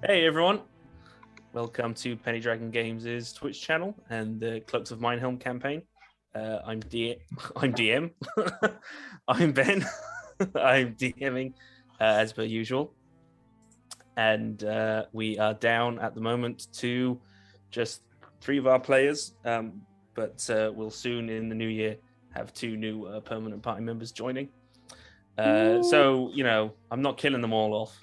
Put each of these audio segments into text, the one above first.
Hey everyone, welcome to Penny Dragon Games' Twitch channel and the Cloaks of Minehelm campaign. I'm DM. I'm Ben. I'm DMing as per usual, and we are down at the moment to just 3 of our players, but we'll soon in the new year have 2 new permanent party members joining. So I'm not killing them all off.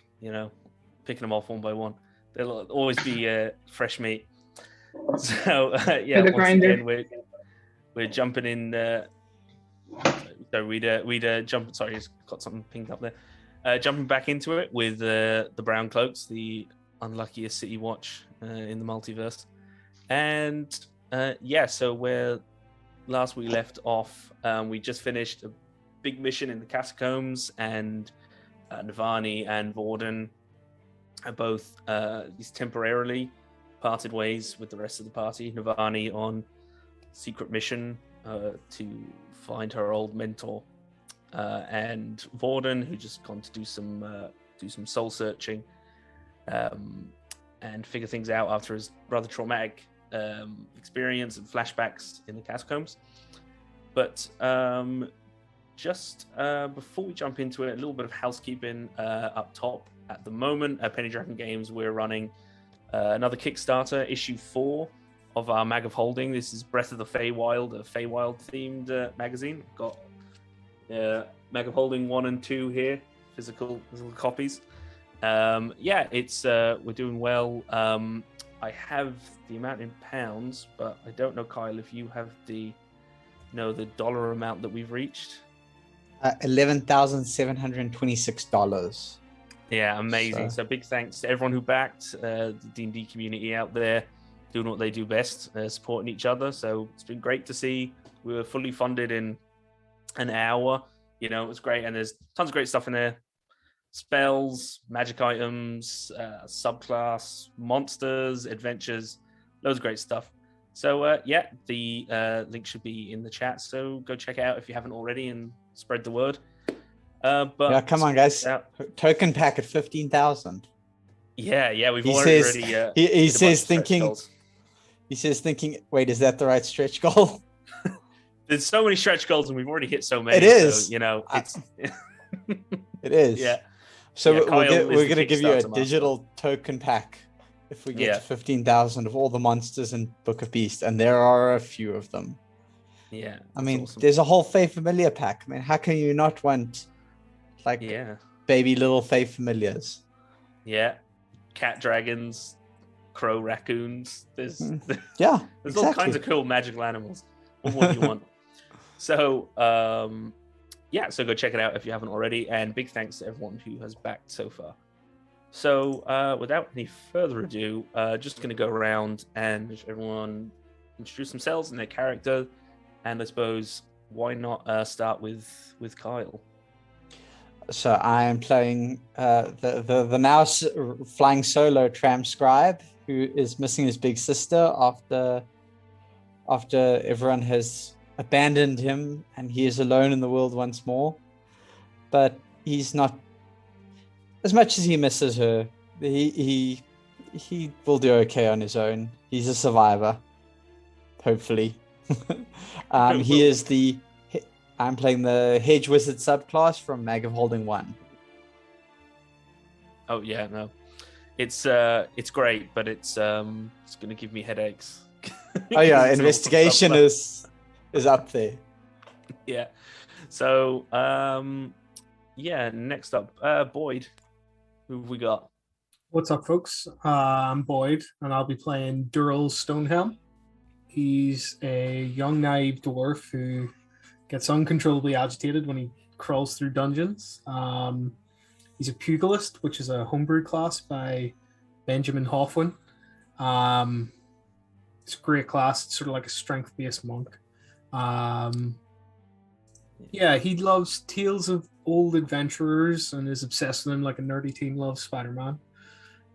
Picking them off one by one. There'll always be fresh meat. So once again we're jumping in. So we'd jump. Sorry, it's got something pinged up there. Jumping back into it with the Brown Cloaks, the unluckiest city watch in the multiverse, and so where last we left off, we just finished a big mission in the catacombs, and Navani and Vorden are both at least temporarily parted ways with the rest of the party. Navani on secret mission to find her old mentor, and Vorden, who just gone to do some soul searching and figure things out after his rather traumatic experience and flashbacks in the catacombs. But just before we jump into it, a little bit of housekeeping up top. At the moment, at Penny Dragon Games, we're running another Kickstarter, issue 4 of our Mag of Holding. This is Breath of the Feywild, a Feywild-themed magazine. We've got Mag of Holding 1 and 2 here, physical copies. It's we're doing well. I have the amount in pounds, but I don't know, Kyle, if you have the dollar amount that we've reached. $11,726. Yeah, amazing. So big thanks to everyone who backed, the D&D community out there doing what they do best, supporting each other. So it's been great to see. We were fully funded in an hour. It was great. And there's tons of great stuff in there. Spells, magic items, subclass, monsters, adventures, loads of great stuff. So the link should be in the chat. So go check it out if you haven't already and spread the word. But come on, guys! Token pack at 15,000. Yeah, we've already. He says thinking. He says thinking. Wait, is that the right stretch goal? There's so many stretch goals, and we've already hit so many. It is. So, it's. It is. Yeah. So we're going to give you a digital token pack if we get to 15,000 of all the monsters in Book of Beast, and there are a few of them. Yeah. I mean, awesome. There's a whole Fey Familiar pack. I mean, how can you not want baby little Fey Familiars? Yeah. Cat dragons, crow raccoons. There's exactly. all kinds of cool magical animals. What more do you want? So so go check it out if you haven't already, and big thanks to everyone who has backed so far. So without any further ado, just going to go around and everyone introduce themselves and their character, and I suppose why not start with Kyle. So I am playing the now flying solo Tramscribe, who is missing his big sister after everyone has abandoned him and he is alone in the world once more. But he's not, as much as he misses her, he will do okay on his own. He's a survivor, hopefully. He is I'm playing the Hedge Wizard subclass from Mag of Holding 1. Oh yeah, no, it's great, but it's going to give me headaches. Oh yeah, investigation is up there. Yeah. So next up, Boyd. Who have we got? What's up, folks? I'm Boyd, and I'll be playing Dural Stonehelm. He's a young, naive dwarf who gets uncontrollably agitated when he crawls through dungeons. He's a pugilist, which is a homebrew class by Benjamin Hoffwin. It's a great class. It's sort of like a strength-based monk. He loves tales of old adventurers and is obsessed with them like a nerdy teen loves Spider-Man.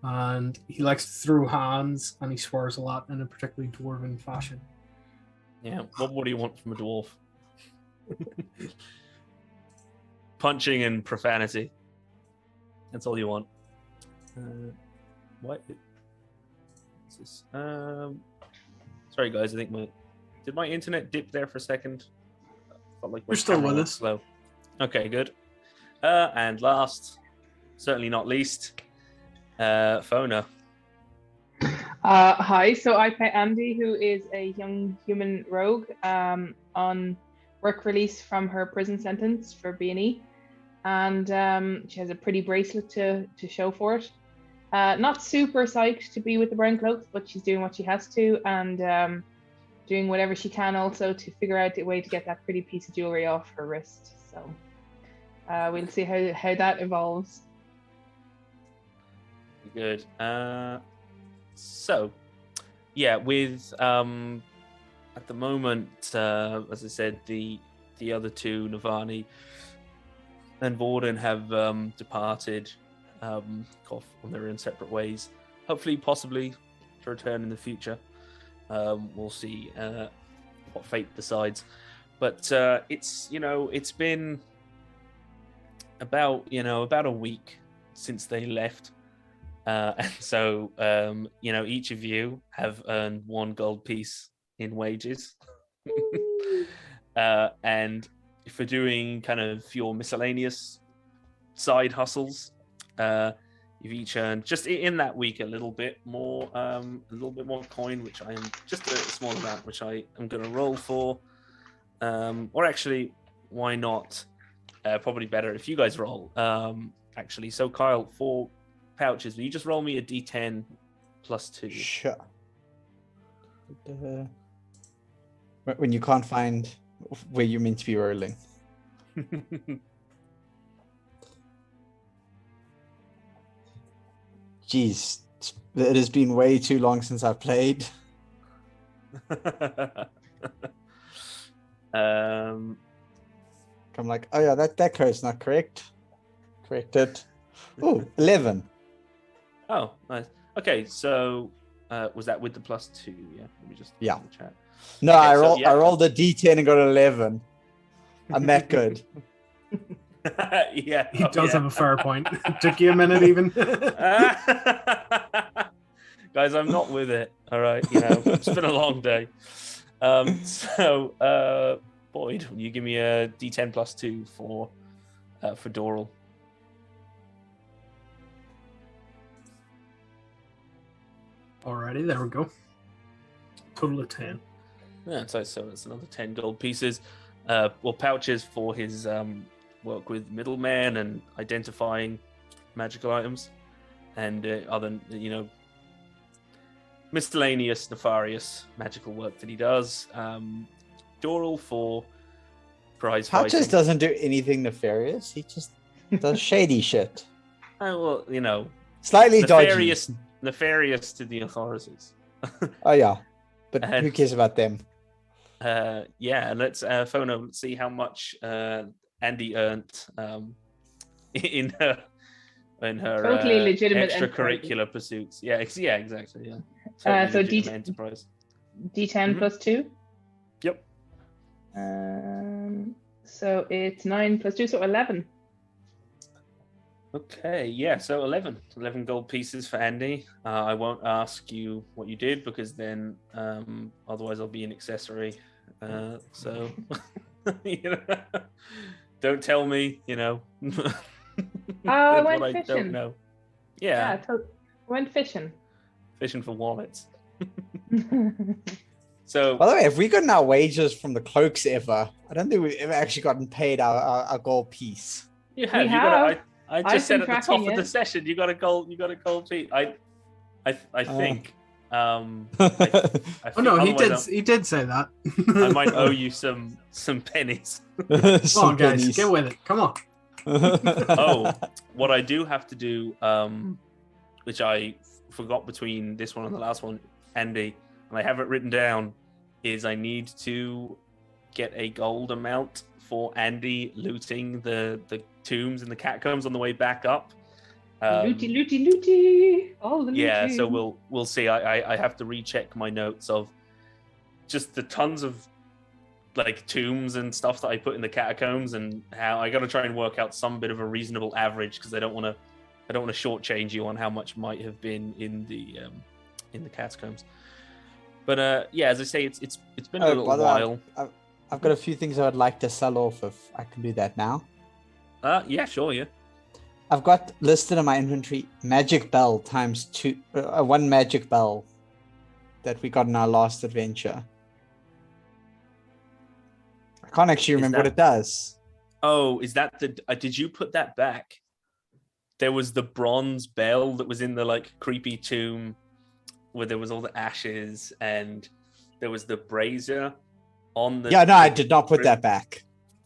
And he likes to throw hands, and he swears a lot in a particularly dwarven fashion. Yeah, what do you want from a dwarf? Punching and profanity. That's all you want. What? What's this? Sorry guys, I think did my internet dip there for a second? Felt like my You're still camera with went us. slow. Okay, good. And last, certainly not least, Fona. Hi, so I play Andy, who is a young human rogue on work release from her prison sentence for B&E. And she has a pretty bracelet to show for it. Not super psyched to be with the Brown Cloaks, but she's doing what she has to and doing whatever she can also to figure out a way to get that pretty piece of jewelry off her wrist. So we'll see how that evolves. Good. So, yeah, with at the moment, as I said, the other two, Navani and Vorden, have departed off on their own separate ways. Hopefully, possibly to return in the future. We'll see what fate decides. But it's been about a week since they left. And so, each of you have earned 1 gold piece in wages. And for doing kind of your miscellaneous side hustles, you've each earned just in that week a little bit more coin, which I am just a small amount, which I am going to roll for. Or actually, why not? Probably better if you guys roll. Actually, so Kyle, for pouches, will you just roll me a d10 plus 2? Sure. When you can't find where you're meant to be rolling. Jeez, it has been way too long since I've played. I'm like, oh yeah, that code's not correct. Correct it. Oh, 11. Oh, nice. Okay, so was that with the plus 2? Yeah, let me just Yeah. chat. No, Okay, I so, rolled a d10 and got an 11. I'm that good. Yeah, He does have a fair point. It took you a minute even. Guys, I'm not with it. All right, it's been a long day. So, Boyd, will you give me a d10 plus 2 for Doral? Alrighty, there we go. Total of 10. Yeah, so it's another 10 gold pieces. Pouches for his work with middlemen and identifying magical items, and other miscellaneous nefarious magical work that he does. Doral for prize Pouches fighting. doesn't do anything nefarious. He just does shady shit. Slightly dodgy. Nefarious to the authorities. Oh yeah, but And- who cares about them? Let's Fono, let's see how much Andy earned in her Totally legitimate extracurricular pursuits. Yeah, exactly. Yeah. So legitimate enterprise. D10 plus 2. Yep. So it's 9 plus 2, so 11. Okay, yeah, so 11 gold pieces for Andy. I won't ask you what you did because then otherwise I'll be an accessory. So don't tell me, I what went I fishing. don't know. Yeah, I went fishing. fishing for wallets. So By the way, have we gotten our wages from the Cloaks ever? I don't think we've ever actually gotten paid our gold piece. you have. We You got. have. I I've just said been at the top tracking of the it. session, you got a gold piece. I think. Oh no, he did say that. I might owe you some pennies. Come on, guys, get with it. Come on. Oh, what I do have to do, which I forgot between this one and the last one, Andy, and I have it written down, is I need to get a gold amount for Andy looting the tombs and the catacombs on the way back up. Looty. All the looty. Yeah, so we'll see. I have to recheck my notes of just the tons of like tombs and stuff that I put in the catacombs, and how I got to try and work out some bit of a reasonable average because I don't want to I don't want to shortchange you on how much might have been in the catacombs. But yeah, as I say, it's been a little by the way, while. I've got a few things I would like to sell off if I can do that now. Yeah, sure, yeah. I've got listed in my inventory magic bell times 2, 1 magic bell that we got in our last adventure. I can't actually remember what it does. Oh, is that the? Did you put that back? There was the bronze bell that was in the like creepy tomb where there was all the ashes, and there was the brazier on the. Yeah, no, I did not put that back.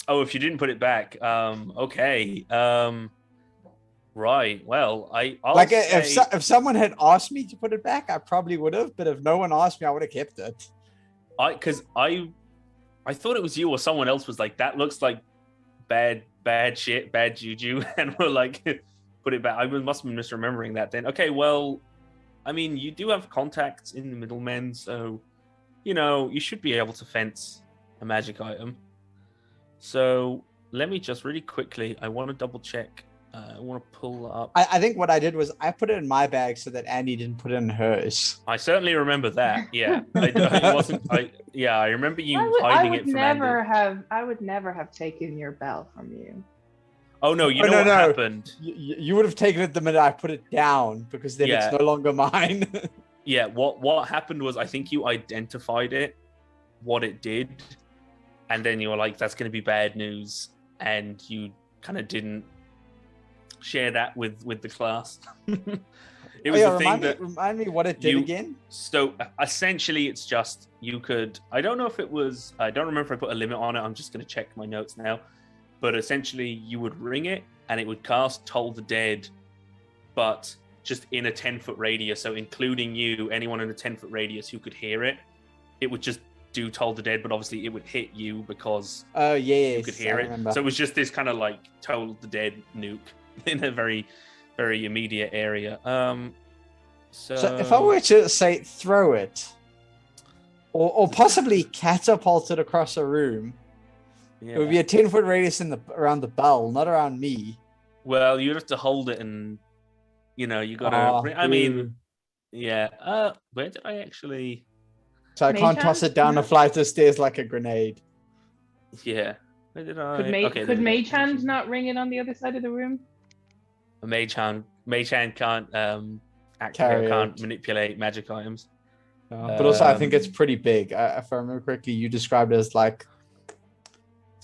Oh, if you didn't put it back, okay. Right. Well, I'll like say... if someone had asked me to put it back, I probably would have. But if no one asked me, I would have kept it. Because I thought it was you or someone else was like, that looks like bad shit, bad juju, and we're like, put it back. I must have been misremembering that then. Okay, well, I mean, you do have contacts in the middlemen, so you should be able to fence a magic item. So let me just really quickly. I want to double check. I want to pull up. I think what I did was I put it in my bag so that Andy didn't put it in hers. I certainly remember that. Yeah, I wasn't. I remember you hiding it from Andy. I would never have taken your bell from you. Oh no! You know what happened? You would have taken it the minute I put it down because then it's no longer mine. Yeah. What happened was I think you identified it, what it did, and then you were like, "That's going to be bad news," and you kind of didn't share that with the class. It was the thing that remind me what it did again. So essentially, it's just you could. I don't know if it was. I don't remember if I put a limit on it. I'm just going to check my notes now. But essentially, you would ring it, and it would cast Toll the Dead, but just in a 10-foot radius. So including you, anyone in a 10-foot radius who could hear it, it would just do Toll the Dead. But obviously, it would hit you because you could hear it. So it was just this kind of like Toll the Dead nuke in a very, very immediate area. So if I were to say throw it, or possibly catapult it across a room, it would be a 10-foot radius around the bell, not around me. Well, you'd have to hold it, and you gotta. I mean, yeah. Where did I actually? So I can't toss it down a flight of stairs like a grenade. Yeah. Where did I? Could Mage Hand not ring it on the other side of the room? A Mage Hand can't can't manipulate magic items. But also, I think it's pretty big. If I remember correctly, you described it as like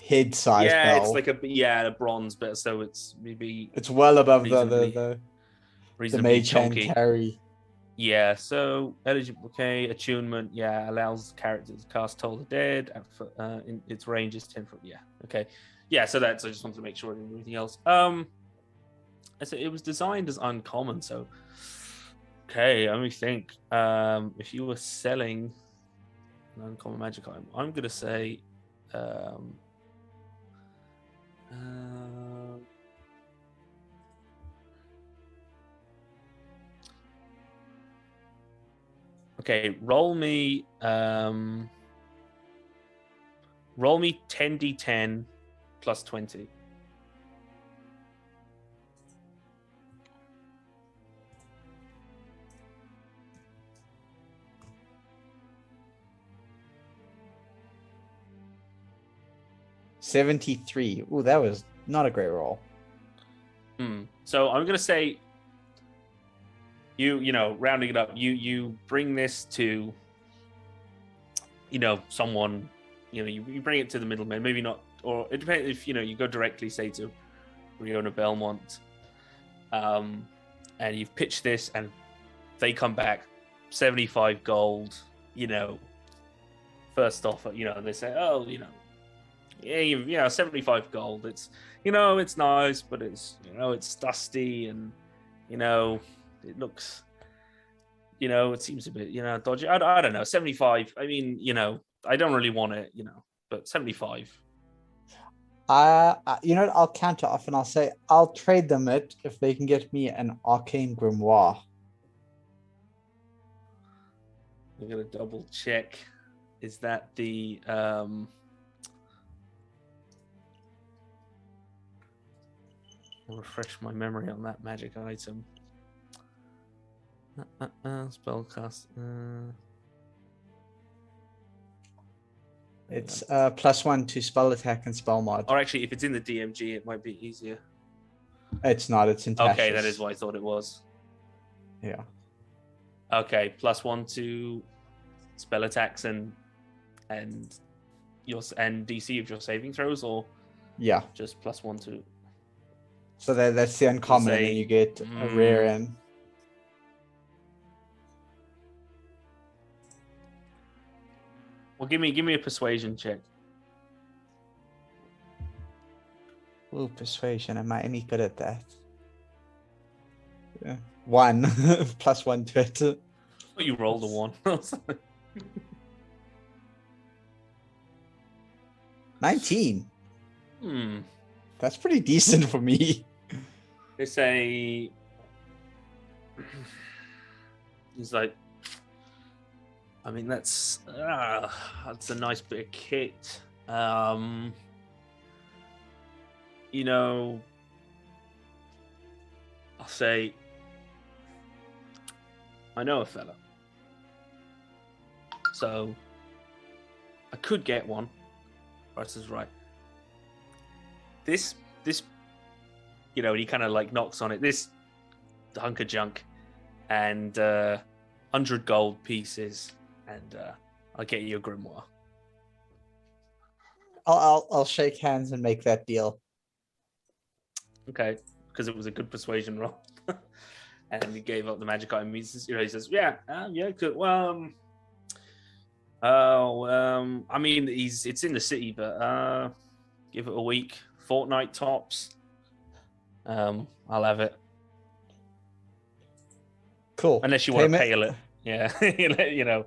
head size. Yeah, it's like a bronze bit, so it's maybe it's well above the Mage Hand carry. Yeah, so eligible. Okay, attunement. Yeah, allows characters to cast Toll the Dead. In its range is 10 foot. Yeah. Okay. Yeah. So I just wanted to make sure I didn't do anything else. So it was designed as uncommon. So, okay, let me think. If you were selling an uncommon magic item, I'm gonna say, okay, roll me 10d10 plus 20. $73. Oh, that was not a great roll. So I'm gonna say you rounding it up, you bring this to someone, you bring it to the middleman, maybe not, or it depends if you go directly, say, to Riona Belmont, and you've pitched this and they come back 75 gold, first offer, they say, oh, yeah, 75 gold. It's it's nice, but it's it's dusty, and it looks it seems a bit dodgy. I don't know. 75. I mean, I don't really want it, but 75. I'll counter off and I'll say I'll trade them it if they can get me an arcane grimoire. I'm gonna double check. Is that the I'll refresh my memory on that magic item. Spellcast. It's +1 to spell attack and spell mod. Or actually, if it's in the DMG, it might be easier. It's not. It's in Tasha's. Okay, that is what I thought it was. Yeah. Okay, +1 to spell attacks and DC of your saving throws, or Yeah. just +1 to. So that's the uncommon, and say- then you get a rare in. Well, give me a persuasion check. Ooh, persuasion. Am I any good at that? Yeah. 1 +1 to it. Oh, you rolled a 1. 19. Hmm. That's pretty decent for me. They say he's like, I mean, that's a nice bit of kit. You know, I'll say, I know a fella, so I could get one. Bryce is right. This, you know, and he kind of like knocks on it. This hunk of junk, and 100 gold pieces, and I'll get you a grimoire. I'll shake hands and make that deal. Okay, because it was a good persuasion roll, and he gave up the magic item. He says, "Yeah, yeah, good. Well, I mean, it's in the city, but give it a week, fortnight tops. I'll have it, Cool. unless you want to Payment- pay it. Yeah, you know,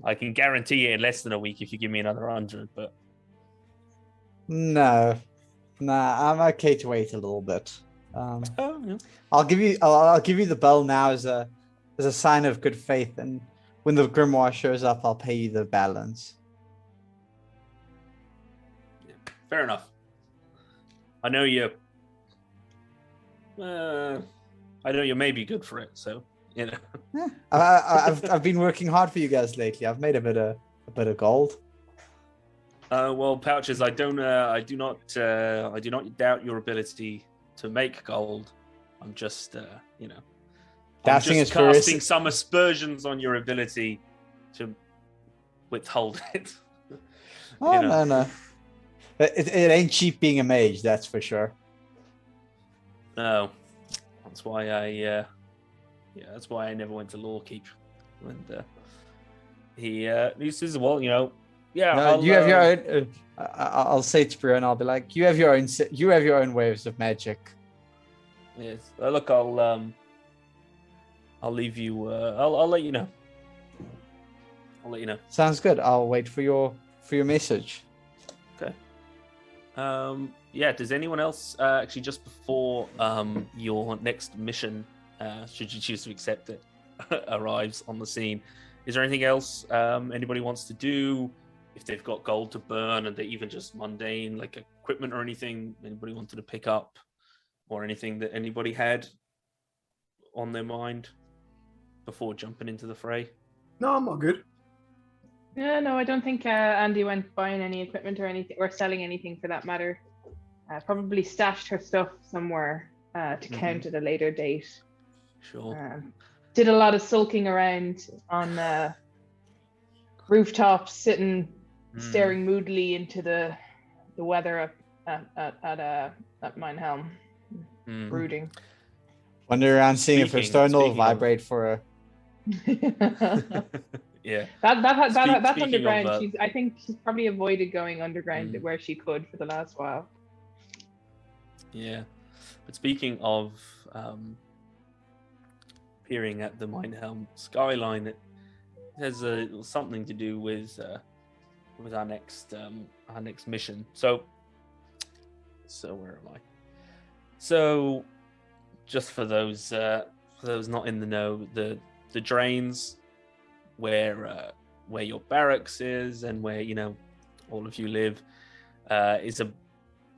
I can guarantee it in less than a week if you give me another 100. But No, nah, I'm okay to wait a little bit. yeah. I'll give you the bell now as a sign of good faith, and when the grimoire shows up, I'll pay you the balance. Fair enough. I know you. I know you may be good for it, so you know. I've been working hard for you guys lately. I've made a bit of gold. Well, Pouches, I do not doubt your ability to make gold. I'm just, you know, I'm Doubting just his charisma. casting some aspersions on your ability to withhold it. Oh You know. no. It ain't cheap being a mage, that's for sure. No, that's why that's why I never went to Lawkeep. And he says, well, you know, yeah, No, you have your own. I'll say to Brian, I'll be like, you have your own waves of magic. Yes. Look, I'll leave you. I'll let you know. I'll let you know. Sounds good. I'll wait for your message. Okay. Yeah. Does anyone else actually just before your next mission, should you choose to accept it, arrives on the scene? Is there anything else anybody wants to do? If they've got gold to burn and they even just mundane like equipment or anything anybody wanted to pick up, or anything that anybody had on their mind before jumping into the fray? No, I'm all good. Yeah, no, I don't think Andy went buying any equipment or anything, or selling anything for that matter. Probably stashed her stuff somewhere to count at a later date. Sure. Did a lot of sulking around on rooftops, sitting, staring moodily into the weather at Minehelm, brooding. Wander around seeing if her stone will speaking of- vibrate for her. Yeah. That's Speaking underground. of, I think she's probably avoided going underground Mm. where she could for the last while. Yeah. But speaking of peering at the Minehelm skyline, it has something to do with our next mission. So where am I? So just for those not in the know, the drains where your barracks is and where, you know, all of you live, is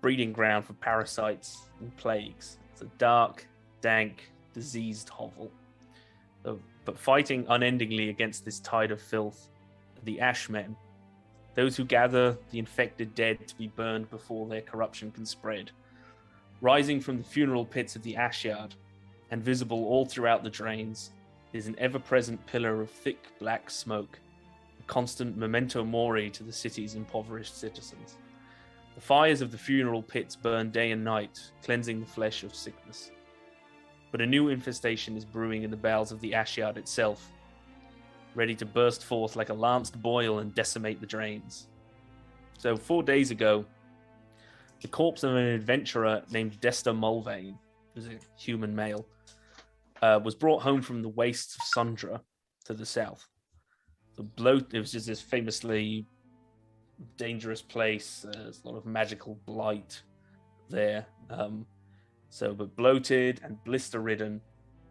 breeding ground for parasites and plagues. It's a dark, dank, diseased hovel. But fighting unendingly against this tide of filth, the Ashmen, those who gather the infected dead to be burned before their corruption can spread. Rising from the funeral pits of the Ashyard, and visible all throughout the drains, is an ever-present pillar of thick black smoke, a constant memento mori to the city's impoverished citizens. The fires of the funeral pits burn day and night, cleansing the flesh of sickness. But a new infestation is brewing in the bowels of the Ashyard itself, ready to burst forth like a lanced boil and decimate the drains. So 4 days ago, the corpse of an adventurer named Desta Mulvane, who's a human male, was brought home from the wastes of Sundra to the south. It was just this famously dangerous place. There's a lot of magical blight there. But bloated and blister-ridden,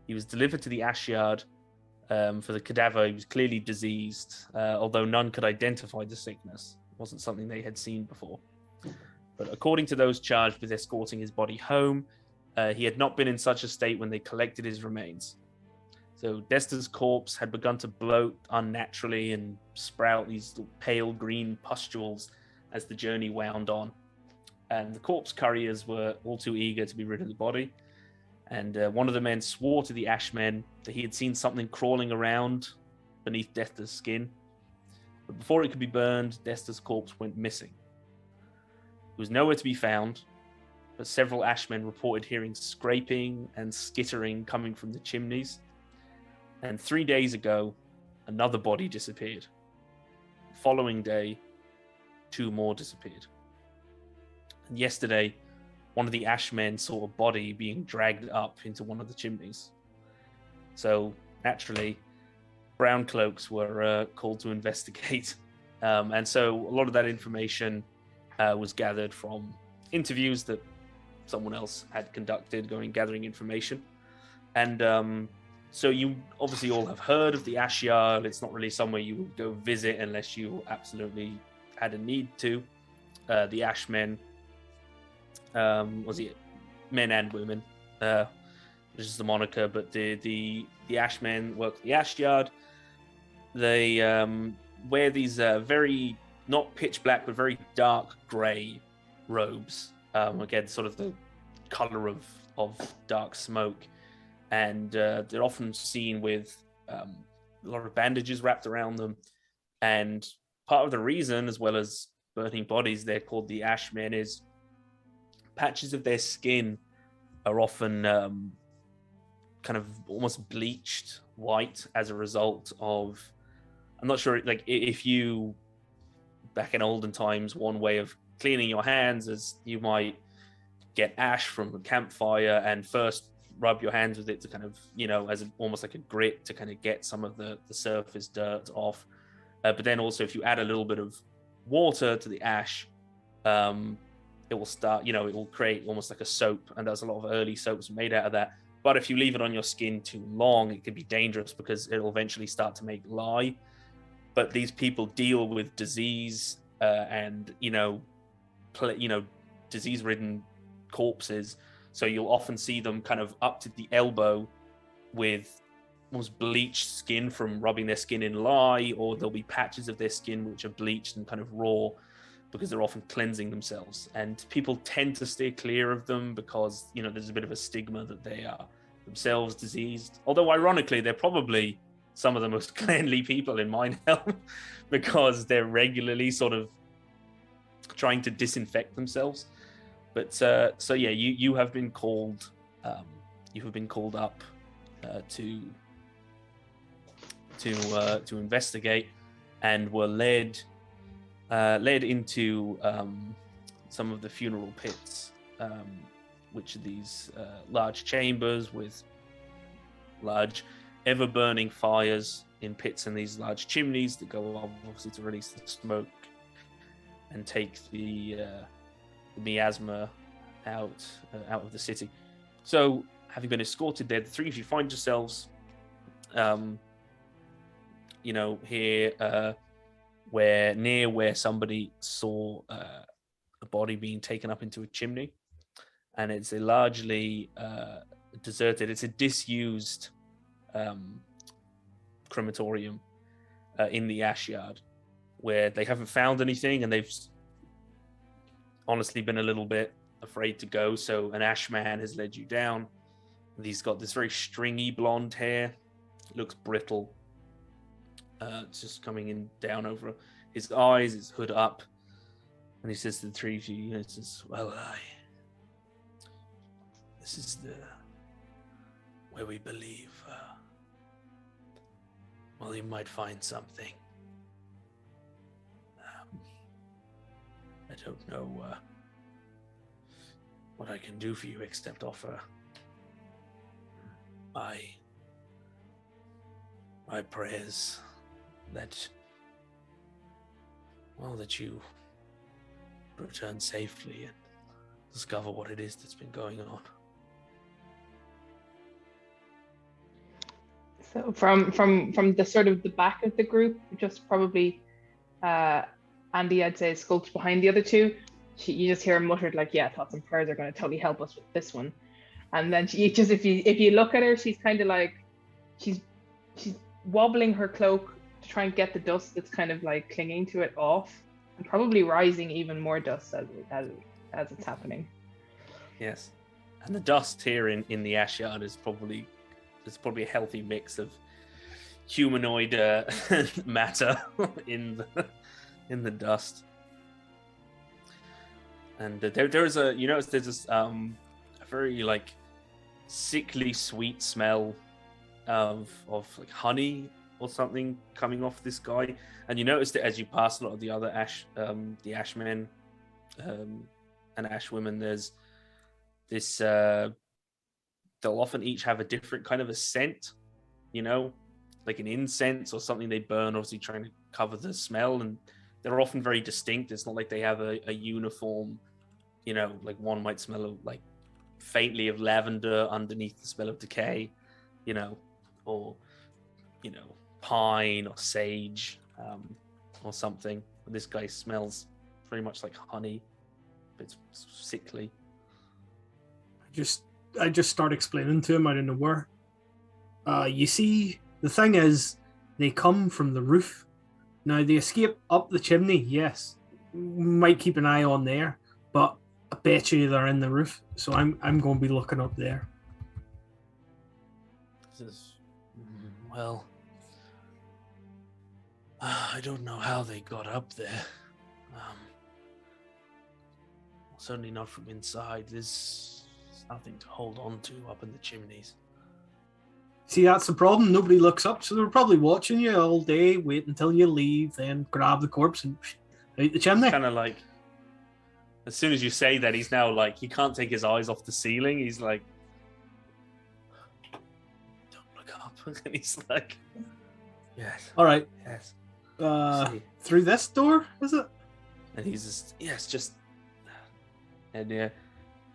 he was delivered to the Ashyard. For the cadaver, he was clearly diseased, although none could identify the sickness. It wasn't something they had seen before. But according to those charged with escorting his body home, he had not been in such a state when they collected his remains. So Desta's corpse had begun to bloat unnaturally and sprout these pale green pustules as the journey wound on. And the corpse couriers were all too eager to be rid of the body. And one of the men swore to the Ashmen that he had seen something crawling around beneath Desta's skin. But before it could be burned, Desta's corpse went missing. It was nowhere to be found, but several Ashmen reported hearing scraping and skittering coming from the chimneys. And 3 days ago, another body disappeared. The following day, 2 more disappeared. And yesterday, one of the Ashmen saw a body being dragged up into one of the chimneys. So, naturally, Brown Cloaks were called to investigate. And so a lot of that information was gathered from interviews that someone else had conducted, gathering information. And so you obviously all have heard of the Ashyard. It's not really somewhere you would go visit unless you absolutely had a need to. The Ashmen, was it men and women, which is the moniker, but the Ashmen work the Ashyard. They wear these very, not pitch black, but very dark grey robes. Again, sort of the color of dark smoke. And they're often seen with a lot of bandages wrapped around them. And part of the reason, as well as burning bodies, they're called the Ashmen, is patches of their skin are often kind of almost bleached white as a result of, I'm not sure, like if you, back in olden times, one way of cleaning your hands is you might get ash from a campfire and first rub your hands with it to kind of, as almost like a grit to kind of get some of the surface dirt off. But then also if you add a little bit of water to the ash, it will start, it will create almost like a soap, and there's a lot of early soaps made out of that. But if you leave it on your skin too long, it can be dangerous because it'll eventually start to make lye. But these people deal with disease and disease-ridden corpses. So you'll often see them kind of up to the elbow with almost bleached skin from rubbing their skin in lye, or there'll be patches of their skin which are bleached and kind of raw because they're often cleansing themselves. And people tend to steer clear of them because, there's a bit of a stigma that they are themselves diseased. Although ironically, they're probably some of the most cleanly people in Minehelm because they're regularly sort of trying to disinfect themselves. But so yeah, you have been called. You have been called up to investigate, and were led into some of the funeral pits, which are these large chambers with large, ever-burning fires in pits and these large chimneys that go up, obviously, to release the smoke and take the miasma out of the city. So, having been escorted there, the three of you find yourselves, here, where somebody saw a body being taken up into a chimney, and it's a largely deserted. It's a disused crematorium in the ash yard, where they haven't found anything, and they've honestly been a little bit afraid to go. So an ash man has led you down. And he's got this very stringy blonde hair. It looks brittle. It's just coming in down over his eyes, his hood up. And he says to the three of you, he says, well, this is where we believe, well, you might find something. I don't know what I can do for you except offer my prayers that you return safely and discover what it is that's been going on. So from the sort of the back of the group, just probably Andy, I'd say, skulks behind the other two. You just hear her muttered like, "Yeah, thoughts and prayers are going to totally help us with this one." And then she just, if you look at her, she's kind of like, she's wobbling her cloak to try and get the dust that's kind of like clinging to it off, and probably rising even more dust as it's happening. Yes, and the dust here in the ash yard is probably a healthy mix of humanoid matter in the dust. And there's a, you notice there's this a very like sickly sweet smell of like honey or something coming off this guy. And you notice that as you pass a lot of the other the ashmen and ash women, there's this they'll often each have a different kind of a scent, like an incense or something they burn, obviously trying to cover the smell, and they're often very distinct. It's not like they have a uniform, like one might smell of, like faintly of lavender underneath the smell of decay, or pine or sage or something. This guy smells very much like honey, but it's sickly. I just start explaining to him out of nowhere. You see, the thing is, they come from the roof. Now, they escape up the chimney, yes. Might keep an eye on there, but I bet you they're in the roof, so I'm going to be looking up there. Well, I don't know how they got up there. Certainly not from inside. There's nothing to hold on to up in the chimneys. See, that's the problem. Nobody looks up, so they're probably watching you all day, wait until you leave, then grab the corpse and out the chimney. Kind of like, as soon as you say that, he's now like, he can't take his eyes off the ceiling. He's like, don't look up. And he's like, yes. All right. Yes. Through this door, is it? And he's just, yes, just, and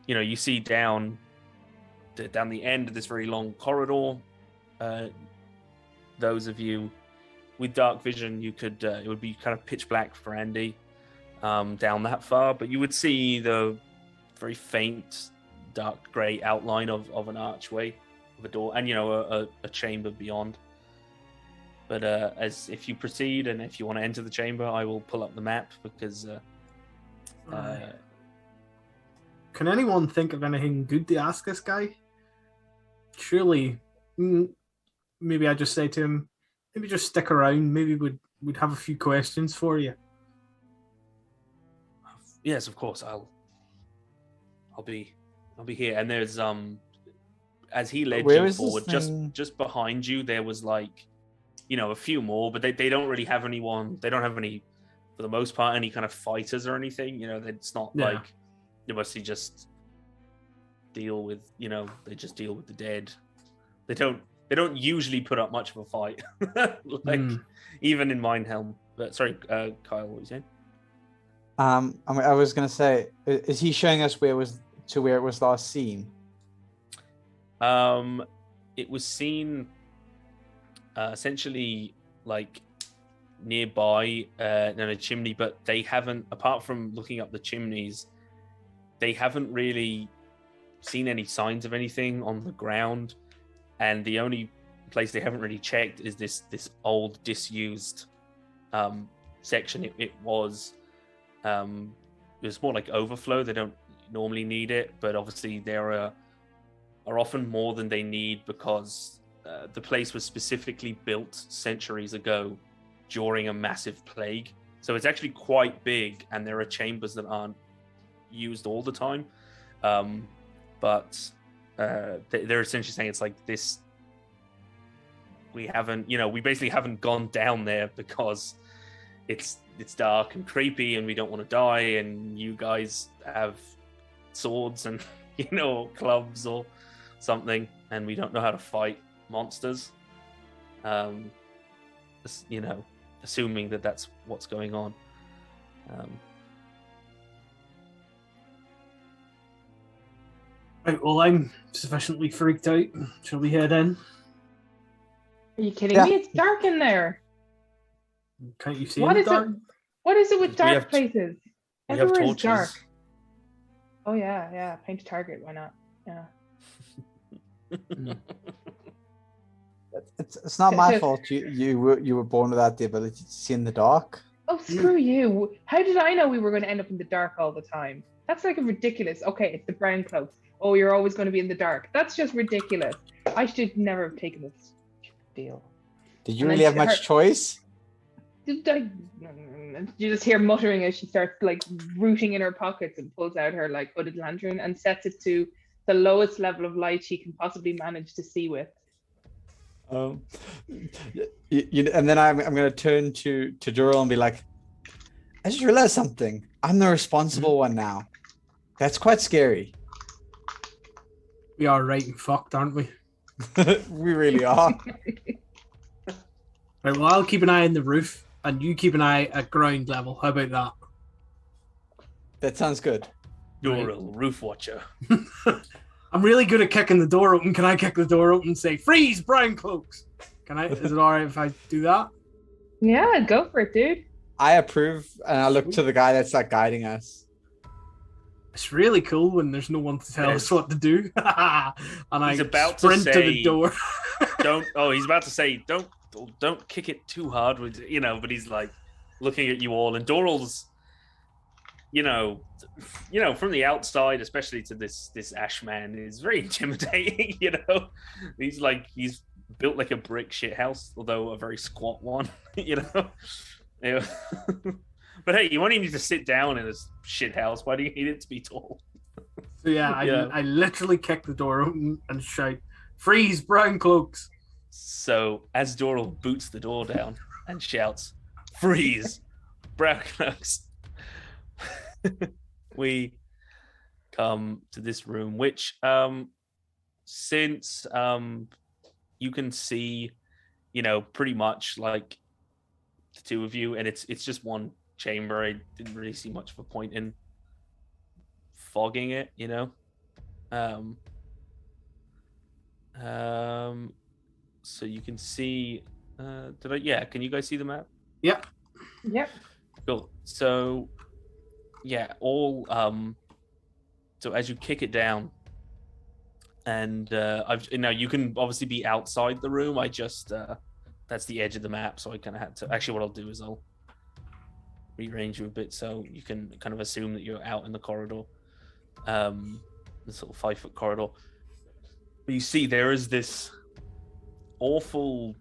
you see down the end of this very long corridor. Those of you with dark vision, you could it would be kind of pitch black for Andy down that far, but you would see the very faint dark grey outline of an archway, of a door, and a chamber beyond. But as if you proceed, and if you want to enter the chamber, I will pull up the map, because can anyone think of anything good to ask this guy? Surely, maybe I just say to him, maybe just stick around. Maybe we'd have a few questions for you. Yes, of course. I'll be here. And there's as he led you forward, just behind you, there was like, a few more, but they don't really have anyone. They don't have any, for the most part, any kind of fighters or anything. It's not like they mostly just deal with, they just deal with the dead. They don't usually put up much of a fight, even in Mindhelm. But sorry, Kyle, what were you saying? I was going to say, is he showing us where it was last seen? It was seen essentially like nearby and a chimney, but they haven't, apart from looking up the chimneys, they haven't really seen any signs of anything on the ground. And the only place they haven't really checked is this old disused section. It was more like overflow. They don't normally need it, but obviously there are often more than they need, because the place was specifically built centuries ago during a massive plague. So it's actually quite big, and there are chambers that aren't used all the time. But they're essentially saying it's like this. We basically haven't gone down there because it's dark and creepy, and we don't want to die. And you guys have swords and clubs or something, and we don't know how to fight monsters. Assuming that that's what's going on. Right, well, I'm sufficiently freaked out. Shall we head in? Are you kidding Yeah. me? It's dark in there. Can't you see What in the is dark? it? What is it with We dark have- places? We have Everywhere is torches. dark. Oh yeah. Paint a target. Why not? Yeah. It's not my So- fault. You were born without the ability to see in the dark. Oh, screw you. How did I know we were going to end up in the dark all the time? That's like a ridiculous. Okay, it's the brown cloaks. Oh, you're always going to be in the dark. That's just ridiculous. I should never have taken this deal. Did you And really then have much choice? You just hear muttering as she starts like rooting in her pockets and pulls out her like hooded lantern and sets it to the lowest level of light she can possibly manage to see with. And then I'm going to turn to Dural and be like, I just realized something. I'm the responsible one now. That's quite scary. We are right and fucked, aren't we? We really are. Right, well, I'll keep an eye on the roof, and you keep an eye at ground level. How about that? That sounds good. You're a roof watcher. I'm really good at kicking the door open. Can I kick the door open and say, freeze, brown cloaks? Can I? Is it all right if I do that? Yeah, go for it, dude. I approve, and I look to the guy that's like guiding us. It's really cool when there's no one to tell us what to do. And He's I about to sprint to the say- door. He's about to say, don't kick it too hard with, but he's like looking at you all, and Doral's, from the outside, especially to this ash man, is very intimidating. He's built like a brick shit house, although a very squat one. Yeah. But hey, you only need to sit down in this shit house. Why do you need it to be tall? So yeah, I literally kick the door open and shout, freeze, brown cloaks. So as Doral boots the door down and shouts, freeze, brown cloaks, we come to this room, which since you can see, pretty much like the two of you, and it's just one chamber. I didn't really see much of a point in fogging it, so you can see can you guys see the map? Yep. Yep. Cool. So all so as you kick it down, and you can obviously be outside the room. I just that's the edge of the map, so I kind of had to. Actually, what I'll do is I'll rearrange you a bit so you can kind of assume that you're out in the corridor, this little 5-foot corridor. But you see there is this awful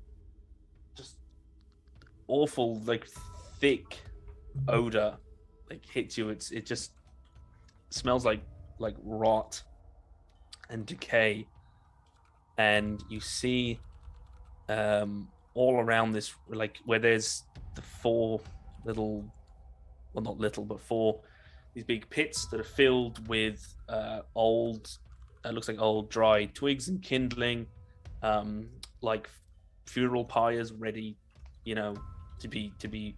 like thick odor like hits you. It just smells like rot and decay, and you see all around this, like where there's the four little, well, not little, but four these big pits that are filled with old, looks like old dry twigs and kindling, like funeral pyres ready, to be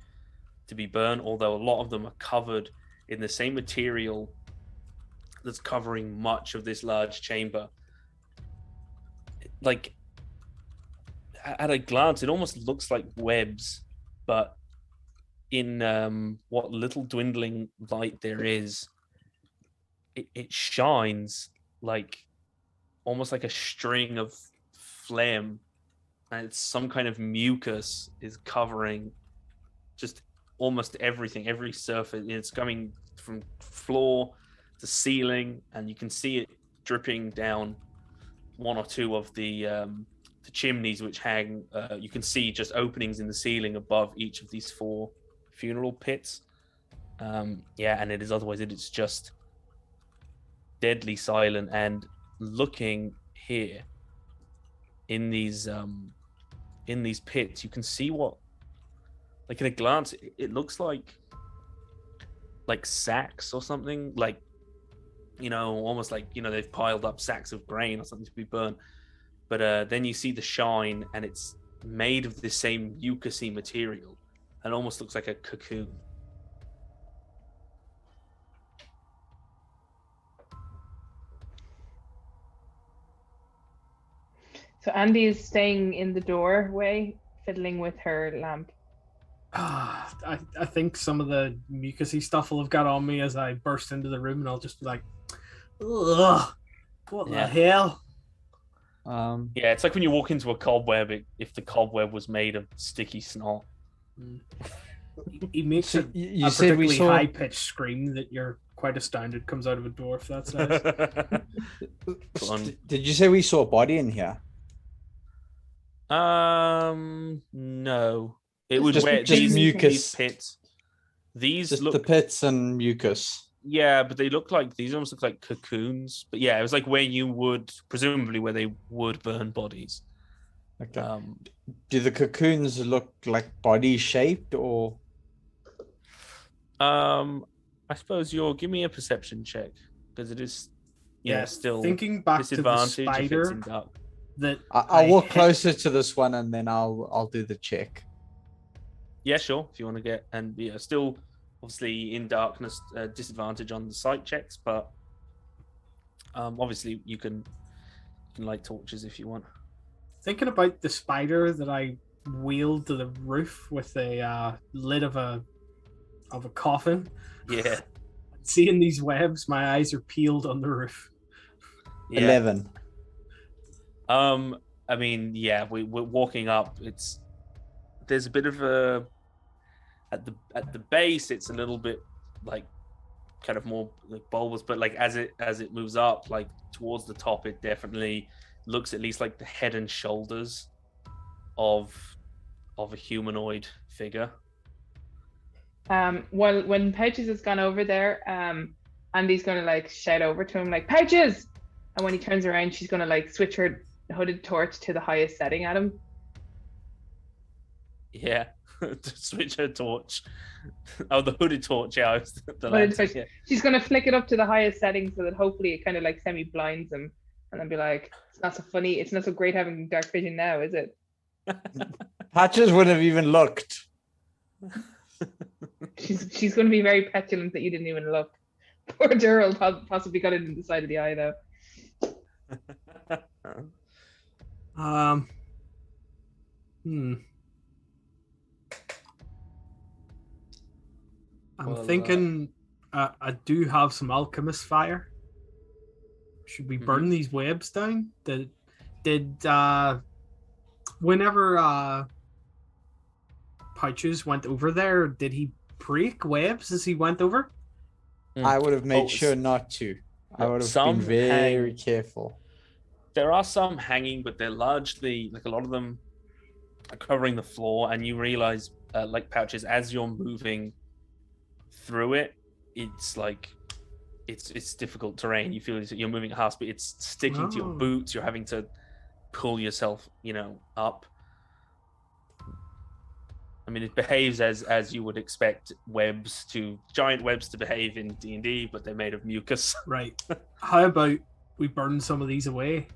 burned. Although a lot of them are covered in the same material that's covering much of this large chamber. Like at a glance, it almost looks like webs, but in what little dwindling light there is, it shines like almost like a string of phlegm, and it's some kind of mucus is covering just almost everything, every surface. It's coming from floor to ceiling, and you can see it dripping down one or two of the chimneys which hang. You can see just openings in the ceiling above each of these 4 funeral pits. And it is otherwise it is just deadly silent. And looking here in these pits, you can see what, like in a glance, it looks like sacks or something, like, almost like, they've piled up sacks of grain or something to be burned. But then you see the shine, and it's made of the same mucusy material, and almost looks like a cocoon. So Andy is staying in the doorway, fiddling with her lamp. I think some of the mucusy stuff will have got on me as I burst into the room, and I'll just be like, ugh, what the hell? Yeah, it's like when you walk into a cobweb, if the cobweb was made of sticky snot. He makes So a you said we particularly saw. high-pitched scream that you're quite astounded comes out of a dwarf that size. Did you say we saw a body in here? No. It would Just- wear just these mucus. pits. These Just look, the pits and mucus. yeah, but they look like, these almost look like cocoons. But yeah, it was like where you would, presumably where they would burn bodies. Okay. Do the cocoons look like body shaped or? I suppose give me a perception check, because it is, still thinking back to the disadvantage if it's in spider dark. that I'll walk hit- closer to this one and then I'll do the check. Yeah, sure. If you want to get, and still obviously in darkness, disadvantage on the sight checks, but obviously you can light torches if you want. Thinking about the spider that I wheeled to the roof with a lid of a coffin. Yeah. Seeing these webs, my eyes are peeled on the roof. Yeah. 11. I mean, yeah, we're walking up. There's a bit of a at the base. It's a little bit like kind of more like bulbous, but like as it moves up, like towards the top, it definitely looks at least like the head and shoulders of a humanoid figure. When Pouches has gone over there, Andy's gonna like shout over to him like, Pouches! And when he turns around, she's gonna like switch her hooded torch to the highest setting at him. Yeah. To switch her torch. Oh, the hooded torch, yeah. The Hooded lantern, torch. She's gonna flick it up to the highest setting so that hopefully it kind of like semi blinds him, and then be like, it's not so funny, it's not so great having dark vision now, is it? Patches wouldn't have even looked. She's gonna be very petulant that you didn't even look. Poor Durrell possibly got it in the side of the eye though. I'm thinking I do have some alchemist fire. Should we burn these webs down? Whenever Pouches went over there, did he break webs as he went over? I would have made Oh, sure not to. I would have some been very hang. careful. There are some hanging, but they're largely, like, a lot of them are covering the floor, and you realize, like Pouches, as you're moving through it, it's like it's difficult terrain. You feel you're moving at half speed. It's sticking to your boots. You're having to pull yourself, up. I mean, it behaves as you would expect giant webs to behave in D&D, but they're made of mucus. Right. How about we burn some of these away?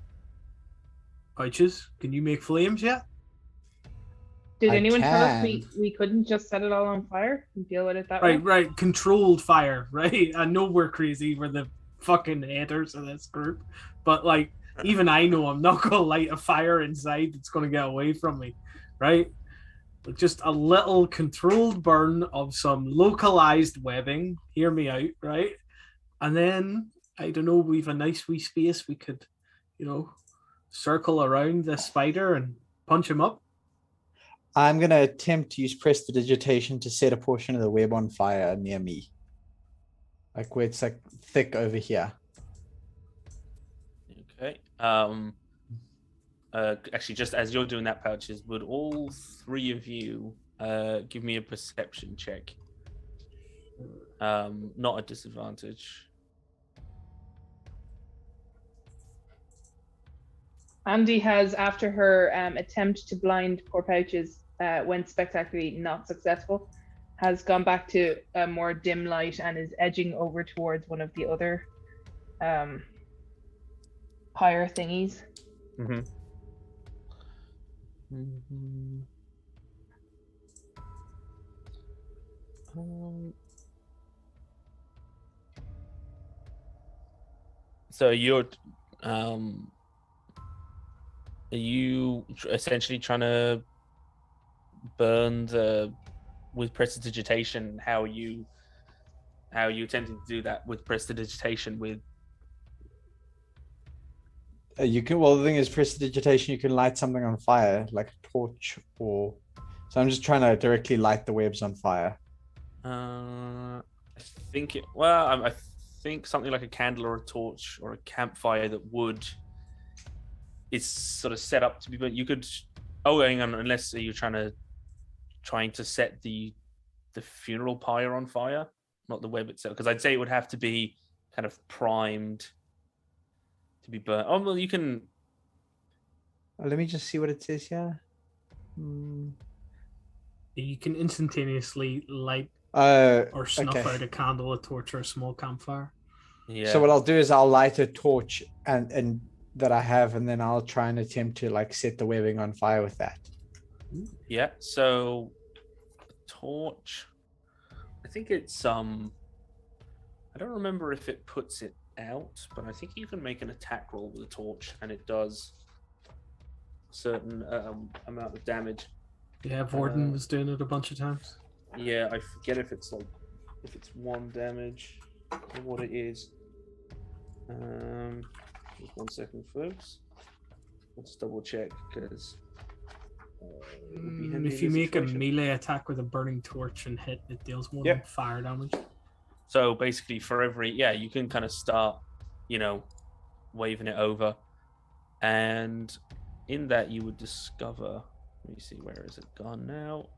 Pouches, can you make flames yet? Did I anyone tell us can. we couldn't just set it all on fire and deal with it that way? Right. Controlled fire, right? I know we're crazy. We're the fucking haters of this group. But, like, even I know I'm not going to light a fire inside that's going to get away from me, right? Just a little controlled burn of some localized webbing. Hear me out, right? And then, I don't know, we've a nice wee space we could, circle around this spider and punch him up. I'm going to attempt to use prestidigitation to set a portion of the web on fire near me. Like where it's like thick over here. Okay. Actually, just as you're doing that, Pouches, would all three of you give me a perception check? Not a disadvantage. Andy has, after her attempt to blind poor Pouches, when spectacularly not successful, has gone back to a more dim light and is edging over towards one of the other higher thingies. Mm-hmm. So you're are you essentially trying to burn with prestidigitation? How are you attempting to do that with prestidigitation? With You can. Well, the thing is, prestidigitation. You can light something on fire, like a torch, or. So I'm just trying to directly light the webs on fire. I think it. Well, I think something like a candle or a torch or a campfire that would. It's sort of set up to be, but you could. Oh, hang on. Unless you're trying to set the funeral pyre on fire, not the web itself, because I'd say it would have to be kind of primed to be burnt. Oh well, you can. Let me just see what it says here. You can instantaneously light or snuff out a candle, a torch, or a small campfire. Yeah. So what I'll do is I'll light a torch and that I have, and then I'll try and attempt to like set the webbing on fire with that. Yeah. So, torch. I think it's I don't remember if it puts it out, but I think you can make an attack roll with a torch, and it does a certain amount of damage. Yeah, Vorden was doing it a bunch of times. Yeah, I forget if it's 1 damage or what it is. Just 1 second, folks. Let's double check because. If you make a melee attack with a burning torch and hit, it deals more than fire damage. So basically, for every you can kind of start, waving it over, and in that you would discover. Let me see, where is it gone now?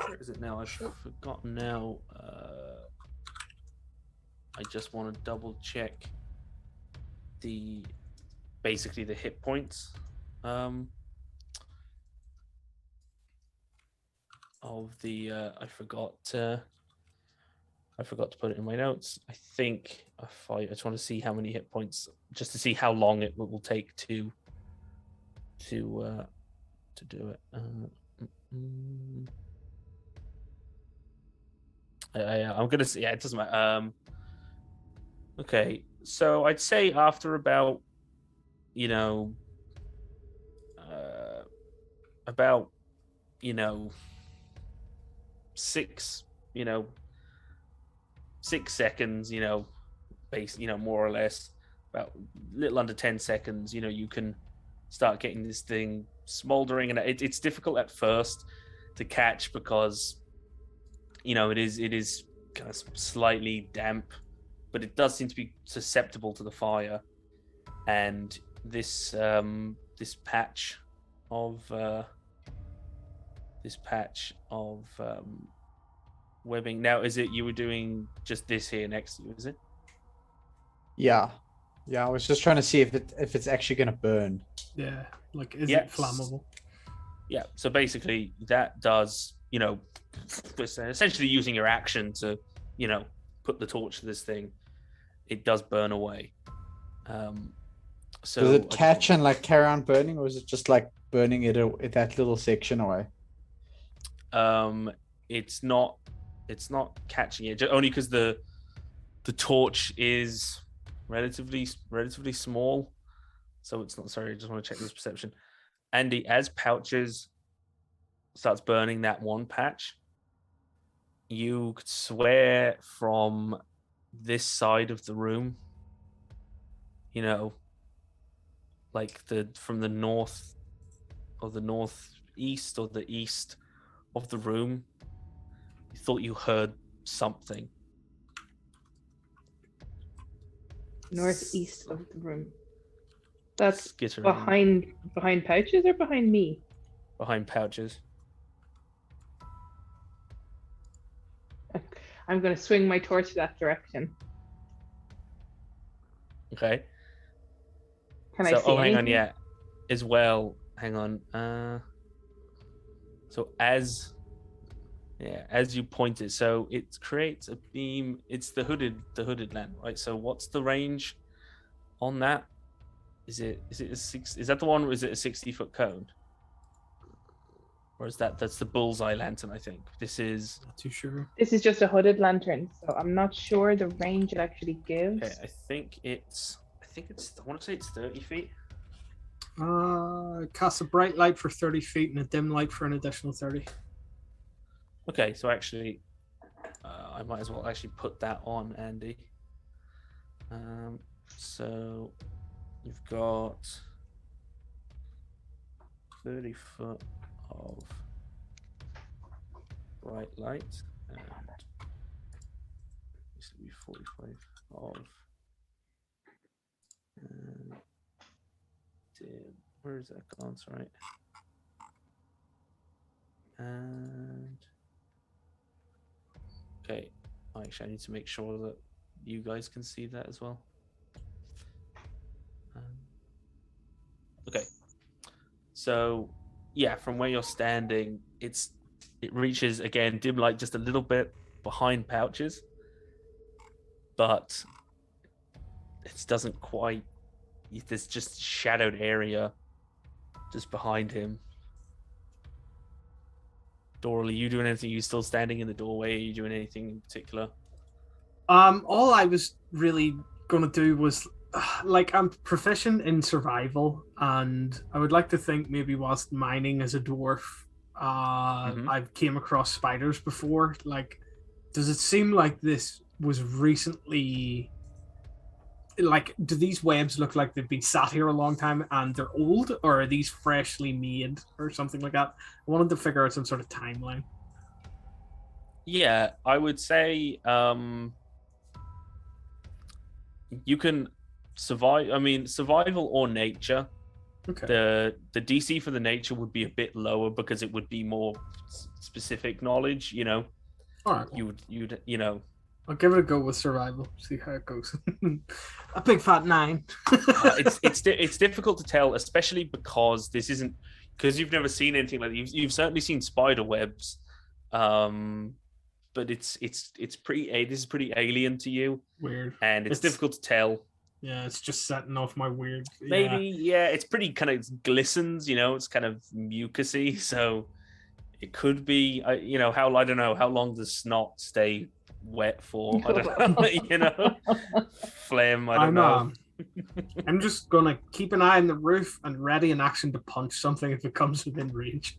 Where is it now? I've forgotten now. I just want to double check basically the hit points of the I forgot to put it in my notes. I think I just want to see how many hit points, just to see how long it will take to do it. I'm gonna say it doesn't matter. Okay, so I'd say after about about 6 6 seconds, more or less, about a little under 10 seconds, you can start getting this thing smoldering, and it's difficult at first to catch because it is kind of slightly damp, but it does seem to be susceptible to the fire. And this patch of webbing. Now, is it you were doing just this here next to you? Is it? Yeah. I was just trying to see if it's actually going to burn. Yeah, like is it flammable? Yeah. So basically, that does essentially using your action to put the torch to this thing. It does burn away. So does it catch and like carry on burning, or is it just like burning it that little section away? it's not catching it, only because the torch is relatively small, so it's not. Sorry, I just want to check this perception. Andy, as Pouches starts burning that one patch, you could swear from this side of the room, like from the north or the northeast or the east of the room, you thought you heard something. Northeast of the room. That's Skittering. behind Pouches or behind me? Behind Pouches. I'm going to swing my torch that direction. Okay. Can I see anything? Hang on, yeah. As well, hang on. So as you point it, so it creates a beam. It's the hooded land, right? So what's the range on that? Is it a six? Is that the one? Or is it a 60-foot cone? Or is that's the bullseye lantern? I think this is. Not too sure. This is just a hooded lantern, so I'm not sure the range it actually gives. Okay, I think it's. I want to say it's 30 feet. Cast a bright light for 30 feet and a dim light for an additional 30. Okay, so actually, I might as well actually put that on, Andy. So you've got 30 foot of bright light, and this will be 45 of dim. Where is that gone? Right. And okay, actually, I need to make sure that you guys can see that as well. Okay, so yeah, from where you're standing, it reaches again dim light just a little bit behind Pouches, but it doesn't quite. There's just shadowed area just behind him. Doral, are you doing anything? Are you still standing in the doorway? Are you doing anything in particular? All I was really gonna do was, I'm proficient in survival, and I would like to think maybe whilst mining as a dwarf, I've came across spiders before. Like, does it seem like this was recently? Like, do these webs look like they've been sat here a long time and they're old, or are these freshly made or something like that? I wanted to figure out some sort of timeline. Yeah, I would say you can survive. I mean, survival or nature. Okay. The DC for the nature would be a bit lower because it would be more specific knowledge. All right. You'd I'll give it a go with survival. See how it goes. A big fat 9. It's difficult to tell, especially because you've never seen anything like that. You've certainly seen spider webs, but it's pretty. This is pretty alien to you. Weird. And it's difficult to tell. Yeah, it's just setting off my weird. Maybe yeah, it's pretty kind of glistens. It's kind of mucusy, so it could be. I don't know how long does snot stay wet for. I don't know. Phlegm. I don't know. I'm just gonna keep an eye on the roof and ready in action to punch something if it comes within range.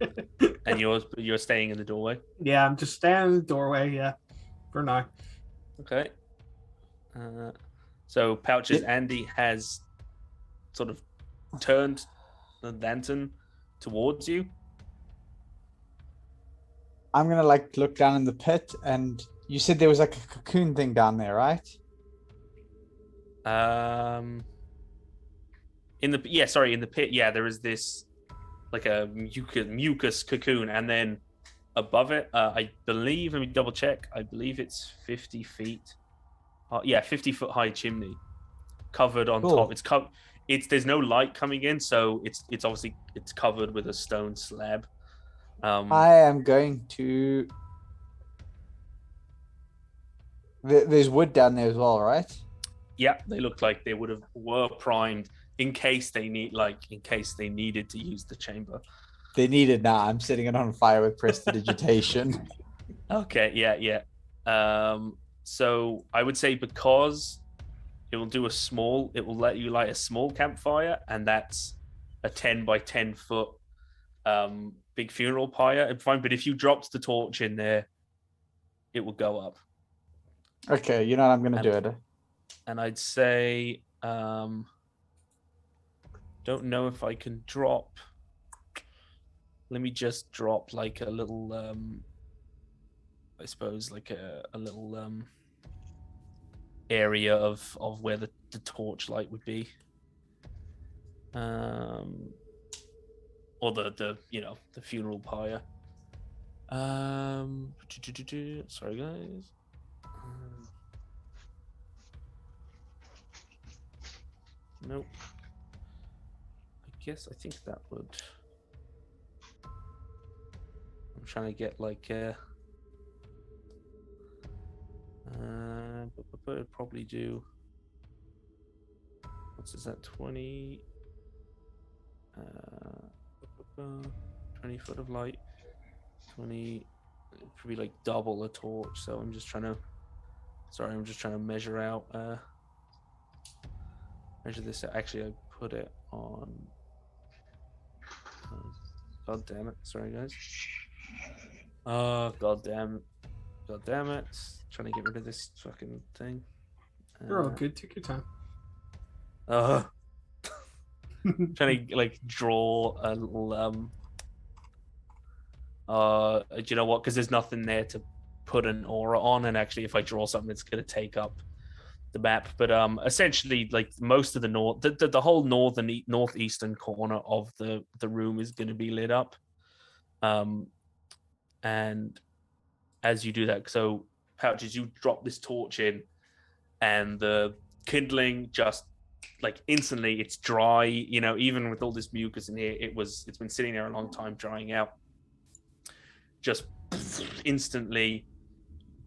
And you're staying in the doorway? Yeah, I'm just staying in the doorway, yeah. For now. Okay. So Pouches, Andy has sort of turned the lantern towards you. I'm gonna look down in the pit, and you said there was a cocoon thing down there, right? In the pit, yeah, there is this like a mucus cocoon, and then above it, I believe, let me double check, I believe it's 50 feet. 50-foot high chimney covered on top. There's no light coming in, so it's obviously covered with a stone slab. I am going to. There's wood down there as well, right? Yeah, they look like they were primed in case they needed to use the chamber. They need it now. I'm setting it on fire with prestidigitation. Okay, yeah. So I would say because it will let you light a small campfire, and that's a 10 by 10 foot big funeral pyre. Fine, but if you dropped the torch in there, it will go up. Okay, you know what? I'm going to do it. And I'd say, don't know if I can drop. Let me just drop like a little, I suppose, like a little area of where the torch light would be. Or the funeral pyre. Sorry guys. Nope. I think that would. I'm trying to get like but it'd probably do. What's that? 20. 20 foot of light. 20. Probably like double a torch. So I'm just trying to. Sorry, I'm just trying to measure out. Measure this. Actually, I put it on. God damn it! Sorry, guys. Oh, god damn it! Trying to get rid of this fucking thing. You're all good. Take your time. Trying to like draw a little. Do you know what? Because there's nothing there to put an aura on, and actually, if I draw something, it's going to take up the map. But essentially, like most of the whole northeastern corner of the room is going to be lit up. And as you do that, so Pouches, you drop this torch in, and the kindling just like instantly, it's dry. Even with all this mucus in here, it's been sitting there a long time, drying out. Just instantly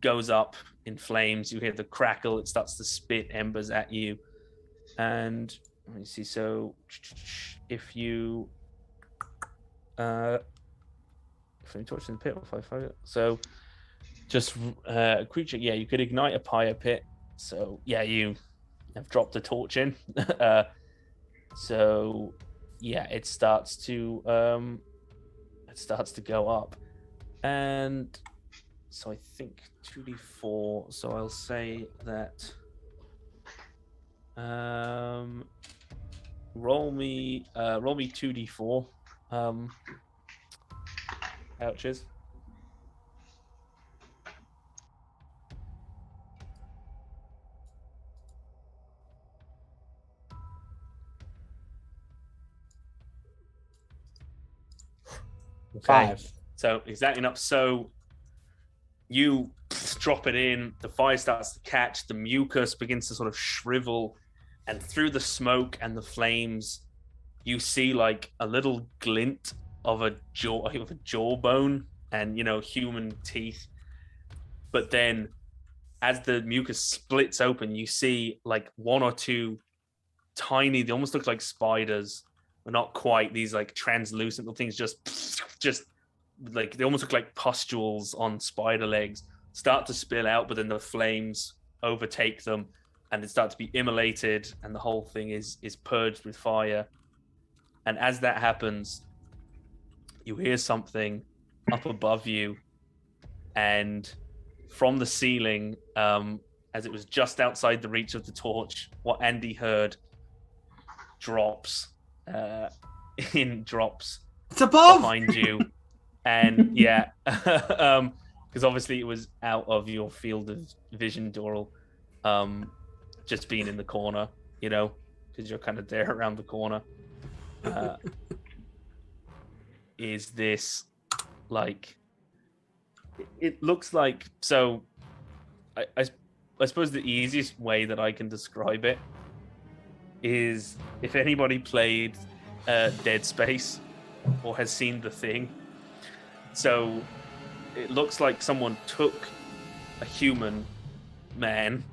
goes up in flames. You hear the crackle. It starts to spit embers at you. And let me see. So if you flame torch in the pit, or 5 so just a creature. Yeah, you could ignite a pyre pit. So yeah, you have dropped a torch in. So yeah, it starts to go up. And so I think 2d4. So I'll say that roll me 2d4 Pouches. Okay. 5. So exactly enough. So you drop it in, the fire starts to catch, the mucus begins to sort of shrivel, and through the smoke and the flames, you see like a little glint of a jawbone and human teeth. But then as the mucus splits open, you see like one or two tiny, they almost look like spiders, but not quite, these like translucent little things just like they almost look like pustules on spider legs, start to spill out, but then the flames overtake them and they start to be immolated, and the whole thing is purged with fire. And as that happens, you hear something up above you, and from the ceiling, as it was just outside the reach of the torch, what Andy heard drops It's above behind you. And yeah, because obviously it was out of your field of vision, Doral, just being in the corner, because you're kind of there around the corner. Is this like? It looks like so. I suppose the easiest way that I can describe it is if anybody played Dead Space or has seen The Thing. So it looks like someone took a human man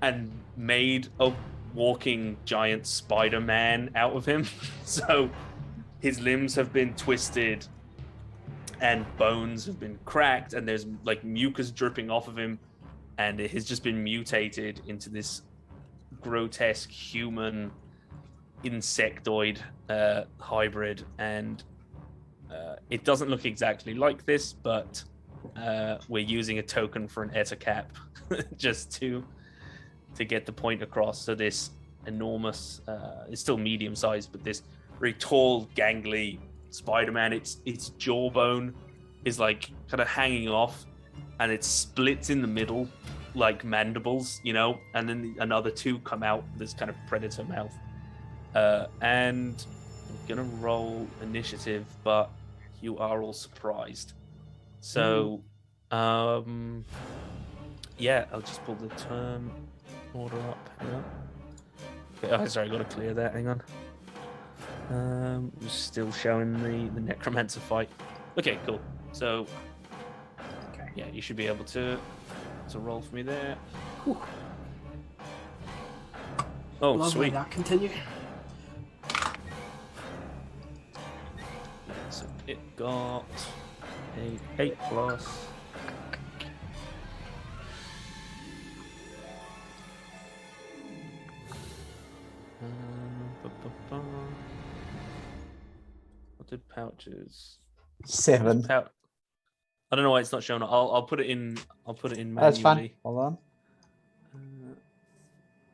and made a walking giant Spider-Man out of him. So his limbs have been twisted and bones have been cracked, and there's like mucus dripping off of him, and it has just been mutated into this grotesque human insectoid hybrid. And it doesn't look exactly like this, but we're using a token for an etacap just to get the point across. So this enormous, it's still medium sized, but this very tall, gangly Spider-Man, its jawbone is like kind of hanging off, and it splits in the middle like mandibles, you know, and then another two come out with this kind of predator mouth. And I'm gonna roll initiative, but you are all surprised. So, yeah, I'll just pull the turn order up. Hang on. Okay, oh, sorry, I gotta clear that. Hang on. We're still showing the necromancer fight. Okay, cool. So, yeah, you should be able to roll for me there. Whew. Oh, Lovely, sweet. that continue. So it got a 8 plus. What did pouches? 7. I don't know why it's not showing. I'll put it in. I'll put it in manually. That's fine. Hold on.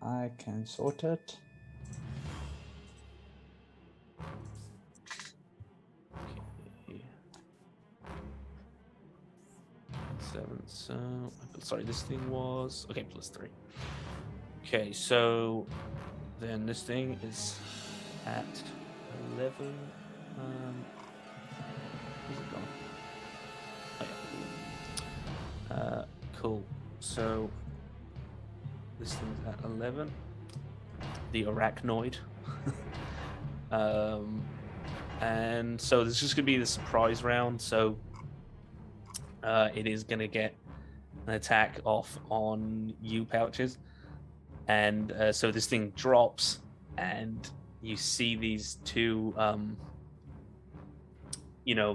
I can sort it. Okay. 7. So sorry, this thing was okay. +3. Okay, so then this thing is at 11. Where's it gone? Oh, yeah. Cool. So this thing's at 11. The arachnoid. And so this is just gonna be the surprise round. So it is gonna get an attack off on you, pouches, and so this thing drops, and you see these two,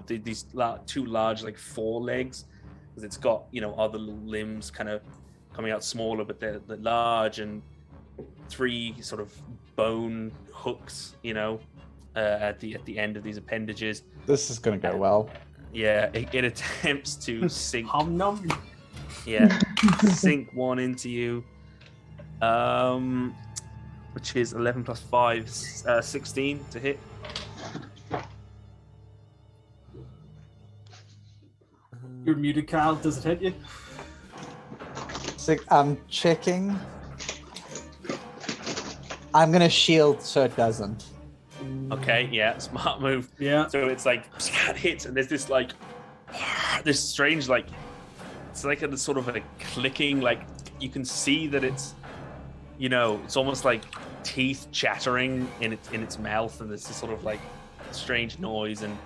these two large like forelegs, because it's got other little limbs kind of coming out smaller, but they're large, and 3 sort of bone hooks, at the end of these appendages. This is gonna go well. Yeah, it attempts to sink. Hum num. Yeah, sink one into you, which is 11 plus 5, 16 to hit. You're muted, Kyle. Does it hit you? So I'm checking. I'm gonna shield so it doesn't. Okay, yeah, smart move. Yeah. So it's like it hits, and there's this like this strange like it's like a sort of a clicking, like you can see that it's it's almost like teeth chattering in its mouth, and there's this sort of like strange noise, and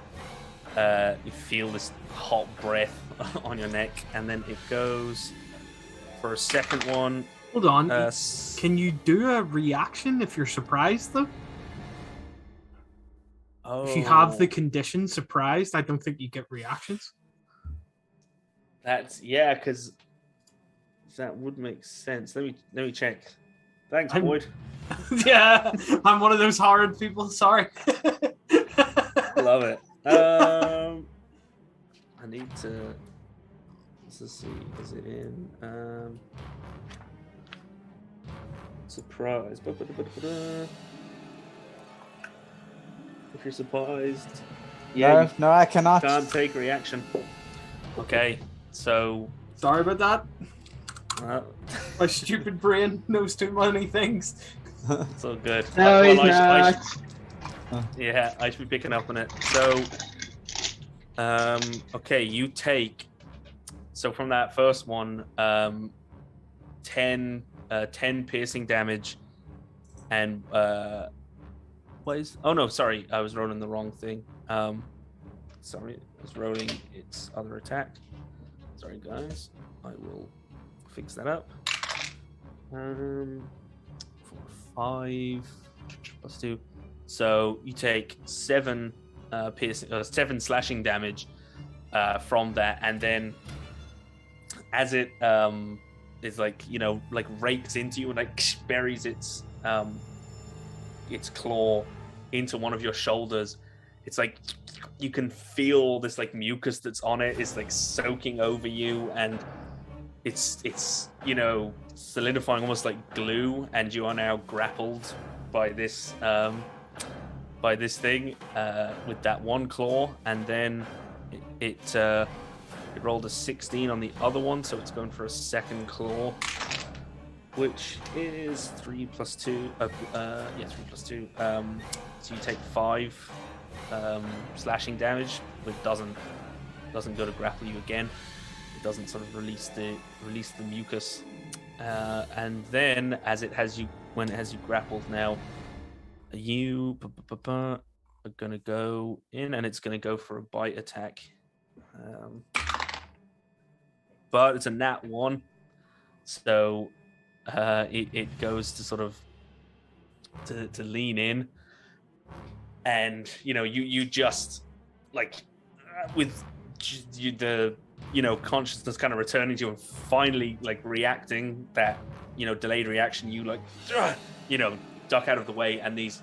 you feel this hot breath on your neck, and then it goes for a second one. Hold on. Can you do a reaction if you're surprised, though? Oh, If you have the condition surprised, I don't think you get reactions. That's because that would make sense. Let me check. Thanks, I'm- Boyd. Yeah, I'm one of those hard people. Sorry. Love it. I need to. Let's see. Is it in surprise? If you're surprised, No, I cannot. can't take reaction. Okay, so Sorry about that. uh, My stupid brain knows too many things. it's all good. No, he's I not. Yeah, I should be picking up on it. So, okay, you take. So from that first one, 10 piercing damage, and what is? Oh no, sorry, I was rolling the wrong thing. Sorry, I was rolling its other attack. Sorry, guys, I will fix that up. 4, 5 plus 2. So you take 7 piercing, 7 slashing damage from that, and then as it is like rakes into you and like buries its claw into one of your shoulders, it's like you can feel this like mucus that's on it is like soaking over you, and it's solidifying almost like glue, and you are now grappled by this thing with that one claw, and then it rolled a 16 on the other one, so it's going for a second claw, which is 3 plus 2. 3 plus 2. So you take 5 slashing which doesn't go to grapple you again. It doesn't sort of release the mucus, and then when it has you grappled now, you are gonna go in, and it's gonna go for a bite attack. But it's a nat 1, so it goes to sort of to lean in, and you just like with the consciousness kind of returning to you, and finally like reacting that delayed reaction, you like duck out of the way, and these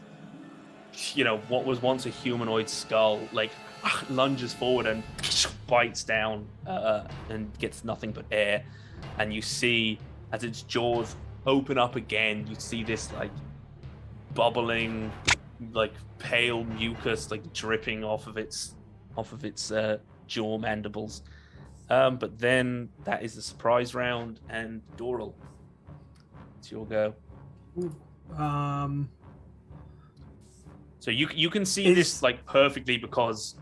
what was once a humanoid skull like lunges forward and bites down and gets nothing but air, and you see as its jaws open up again, you see this like bubbling like pale mucus like dripping off of its jaw mandibles, but then that is the surprise round, and Doral, it's your go. So you can see this like perfectly, because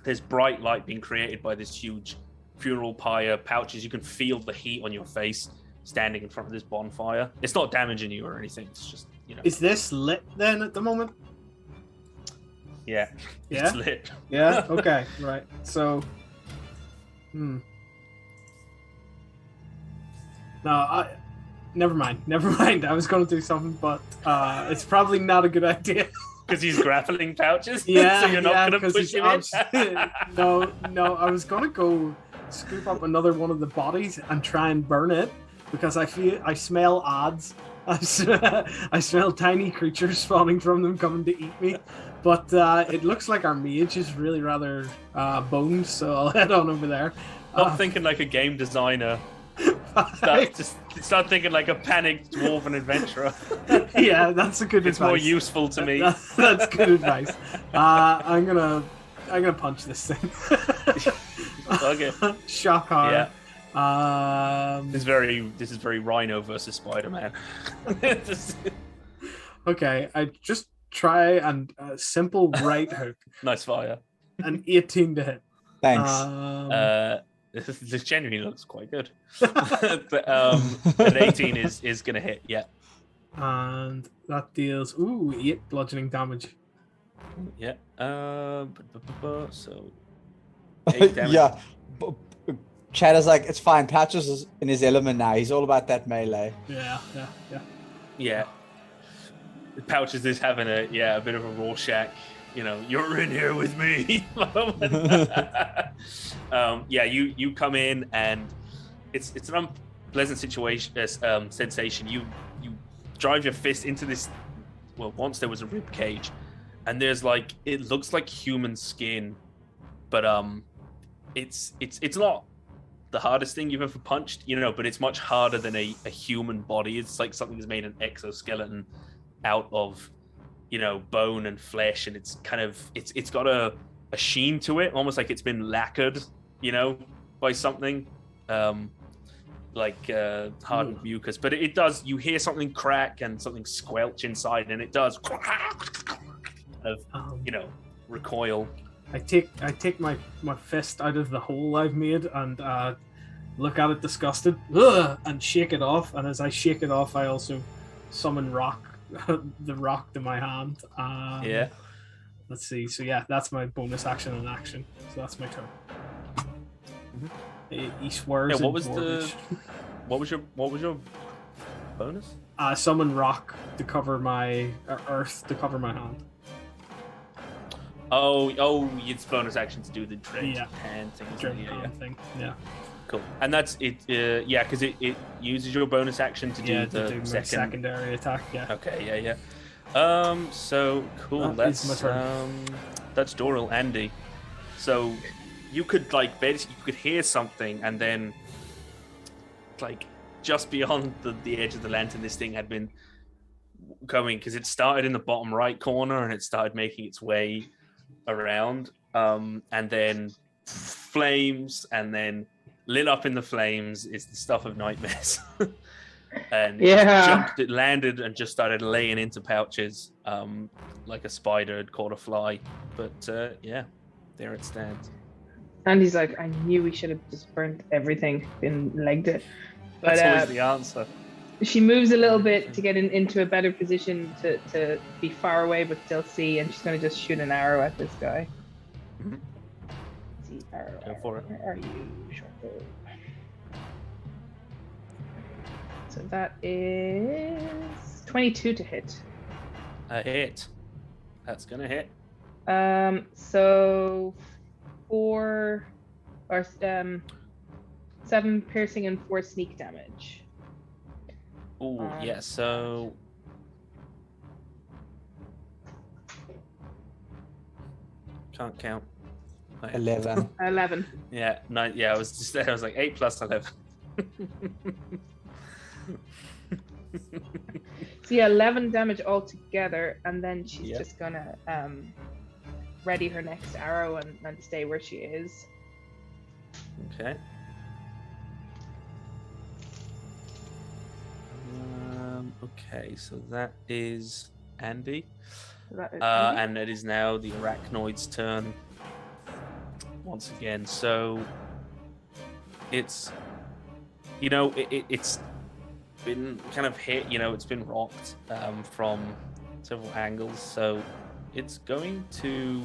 there's bright light being created by this huge funeral pyre pouches. You can feel the heat on your face standing in front of this bonfire. It's not damaging you or anything. It's just Is this lit then at the moment? Yeah. Yeah. It's lit. Yeah. Okay. Right. So. No. Never mind. I was going to do something, but it's probably not a good idea. Because he's grappling pouches? Yeah, so you're not going to push him in? No, I was going to go scoop up another one of the bodies and try and burn it, because I smell odds. I smell tiny creatures spawning from them coming to eat me. But it looks like our mage is really rather boned, so I'll head on over there. Stop thinking like a game designer. Start thinking like a panicked dwarven adventurer. Yeah, that's a good advice. It's more useful to me. That's good advice. I'm gonna punch this thing. Okay. Shock horror. Yeah. This is very Rhino versus Spider-Man. Okay, I just try and simple right hook. Nice fire. An 18 to hit. Thanks. This genuinely looks quite good. But an 18 is gonna hit, yeah. And that deals 8 bludgeoning damage. Yeah. So 8 damage. Yeah. Chad is like, it's fine. Patches is in his element now. He's all about that melee. Yeah. Pouches is having a bit of a Rorschach. You're in here with me. You come in, and it's an unpleasant sensation. You drive your fist into this. Well, once there was a rib cage, and there's like, it looks like human skin, but it's not the hardest thing you've ever punched, but it's much harder than a human body. It's like something that's made an exoskeleton out of bone and flesh, and it's kind of it's got a sheen to it, almost like it's been lacquered by something like hardened mucus. But it does, you hear something crack and something squelch inside, and it does recoil. I take my fist out of the hole I've made and look at it disgusted, and shake it off, and as I shake it off, I also summon the rock to my hand. Let's see. So that's my bonus action and action. So that's my turn. He swears. What was your bonus? Summon rock to cover my earth to cover my hand. It's bonus action to do the dread hand thing. Thing. Yeah. Cool. And that's it. Yeah, because it uses your bonus action to do the secondary attack. Yeah. Okay. Yeah. So cool. That's my turn. That's Doral. Andy. So you could basically you could hear something, and then just beyond the edge of the lantern, this thing had been going, because it started in the bottom right corner and it started making its way around, and then flames, and then lit up in the flames is the stuff of nightmares. And it landed and just started laying into pouches, like a spider had caught a fly. But there it stands. And he's like, I knew we should have just burnt everything and legged it. But, that's always the answer. She moves a little bit to get into a better position to be far away but still see, and she's going to just shoot an arrow at this guy. Mm-hmm. See, arrow. Go for it. Where are you? Short bow. So that is 22 to hit. A hit. That's going to hit. So 7 piercing and 4 sneak damage. Oh, yeah, so... Can't count. 11. 11. Yeah, 9. Yeah, I was like 8 plus 11. So yeah, 11 damage altogether, and then she's just gonna ready her next arrow and stay where she is. Okay. Okay, so that is Andy. And it is now the arachnoid's turn once again. So it's, it's been kind of hit, it's been rocked from several angles. So it's going to,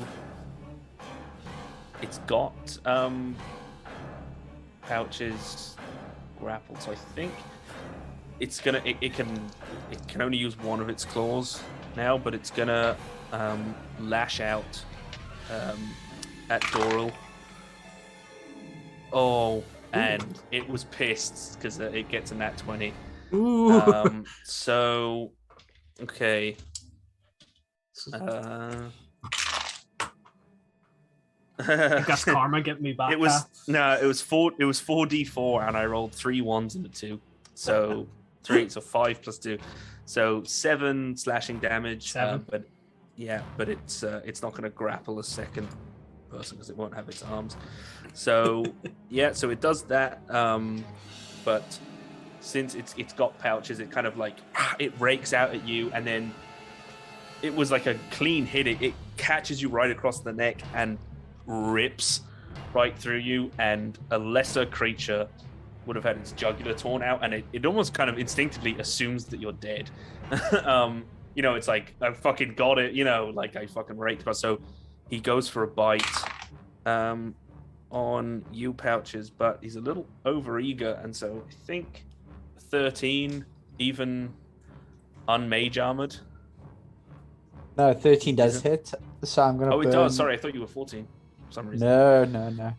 it's got pouches grappled. So I think it's gonna it can only use one of its claws now, but it's gonna lash out at Doral. Oh, and it was pissed because it gets a nat 20. Ooh. So okay. I guess karma get me back. It was 4d4, and I rolled 3 1s and a 2. So 3, so 5 plus 2, so 7 slashing damage. 7. But it's not going to grapple a second person because it won't have its arms. So so it does that. But since it's got pouches, it kind of it rakes out at you, and then it was like a clean hit. It catches you right across the neck and rips right through you, and a lesser creature would have had its jugular torn out, and it almost kind of instinctively assumes that you're dead. It's like, I fucking got it, I fucking raked across. So he goes for a bite on you, Pouches, but he's a little overeager, and so I think 13, even unmage armored. No, 13 does hit, so I'm gonna. Oh, it does. Sorry, I thought you were 14 for some reason. No.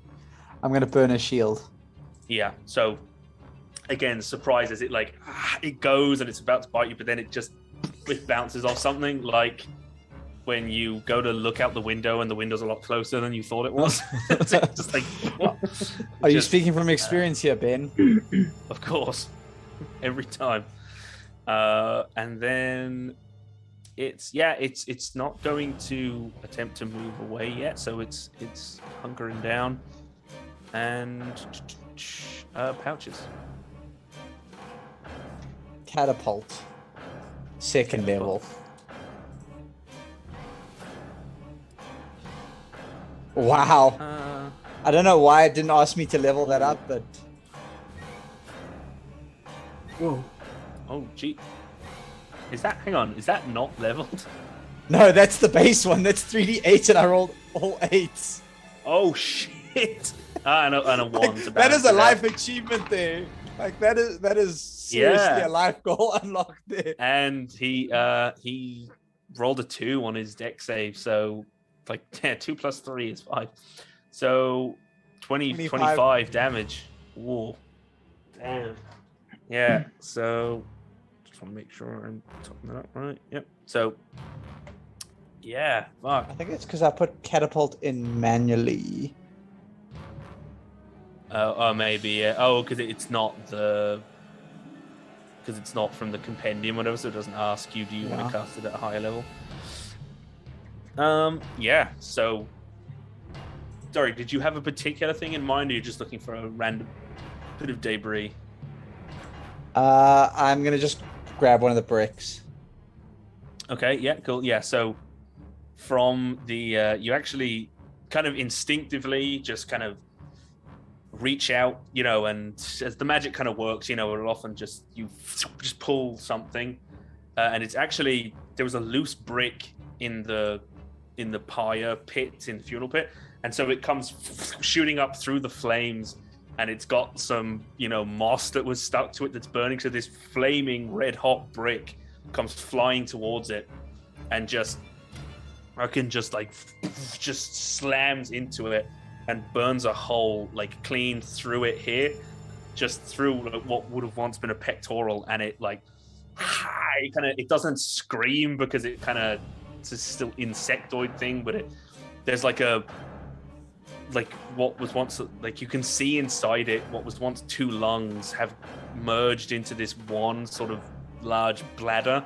I'm gonna burn a shield. Yeah. So again, surprise as it it goes and it's about to bite you, but then it bounces off something, like when you go to look out the window and the window's a lot closer than you thought it was. Just like, what? Are you speaking from experience here, Ben? Of course, every time. And then it's not going to attempt to move away yet, so it's hunkering down. And Pouches. Catapult. Second level. Wow. I don't know why it didn't ask me to level that up, but... Whoa. Oh, gee. Is that not leveled? No, that's the base one. That's 3d8 and I rolled all 8s. Oh, shit. And a 1. That is a life achievement there. That is seriously a life goal unlocked there. And he rolled a 2 on his deck save, so like 2 plus 3 is 5. So 25 damage. Whoa. Damn. Yeah, so just want to make sure I'm topping that up right. Yep. So yeah, fuck. I think it's because I put catapult in manually. Oh, maybe, yeah. Oh, because it's not from the compendium, whatever, so it doesn't ask you, do you want to cast it at a higher level? Yeah, so sorry, did you have a particular thing in mind, or are you just looking for a random bit of debris? I'm gonna just grab one of the bricks. Okay, yeah, cool. Yeah, so from the you actually kind of instinctively just kind of reach out, and as the magic kind of works, it'll often just pull something, and it's actually there was a loose brick in the pyre pit, in the funeral pit, and so it comes shooting up through the flames, and it's got some moss that was stuck to it that's burning, so this flaming red hot brick comes flying towards it and just slams into it and burns a hole like clean through it here, just through what would have once been a pectoral, and it it doesn't scream because it's a still insectoid thing, but there's what was once you can see inside it, what was once 2 lungs have merged into this one sort of large bladder,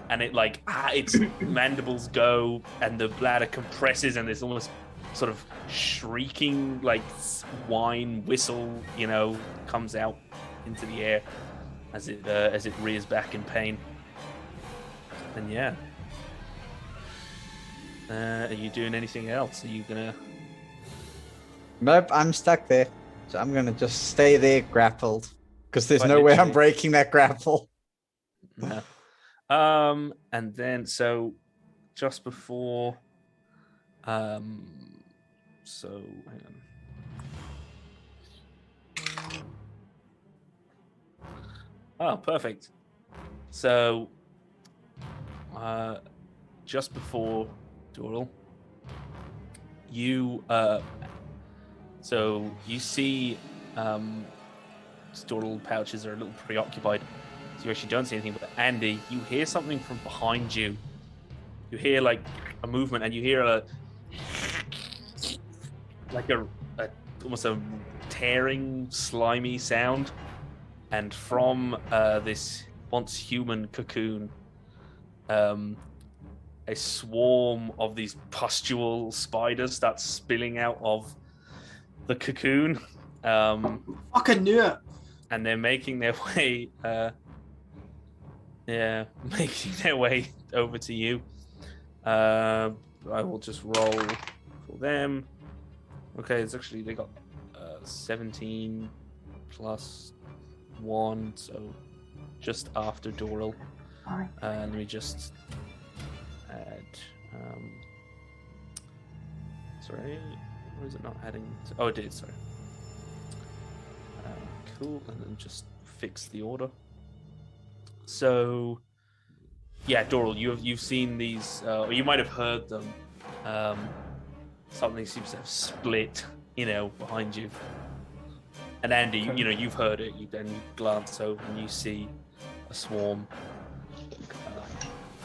and its mandibles go and the bladder compresses, and there's almost sort of shrieking whine whistle comes out into the air as it rears back in pain. And yeah, are you doing anything else? Are you gonna... Nope, I'm stuck there, so I'm gonna just stay there grappled because there's no way I'm breaking that grapple. Yeah. And then so just before so hang on. Oh, perfect. So just before Doral, you see Doral pouches are a little preoccupied, so you actually don't see anything. But Andy, you hear something from behind you. You hear a movement, and you hear almost a tearing, slimy sound. And from this once human cocoon, a swarm of these pustule spiders starts spilling out of the cocoon. Fucking knew it. And they're making their way over to you. I will just roll for them. Okay, it's actually, they got 17 plus 1, so just after Doral. Let me just add. Sorry, or is it not adding? Oh, it did. Sorry. Cool, and then just fix the order. So, yeah, Doral, you've seen these, or you might have heard them. Something seems to have split, behind you. And Andy, you've heard it. You glance over and you see a swarm.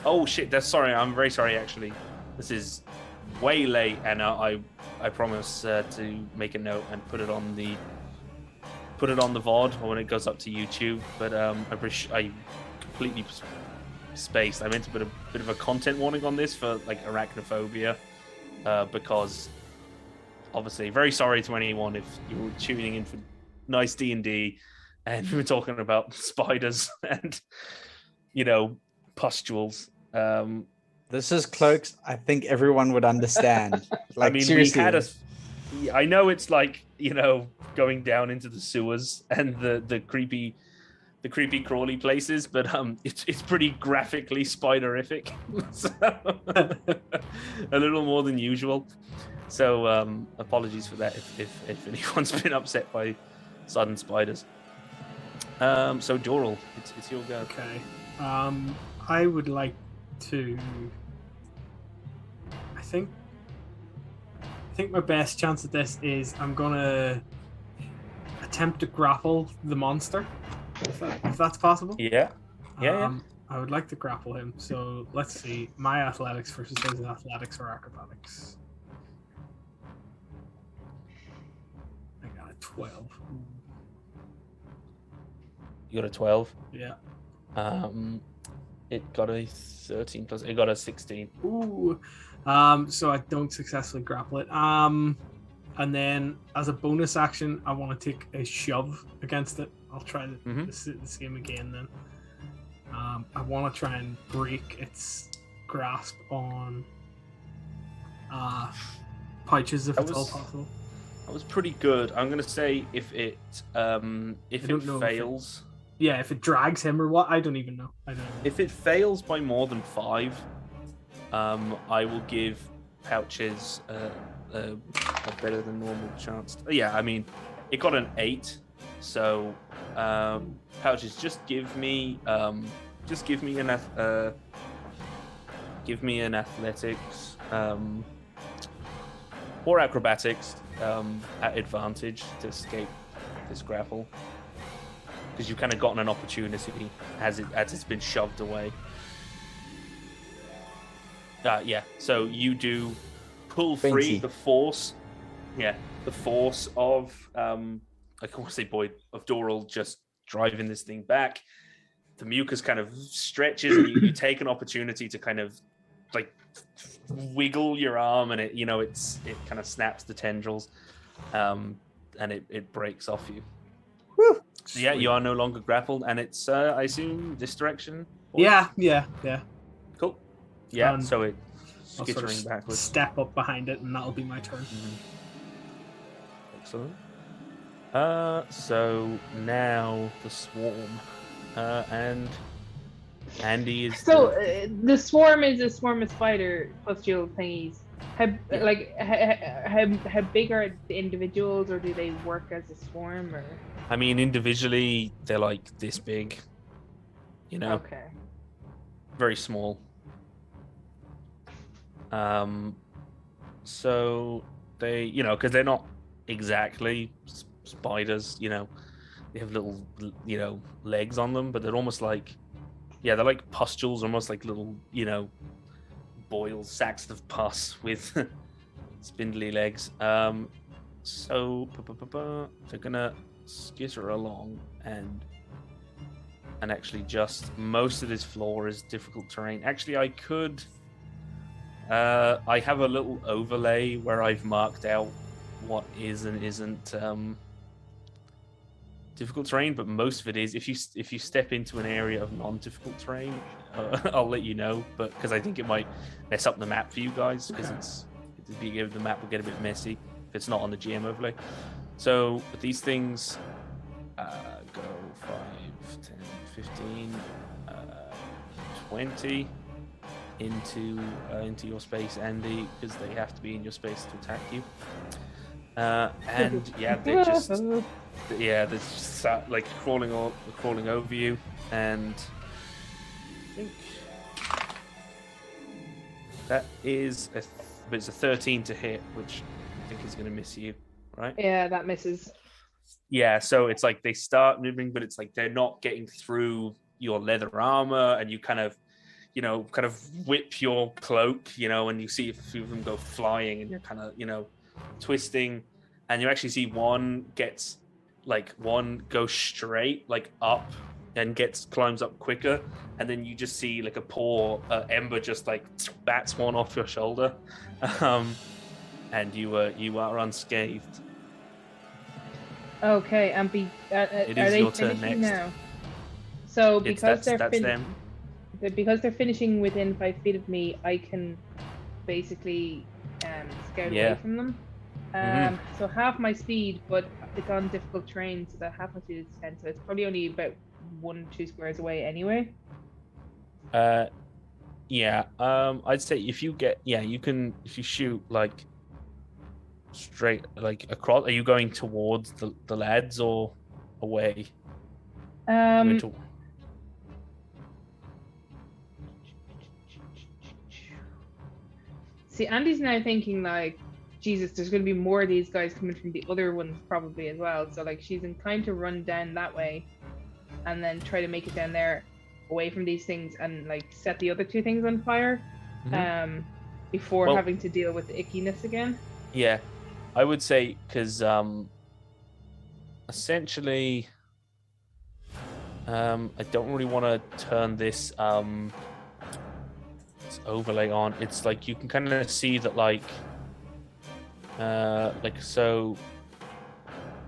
Oh shit! Sorry. I'm very sorry. Actually, this is way late, and I promise to make a note and put it on the VOD when it goes up to YouTube. But I completely spaced. I meant to put a bit of a content warning on this for arachnophobia, because obviously, very sorry to anyone if you were tuning in for nice D&D and we were talking about spiders and pustules. This is Cloaks. I think everyone would understand. I mean, seriously. I know it's going down into the sewers and the creepy crawly places, but it's pretty graphically spiderific. So, a little more than usual. So apologies for that if anyone's been upset by sudden spiders. So Doral, it's your go. Okay. I would like to. I think think my best chance at this is I'm gonna attempt to grapple the monster, if that's possible. Yeah. Yeah. I would like to grapple him. So let's see. My athletics versus his athletics or acrobatics. I got a 12. You got a 12. Yeah. It got a 13 plus. It got a 16. Ooh. So I don't successfully grapple it. And then as a bonus action, I want to take a shove against it. I'll try this game again then. I want to try and break its grasp on pouches if it's all possible. That was pretty good. I'm gonna say if it fails. If it drags him or what, I don't even know. If it fails by more than 5, I will give pouches a better than normal chance. Yeah, I mean, it got an 8, so pouches just give me an athletics or acrobatics at advantage to escape this grapple, because you've kind of gotten an opportunity as it's been shoved away. So you do pull free 20. the force of I want to say of Doral just driving this thing back. The mucus kind of stretches, and you take an opportunity to kind of like wiggle your arm, and it kind of snaps the tendrils, and it breaks off you. Woo. So yeah, you are no longer grappled, and it's I assume this direction. Yeah. Cool. Yeah, so it skittering backwards. Step up behind it, and that'll be my turn. Excellent. So now the swarm, and Andy is. So the swarm is a swarm of spider pustule thingies. How big are the individuals, or do they work as a swarm? Or I mean, individually they're like this big. Okay. Very small. So they, because they're not exactly spiders, they have little, legs on them, but they're almost like, they're like pustules, almost like little, boils, sacks of pus with spindly legs. So they're gonna skitter along, and actually just most of this floor is difficult terrain. Actually, I could. I have a little overlay where I've marked out what is and isn't difficult terrain, but most of it is. If you step into an area of non-difficult terrain, I'll let you know. But because I think it might mess up the map for you guys, because the map will get a bit messy if it's not on the GM overlay. So these things go 5, 10, 15, 20. Into your space, Andy, because they have to be in your space to attack you. And they're just like crawling over you, and I think that is it's a 13 to hit, which I think is going to miss you, right? Yeah, that misses. Yeah, so it's like they start moving, but it's like they're not getting through your leather armor, and you kind of whip your cloak, and you see a few of them go flying, and you're kind of, twisting, and you actually see one goes straight, up, and climbs up quicker, and then you just see like a poor ember just like bats one off your shoulder, and you are unscathed. Okay, and it are is they your turn finishing next. now? So because that's them. Because they're finishing within 5 feet of me, I can basically scout away from them. So half my speed, but it's on difficult terrain, so that half my speed is 10, so it's probably only about 1-2 squares away anyway. I'd say if you shoot like straight across, are you going towards the lads or away? See, Andy's now thinking like Jesus, there's going to be more of these guys coming from the other ones probably as well. So like she's inclined to run down that way, and then try to make it down there, away from these things, and like set the other two things on fire, before Well- having to deal with the ickiness again. Yeah, I would say because essentially, I don't really want to turn this overlay on. It's like you can kind of see that like so,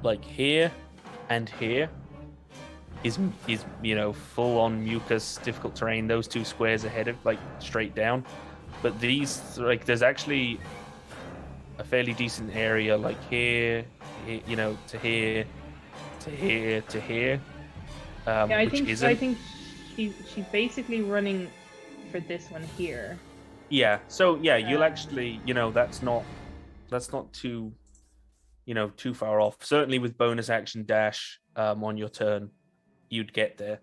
like here and here is full on mucus, difficult terrain. Those two squares ahead of like straight down, but these like there's actually a fairly decent area like here, to here, to here, to here. Yeah, I which think isn't. she's basically running for this one here. Yeah. So yeah, you'll actually, that's not too, too far off. Certainly with bonus action dash on your turn, you'd get there.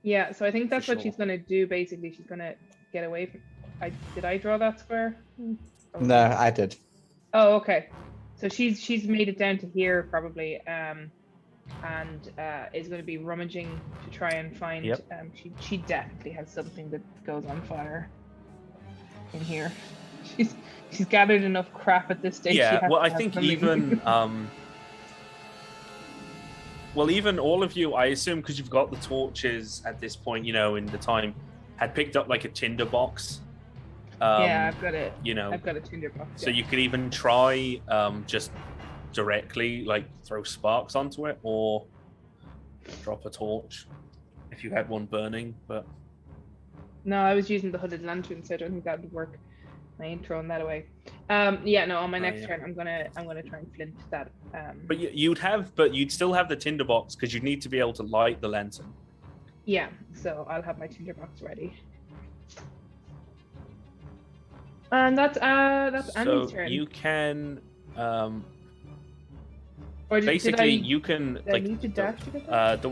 Yeah, so I think that's For what she's sure. gonna do. Basically, she's gonna get away from. Did I draw that square? No, I did. Oh, okay. So she's made it down to here probably, and is going to be rummaging to try and find. Yep. She definitely has something that goes on fire in here. She's gathered enough crap at this stage. Yeah. she has Well, to I have think something. even even all of you, I assume, because you've got the torches at this point, in the time, had picked up like a tinder box. Yeah, I've got it. You know, I've got a tinder box. so yeah. you could even try just directly like throw sparks onto it or drop a torch if you had one burning. But No, I was using the hooded lantern, so I don't think that would work. I ain't throwing that away. Yeah, no. On my next yeah. turn, I'm gonna try and flint that. but you'd still have the tinder box because you'd need to be able to light the lantern. Yeah, so I'll have my tinder box ready. And that's Andy's So turn. you can Or basically did you can I like need to dash to get that?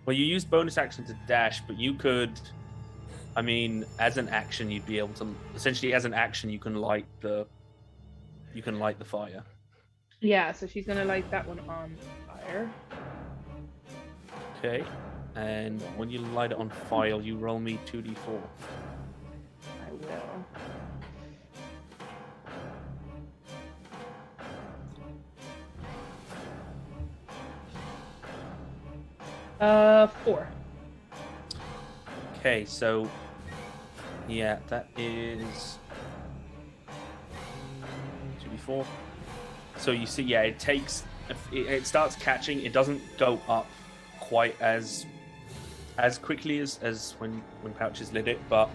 well, you used bonus action to dash, but you could, I mean, as an action, you'd be able to essentially, as an action, you can light the fire. Yeah, so she's gonna light that one on fire. Okay, and when you light it on fire, you roll me 2d4. I will. Four. Okay, so yeah, that is 2d4. So you see, yeah, it takes, it starts catching. It doesn't go up quite as quickly as when Pouches lit it, but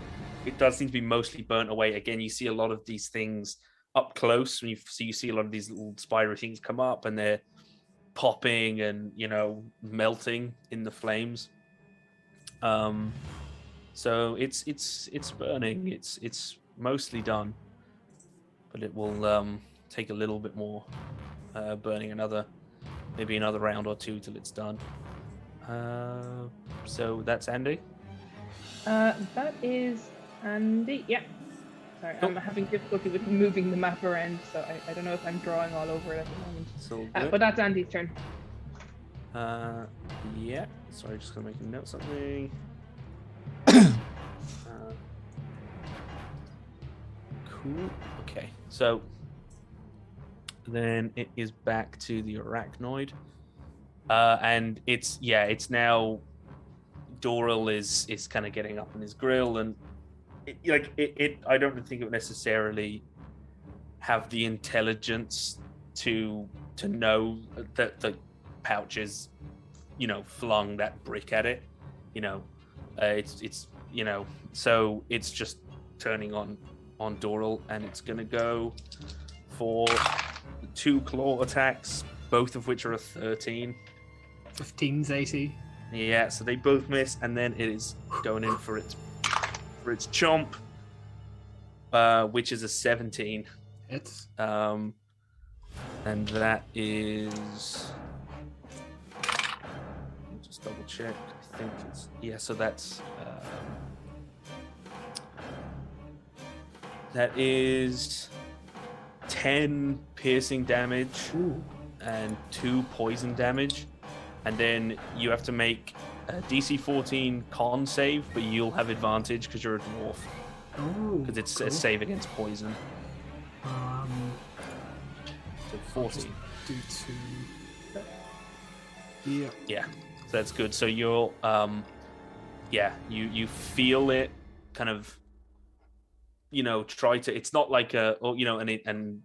it does seem to be mostly burnt away. Again, you see a lot of these things up close when you see a lot of these little spiral things come up, and they're popping and melting in the flames. So it's burning. It's mostly done, but it will take a little bit more burning, maybe another round or two till it's done. So that's Andy. That is Andy. Yeah. Sorry, Cool. I'm having difficulty with moving the map around, so I don't know if I'm drawing all over it at the moment. It's all good. But that's Andy's turn. Yeah. Sorry, just gonna make a note of something. Cool. Okay. So then it is back to the arachnoid, and it's now Doral is kind of getting up in his grill, and I don't think it would necessarily have the intelligence to know that the Pouches flung that brick at it. So it's just turning on Doral, and it's gonna go for 2 claw attacks, both of which are a 13. 15's AC. Yeah, so they both miss, and then it is going in for its chomp, which is a 17. Hits. And that is, let me just double check. I think it's, yeah. So that's That is 10 piercing damage Ooh. and 2 poison damage. And then you have to make a DC 14 con save, but you'll have advantage because you're a dwarf. Oh. Because it's cool. a save against poison. So 14. Do 2. Yeah. Yeah, so that's good. So you're, you feel it kind of, try to. It's not like a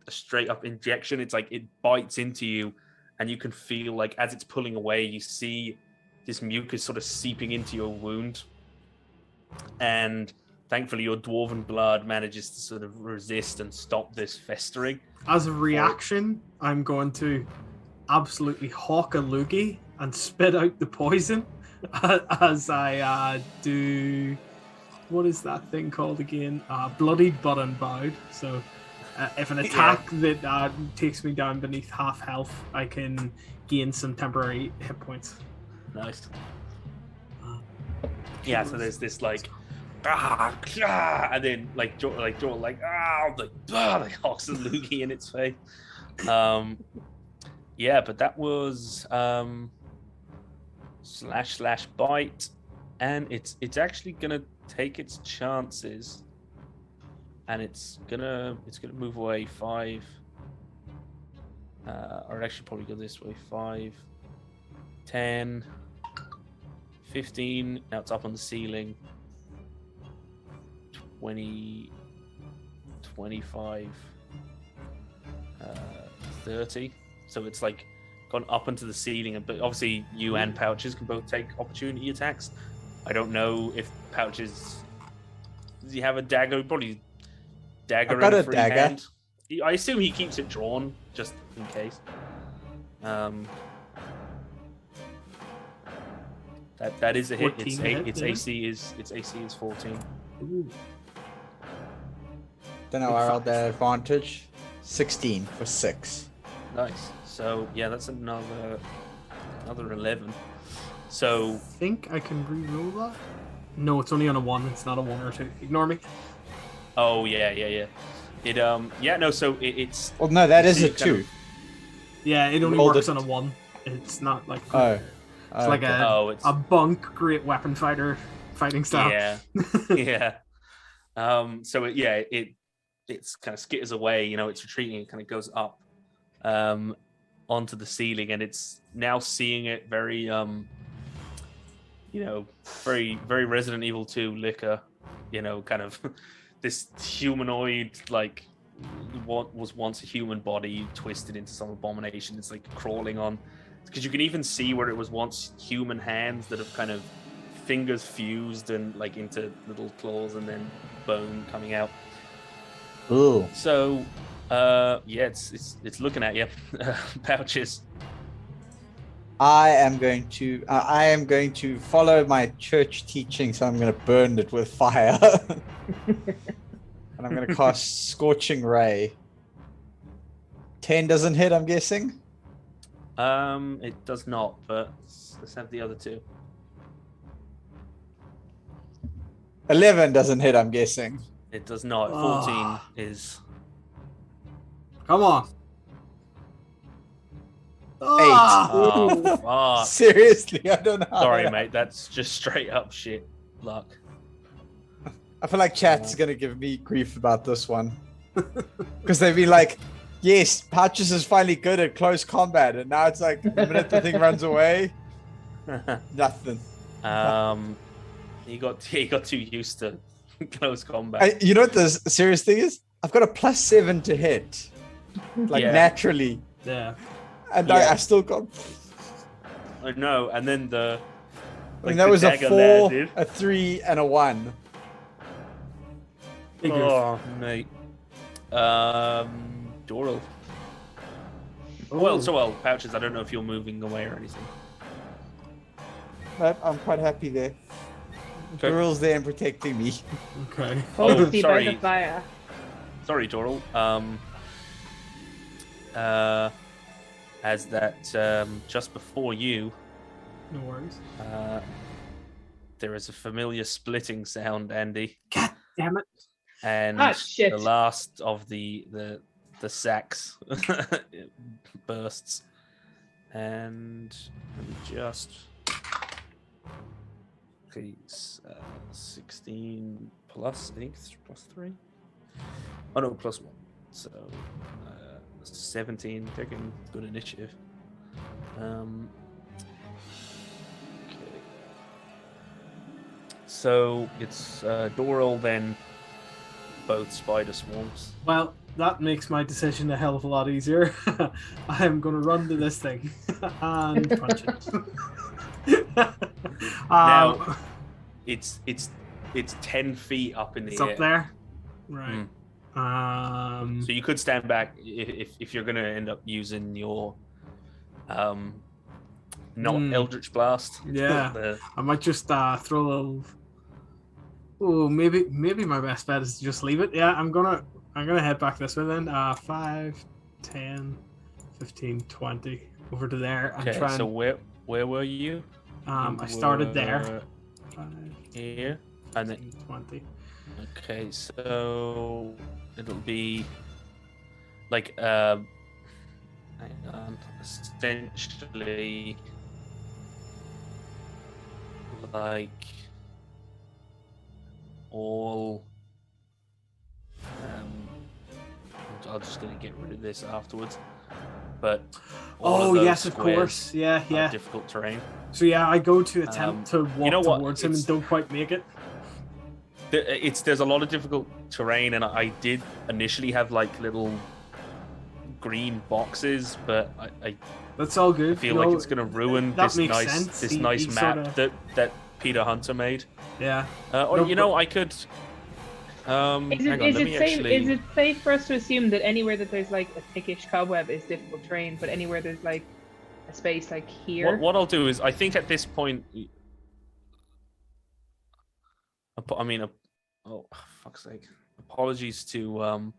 straight up injection. It's like it bites into you, and you can feel like as it's pulling away, you see this mucus sort of seeping into your wound, and thankfully your dwarven blood manages to sort of resist and stop this festering. As a reaction, I'm going to absolutely hawk a loogie and spit out the poison as I do. What is that thing called again? Bloodied but unbowed. So if an attack that takes me down beneath half health, I can gain some temporary hit points. Nice. Yeah, so there's this like and then like Jordan like hawks a loogie in its face. Yeah, but that was slash bite, and it's actually gonna take its chances, and it's gonna move away 5, or it actually probably go this way 5, 10, 15. Now it's up on the ceiling. 20, 25, 30. So it's like gone up into the ceiling, but obviously you and Pouches can both take opportunity attacks. I don't know if Pouches, does he have a dagger? Probably dagger. I've got in a free dagger. hand. I assume he keeps it drawn just in case. That is a hit. Its 14 AC is 14. Ooh. Don't know why I rolled that advantage. 16 for 6. Nice. So yeah, that's another 11. So I think I can re-roll that. No, it's only on a 1. It's not a 1 or 2. Ignore me. oh yeah. It no. So it's Well, no, that you is see a it kind 2. of- Yeah, it only Rolled works it. on a 1. It's not like Oh. it's like it's a bunk great weapon fighter fighting style. yeah, yeah. So it's kind of skitters away. It's retreating. It kind of goes up, onto the ceiling, and it's now seeing it very, very very Resident Evil 2 liquor. Kind of this humanoid, like what was once a human body twisted into some abomination. It's like crawling on, because you can even see where it was once human hands that have kind of fingers fused and like into little claws and then bone coming out. Ooh. So it's looking at you. Pouches. I am going to follow my church teaching, so I'm going to burn it with fire. And I'm going to cast Scorching Ray. 10 doesn't hit, I'm guessing? It does not, but let's have the other 2. 11 doesn't hit, I'm guessing. It does not. Oh. 14 is Come on. 8. oh fuck. Seriously, I don't know. how Sorry, that- mate. That's just straight up shit luck. I feel like chat's going to give me grief about this one. Because they've been like, yes, Pouches is finally good at close combat. And now it's like, the minute the thing runs away, nothing. He got too used to close combat. You know what the serious thing is? I've got a +7 to hit. Like, Yeah. naturally. Yeah. And Yeah. I still got... I know, and then the I mean, the that was a dagger 4, landed. a 3, and a 1. Big oof. Oh, mate. Doral. Well, Pouches. I don't know if you're moving away or anything. But I'm quite happy there. Okay. The rule's there and protecting me. Okay. Oh, Safety by sorry. the fire. Sorry, Doral. As that just before you, No worries. there is a familiar splitting sound, Andy. God damn it. and shit. the last of the sacks bursts. And let me just. Okay, 16 plus, I think it's plus 3. Oh no, plus 1. So 17. Taking good initiative. Okay. So it's Doral, then both spider swarms. Well, that makes my decision a hell of a lot easier. I'm going to run to this thing and punch it. Now, it's 10 feet up in the It's air. up there, right? So you could stand back if you're going to end up using your not Eldritch Blast. Yeah, I might just throw a little. Oh, maybe my best bet is to just leave it. Yeah, I'm gonna head back this way then. 5, 10, 15, 20 over to there and try. So where were you? I started there. 5, here, and then 20. Okay, so it'll be like hang on, essentially like all I'm just gonna get rid of this afterwards, but all of those of course, yeah, difficult terrain. So yeah, I go to attempt to walk towards him and don't quite make it. There's a lot of difficult terrain, and I did initially have like little green boxes, but I that's all good. I feel like it's gonna ruin this nice map that Peter Hunter made. Yeah. I could. Is it safe for us to assume that anywhere that there's like a thickish cobweb is difficult terrain, but anywhere there's like a space like here? What I'll do is, I think at this point, oh fuck's sake! Apologies to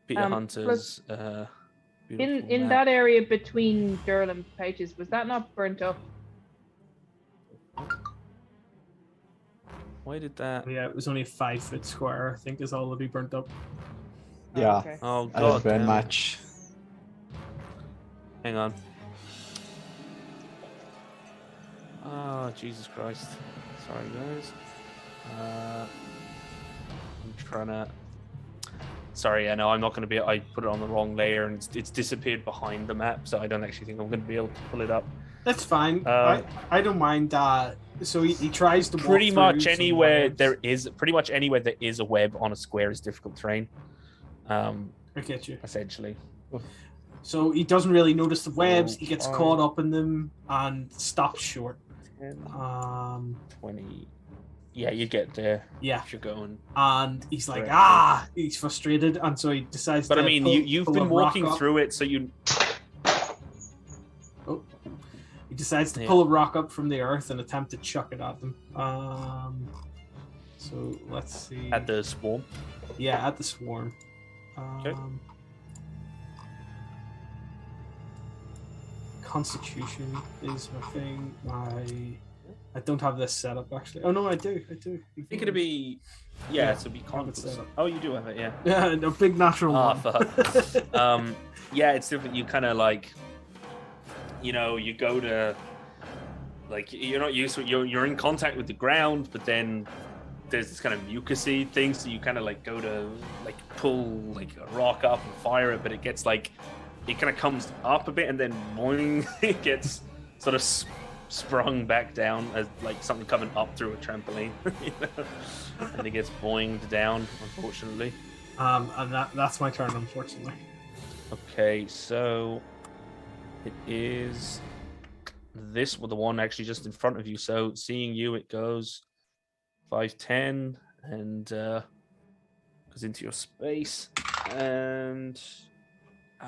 Peter Hunter's. In that area between Durl and Pouches, was that not burnt up? Why did that? Yeah, it was only a 5-foot square. I think is all that he burnt up. Yeah. Okay. Oh I god, didn't burn damn. much. Hang on. Oh, Jesus Christ. Sorry, guys. I'm trying to... Sorry, I know I'm not going to be... I put it on the wrong layer and it's disappeared behind the map, so I don't actually think I'm going to be able to pull it up. That's fine. I don't mind. So he tries to walk pretty much through anywhere some there is a web on a square is difficult terrain. I get you. Essentially. So he doesn't really notice the webs. He gets 5, caught up in them and stops short. 10, 20. Yeah, you get there. Yeah. If you're going. And he's like, Right. he's frustrated, and so he decides. But to I mean, you've pull been a rock walking up. through it, so you. Oh. He decides to pull a rock up from the earth and attempt to chuck it at them. So let's see. At the swarm. Yeah, at the swarm. Okay. Constitution is my thing. I don't have this set up actually. Oh no, I do. I think it'd be. Yeah, so it'd be set up. Oh, you do have it, yeah. Yeah, a big natural one. Fuck. Yeah, it's different. You kind of like. You go to. Like, you're not used to it. You're in contact with the ground, but then there's this kind of mucusy thing, so you kind of like go to like pull like a rock up and fire it, but it gets like. It kind of comes up a bit and then boing, it gets sort of sprung back down as like something coming up through a trampoline, and it gets boinged down, unfortunately. And that's my turn, unfortunately. Okay, so it is this the one actually just in front of you. So seeing you, it goes 5, 10, and goes into your space, and.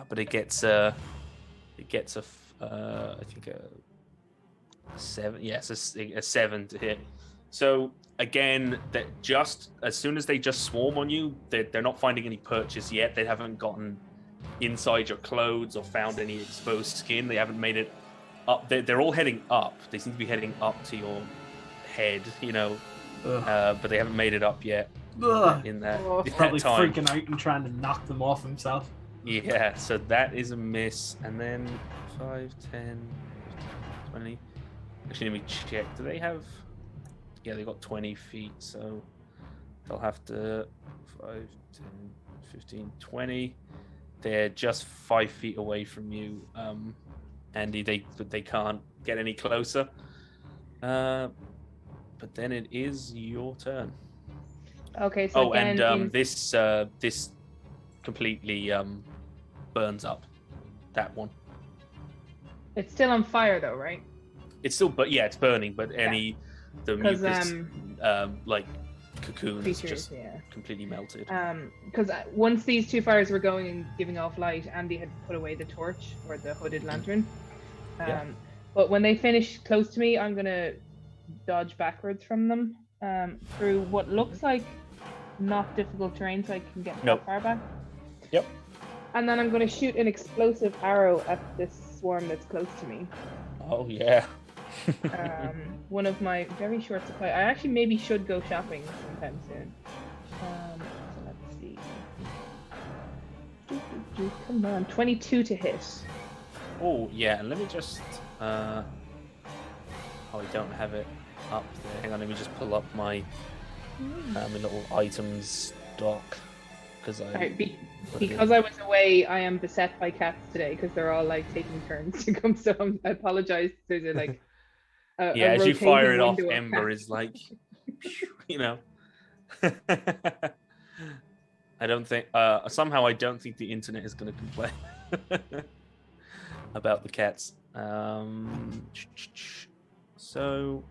But it gets I think a 7. Yes, a 7 to hit. So again, that just as soon as they just swarm on you, they're not finding any perches yet. They haven't gotten inside your clothes or found any exposed skin. They haven't made it up. They're all heading up. They seem to be heading up to your head, but they haven't made it up yet. Ugh. in that, Oh. in that Probably time. freaking out and trying to knock them off himself. Yeah, so that is a miss. And then 5, 10, 20. Actually, let me check. Do they have... Yeah, they got 20 feet, so they'll have to 5, 10, 15, 20. They're just 5 feet away from you, Andy. They can't get any closer. But then it is your turn. Okay, so again, this completely burns up. That one. it's still on fire though, right? It's still, but yeah, it's burning. But the 'Cause, mucus like cocoon is Creatures, just yeah. completely melted. Because once these two fires were going and giving off light, Andy had put away the torch or the hooded lantern. Yeah. But when they finish close to me, I'm gonna dodge backwards from them through what looks like not difficult terrain, so I can get Nope. that far back. Yep. And then I'm gonna shoot an explosive arrow at this swarm that's close to me. Oh yeah. One of my very short supply. I actually maybe should go shopping sometime soon. So let's see. Come on, 22 to hit. Oh yeah. Let me just. Oh, I don't have it up there. Hang on. Let me just pull up my my little items doc because I. Right, because I was away, I am beset by cats today because they're all like taking turns to come. So I apologize. There's a like. Yeah, a as you fire it rotating off, window of Ember cats. is like, you know. I don't think somehow I don't think the internet is going to complain about the cats. So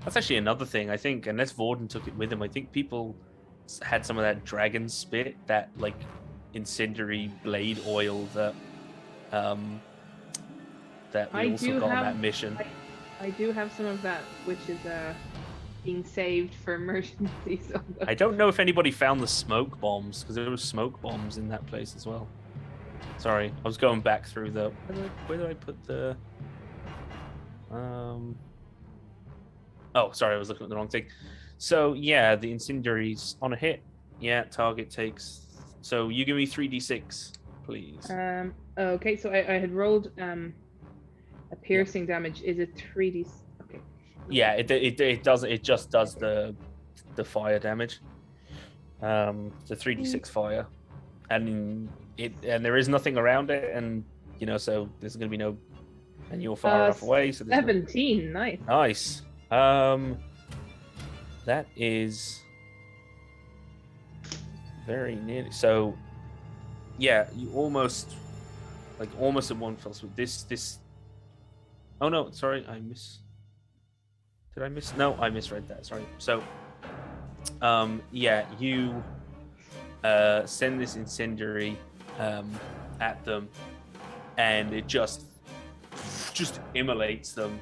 that's actually another thing. I think unless Vorden took it with him, I think people had some of that dragon spit, that like incendiary blade oil that that we I also do got on have- that mission. I do have some of that, which is being saved for emergencies. I don't know if anybody found the smoke bombs because there were smoke bombs in that place as well. Sorry, I was going back through the. Where did I put the? Oh, sorry, I was looking at the wrong thing. So yeah, the incendiaries on a hit. Yeah, target takes. So you give me 3d6, please. Okay, so I had rolled a piercing damage. Is it 3d? Okay. Yeah, it does. It just does the fire damage. The 3d6 fire, and there is nothing around it, and you know, so there's going to be no, and you're far enough away. So there's 17, nice. Nice. That is very nearly. So, yeah, you almost at one fell swoop. This. Oh no, sorry, Did I miss? No, I misread that. Sorry. So, yeah, you send this incendiary at them, and it just immolates them.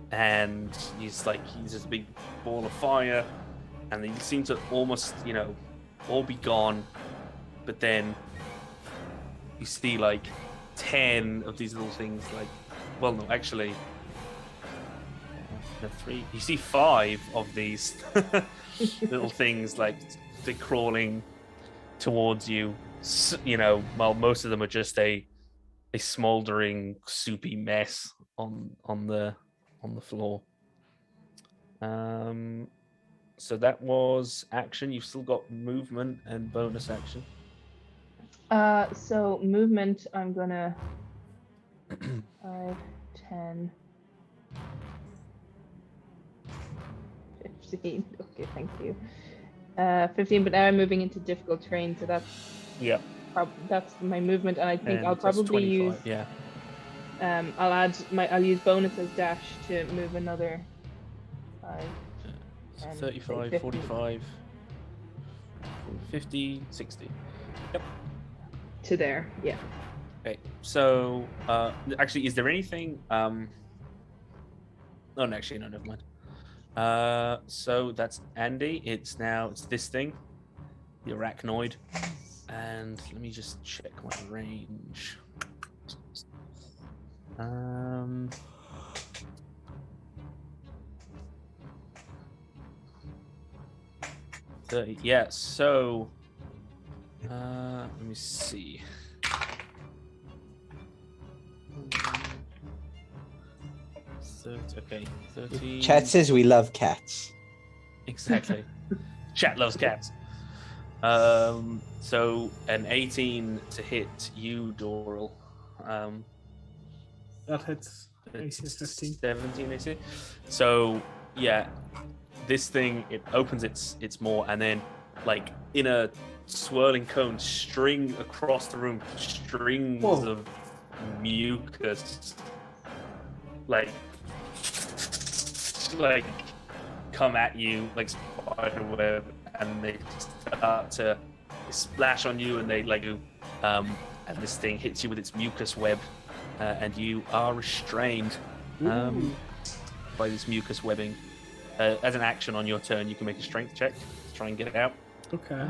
And he's just a big ball of fire, and they seem to almost, all be gone. But then you see like 10 of these little things, well, no, actually, no, 3. You see 5 of these little things, like they're crawling towards you. While most of them are just a smoldering, soupy mess on the floor. So that was action. You've still got movement and bonus action. So movement, I'm gonna 5, 10, 15. Okay, thank you. 15, but now I'm moving into difficult terrain, so that's that's my movement, and I think I'll probably use. Yeah. I'll use bonus as dash to move another 5. 35, 50. 45, 50, 60. Yep. To there, yeah. Okay. So, actually, is there anything? Oh, no, actually, no, never mind. So that's Andy. It's this thing, the arachnoid, and let me just check my range. 30. Yeah. So, let me see. Okay, 30. Chat says we love cats. Exactly. Chat loves cats. So an 18 to hit you, Doral. That hits. AC is 15. 17 AC. So yeah, this thing, it opens its maw, and then like in a swirling cone, string across the room, strings Whoa. of mucus like come at you like spider web, and they start to splash on you, and they like and this thing hits you with its mucus web, and you are restrained by this mucus webbing. As an action on your turn, you can make a strength check to try and get it out. Okay.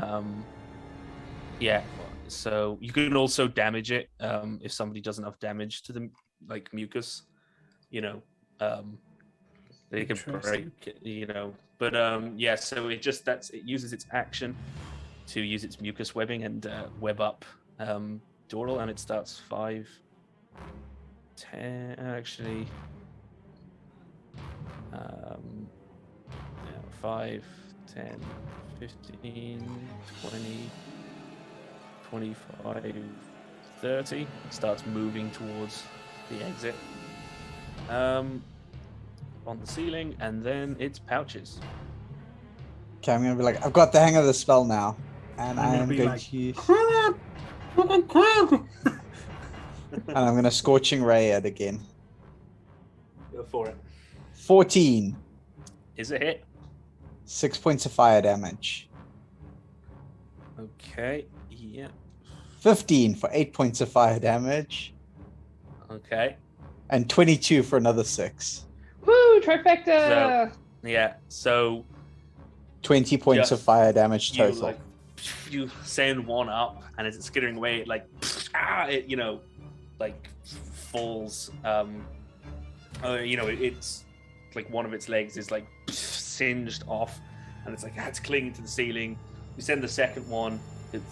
Yeah, so you can also damage it if somebody does enough damage to the like mucus, you know. They can break it, you know. But yeah, so it uses its action to use its mucus webbing and web up Doral, and it starts 5, 10, actually. 5, 10, 15, 20, 25, 30. Starts moving towards the exit. On the ceiling, and then it's Pouches. Okay, I'm gonna be like, I've got the hang of the spell now, and I am be going like, to use, and and I'm gonna scorching ray it again. Go for it. 14, Is it hit? 6 points of fire damage. Okay. Yeah. 15 for 8 points of fire damage, Okay. and 22 for another 6. Woo! Trifecta! Yeah. So 20 points of Just fire damage you total. like you send one up, and as it's skittering away, it like it you know like falls. You know, it's like one of its legs is like singed off, and it's like it's clinging to the ceiling. You send the second one, it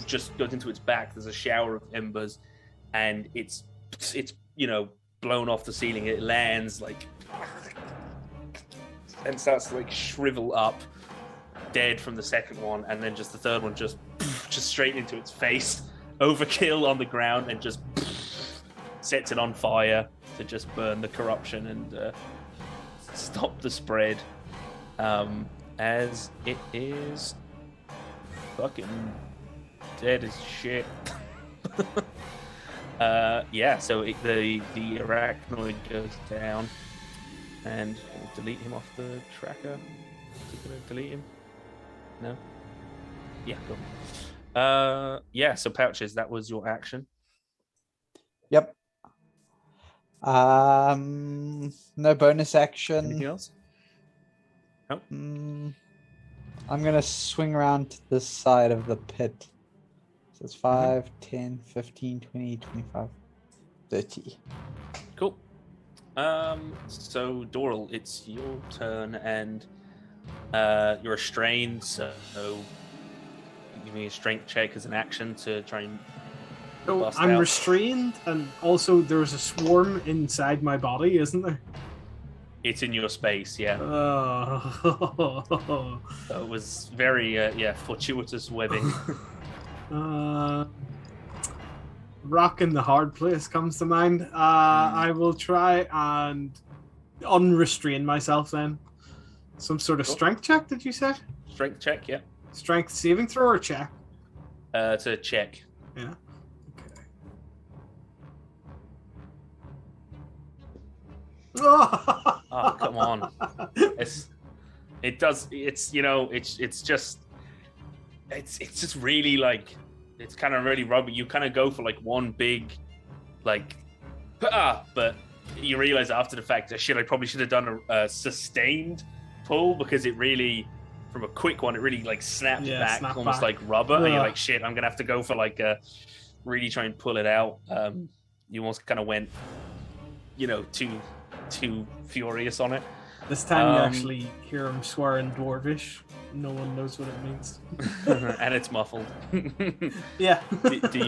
just goes into its back. There's a shower of embers, and it's you know blown off the ceiling. It lands like and starts to like shrivel up, dead from the second one, and then just the third one just straight into its face, overkill on the ground, and just sets it on fire to just burn the corruption and stop the spread. As it is fucking dead as shit. Yeah, so the arachnoid goes down, and we'll delete him off the tracker. Is it gonna delete him? No? Yeah, cool. Yeah, so Pouches, that was your action. Yep. No bonus action. Anything else? Nope. I'm gonna swing around to this side of the pit. So it's 5, 10, 15, 20, 25, 30. Cool. So Doral, it's your turn, and you're restrained, so give me a strength check as an action to try and so bust I'm out. restrained, and also there's a swarm inside my body, isn't there? It's in your space, yeah. Oh. So it was very, fortuitous webbing. Rock in the hard place comes to mind. I will try and unrestrain myself then. Some sort of Cool. strength check, did you say? Strength check, yeah. Strength saving throw or check? To check. Yeah. Okay. Oh, come on. It's just really like, it's kind of really rubber. You kind of go for like one big, like, but you realize after the fact that I probably should have done a sustained pull, because it really, from a quick one, it really like snapped back, almost like rubber. And you're like, shit, I'm gonna have to go for like a really try and pull it out. You almost kind of went, too furious on it. This time you actually hear him swearing Dwarvish. no one knows what it means. And it's muffled. Yeah. do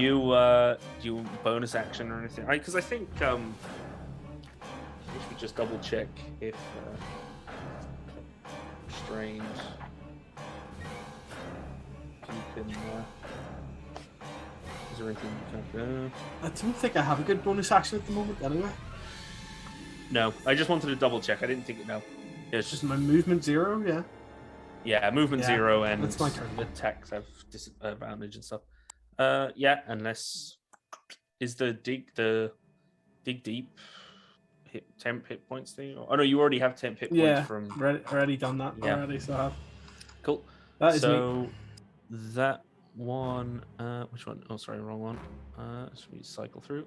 you bonus action or anything? Because I think we should just double check if restrained. You can. Is there anything you can? I don't think I have a good bonus action at the moment. Anyway. No, I just wanted to double check. I didn't think it. No, it's Just my movement 0. Yeah. Yeah, movement Yeah, 0 and that's my turn. attacks have disadvantage and stuff. Yeah, unless is the dig deep hit temp hit points thing? Oh no, you already have temp hit points Yeah. from. Already done that. Yeah. Already, so I have. Cool. That is so me. that one. Which one? Oh, sorry, wrong one. Should we cycle through?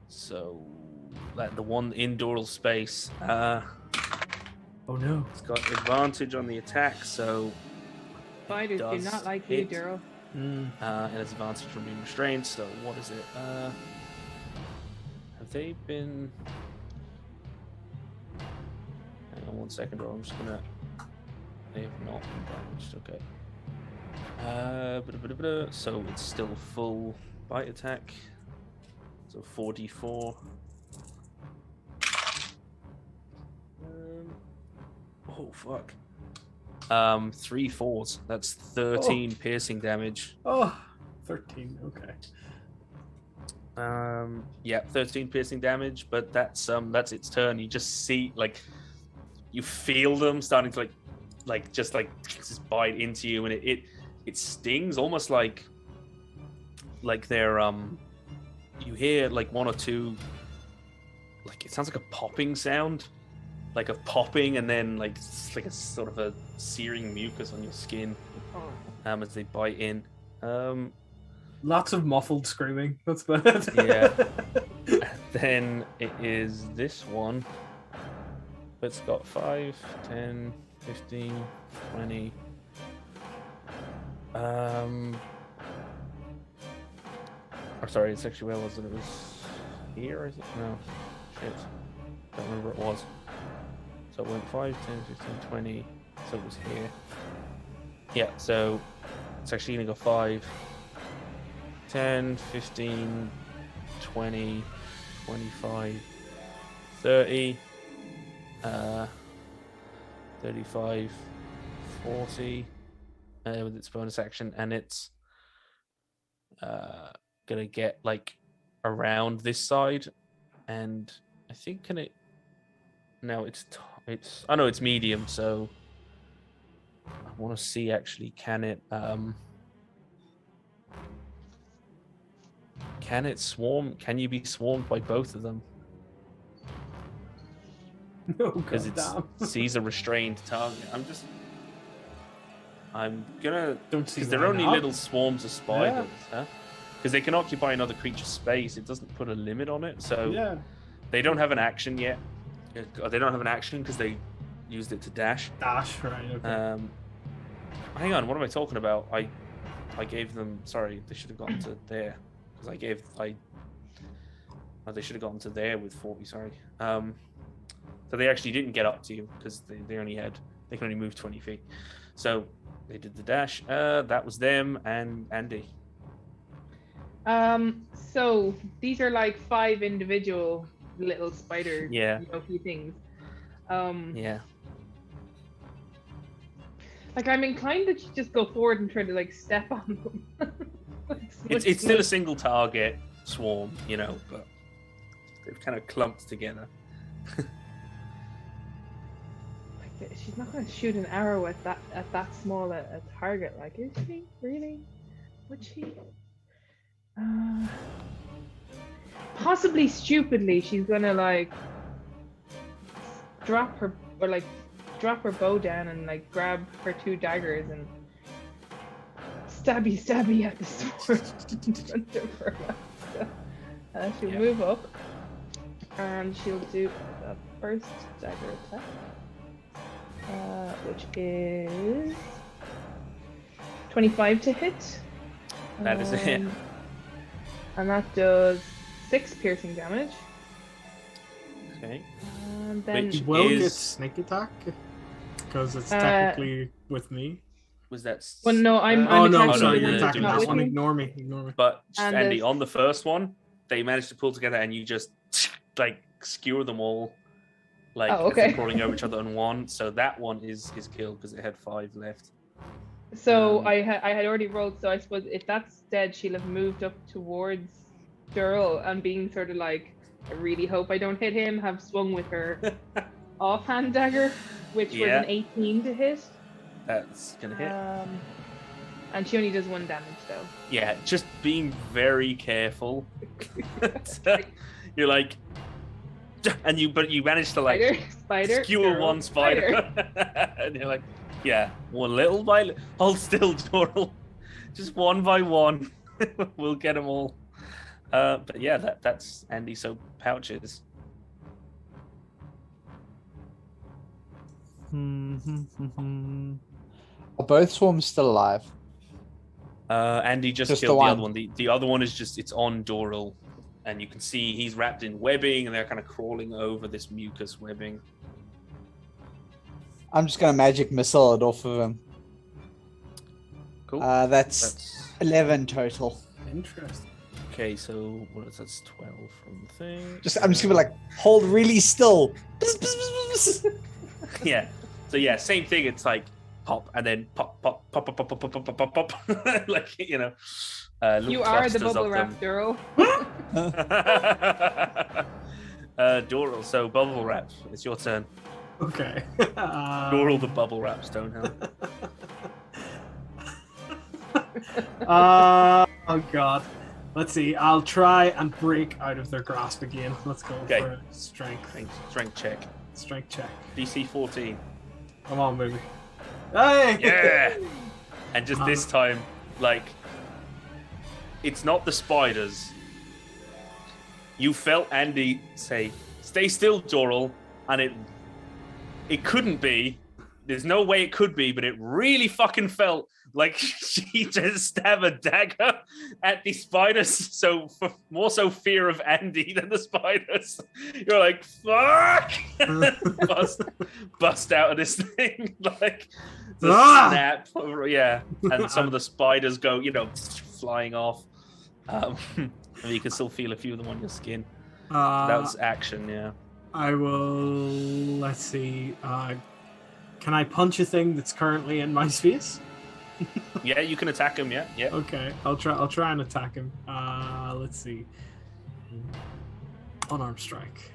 So that the one in Doral space. Oh no. It's got advantage on the attack, so Spiders do does not like hit. you, Daryl. And it's advantage from being restrained. So what is it? Have they been? Hang on 1 second, or I'm just gonna. They have not been damaged. Okay. So it's still full bite attack. So 4d4. Oh fuck. 3 4s. That's 13 piercing damage. Oh, 13. Okay. Yeah, 13 piercing damage, but that's its turn. You just see you feel them starting to just bite into you, and it stings almost like they're you hear one or two, it sounds like a popping sound, like a popping, and then it's like a sort of a searing mucus on your skin as they bite in. Lots of muffled screaming. That's bad. Yeah. Then it is this one. It's got 5, 10, 15, 20. Or sorry, it's actually where was it? It was here, is it? No. Shit. Don't remember what it was. So it went 5, 10, 15, 20. So it was here. Yeah, so it's actually going to go 5, 10, 15, 20, 25, 30, 35, 40 with its bonus action, and it's gonna get around this side, and I think can it? No, it's oh no, it's medium. So I want to see actually, can it swarm? Can you be swarmed by both of them? No, Because goddamn. it sees a restrained target. I'm gonna, Don't see because they're why only not. little swarms of spiders, huh? Because they can occupy another creature's space. It doesn't put a limit on it, so Yeah. they don't have an action yet. They don't have an action because they used it to dash. Dash, right? Okay. Hang on, what am I talking about? I gave them. Sorry, they should have gotten to there because they should have gotten to there with 40. Sorry. So they actually didn't get up to you because they can only move 20 feet. So they did the dash. That was them and Andy. So these are 5 individual little spider few things. Yeah. I'm inclined to just go forward and try to step on them. It's still a single target swarm, but they've kind of clumped together. She's not going to shoot an arrow at that small a target. Is she really? Would she? Possibly stupidly, she's gonna drop her bow down and grab her 2 daggers and stabby at the sword in front of her. So, she'll move up and she'll do the first dagger attack, which is 25 to hit. That is a hit. And that does 6 piercing damage. Okay. And then Which Will is- get sneak attack. because it's technically with me. Was that? Well, no, I'm Oh no, attacking sorry, the you're one that's attacking not that with one. me. Ignore me. Ignore me. But just, And Andy, there's- on the first one, they managed to pull together, and you just like skewer them all, like Oh, as they're okay. crawling over each other on one. So that one is killed because it had 5 left. So I had already rolled, so I suppose if that's dead, she'll have moved up towards Durrell and being sort of like, I really hope I don't hit him, have swung with her offhand dagger, which was an 18 to hit. That's gonna hit. And she only does 1 damage though. Yeah, just being very careful. You're like, and you managed to like Spider, skewer Durrell, one spider, and you're like, yeah, one little by hold still, Doral. Just one by one, we'll get them all. But yeah, that's Andy. So pouches. Are both swarms still alive? Andy just Just killed the the other one. one. The other one is it's on Doral, and you can see he's wrapped in webbing, and they're kind of crawling over this mucus webbing. I'm just gonna magic missile it off of him. Cool. That's 11 total. Interesting. Okay, so that's 12 from the thing. I'm just gonna like hold really still. Yeah. So yeah, same thing. It's like pop and then pop, pop, pop, pop, pop, pop, pop, pop, pop, pop. Like little You are the clusters bubble of wrap, them. Durrell. Doral, so bubble wrap. It's your turn. Okay. Doral the bubble wrap Stonehelm. Oh god. Let's see. I'll try and break out of their grasp again. Let's go Okay. for strength. Strength check. Strength check. DC 14. Come on, baby. Hey! Yeah. And just this time, like, it's not the spiders. You felt Andy say, "Stay still, Doral," and it couldn't be. There's no way it could be, but it really fucking felt like she just stabbed a dagger at the spiders. So more so fear of Andy than the spiders. You're like, fuck! bust out of this thing. Like the snap. Yeah. And some of the spiders go, flying off. And you can still feel a few of them on your skin. That was action, yeah. I will. Let's see. Can I punch a thing that's currently in my space? Yeah, you can attack him. Yeah. Okay, I'll try and attack him. Let's see. Unarmed strike.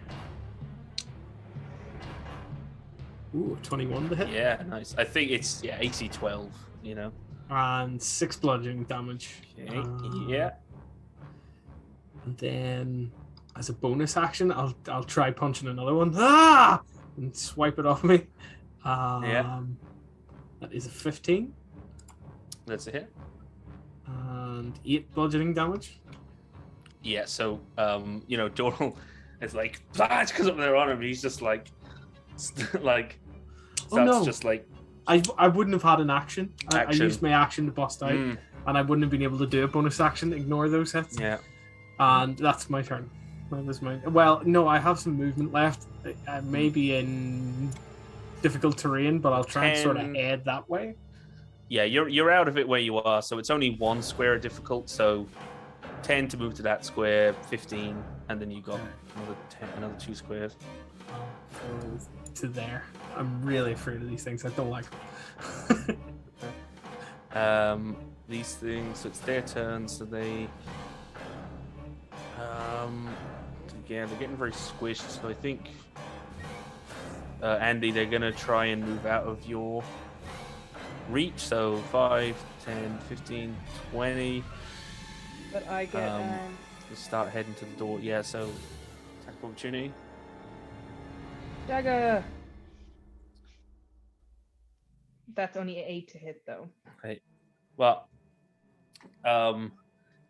Ooh, 21 to hit. Yeah, nice. I think it's AC 12. And 6 bludgeoning damage. Okay. Yeah. And then, as a bonus action, I'll try punching another one. Ah! And swipe it off me. Yeah. That is a 15. That's a hit. And 8 bludgeoning damage. Yeah. So, Doral is like, because up there on him, he's just like, starts no. just like. I wouldn't have had an action. I used my action to bust out, Mm, and I wouldn't have been able to do a bonus action, ignore those hits. yeah. And that's my turn. That was my. Well, no, I have some movement left. Maybe in difficult terrain, but I'll try and sort of head that way. Yeah, you're out of it where you are, so it's only 1 square difficult. So 10 to move to that square, 15, and then you got another 2 squares. Go to there. I'm really afraid of these things. I don't like them. These things. So it's their turn. So they. Yeah, they're getting very squished. So I think, Andy, they're gonna try and move out of your reach. So 5, 10, 15, 20. But I get We'll start heading to the door. Yeah. So attack of opportunity. dagger. That's only an 8 to hit though. Okay. Well,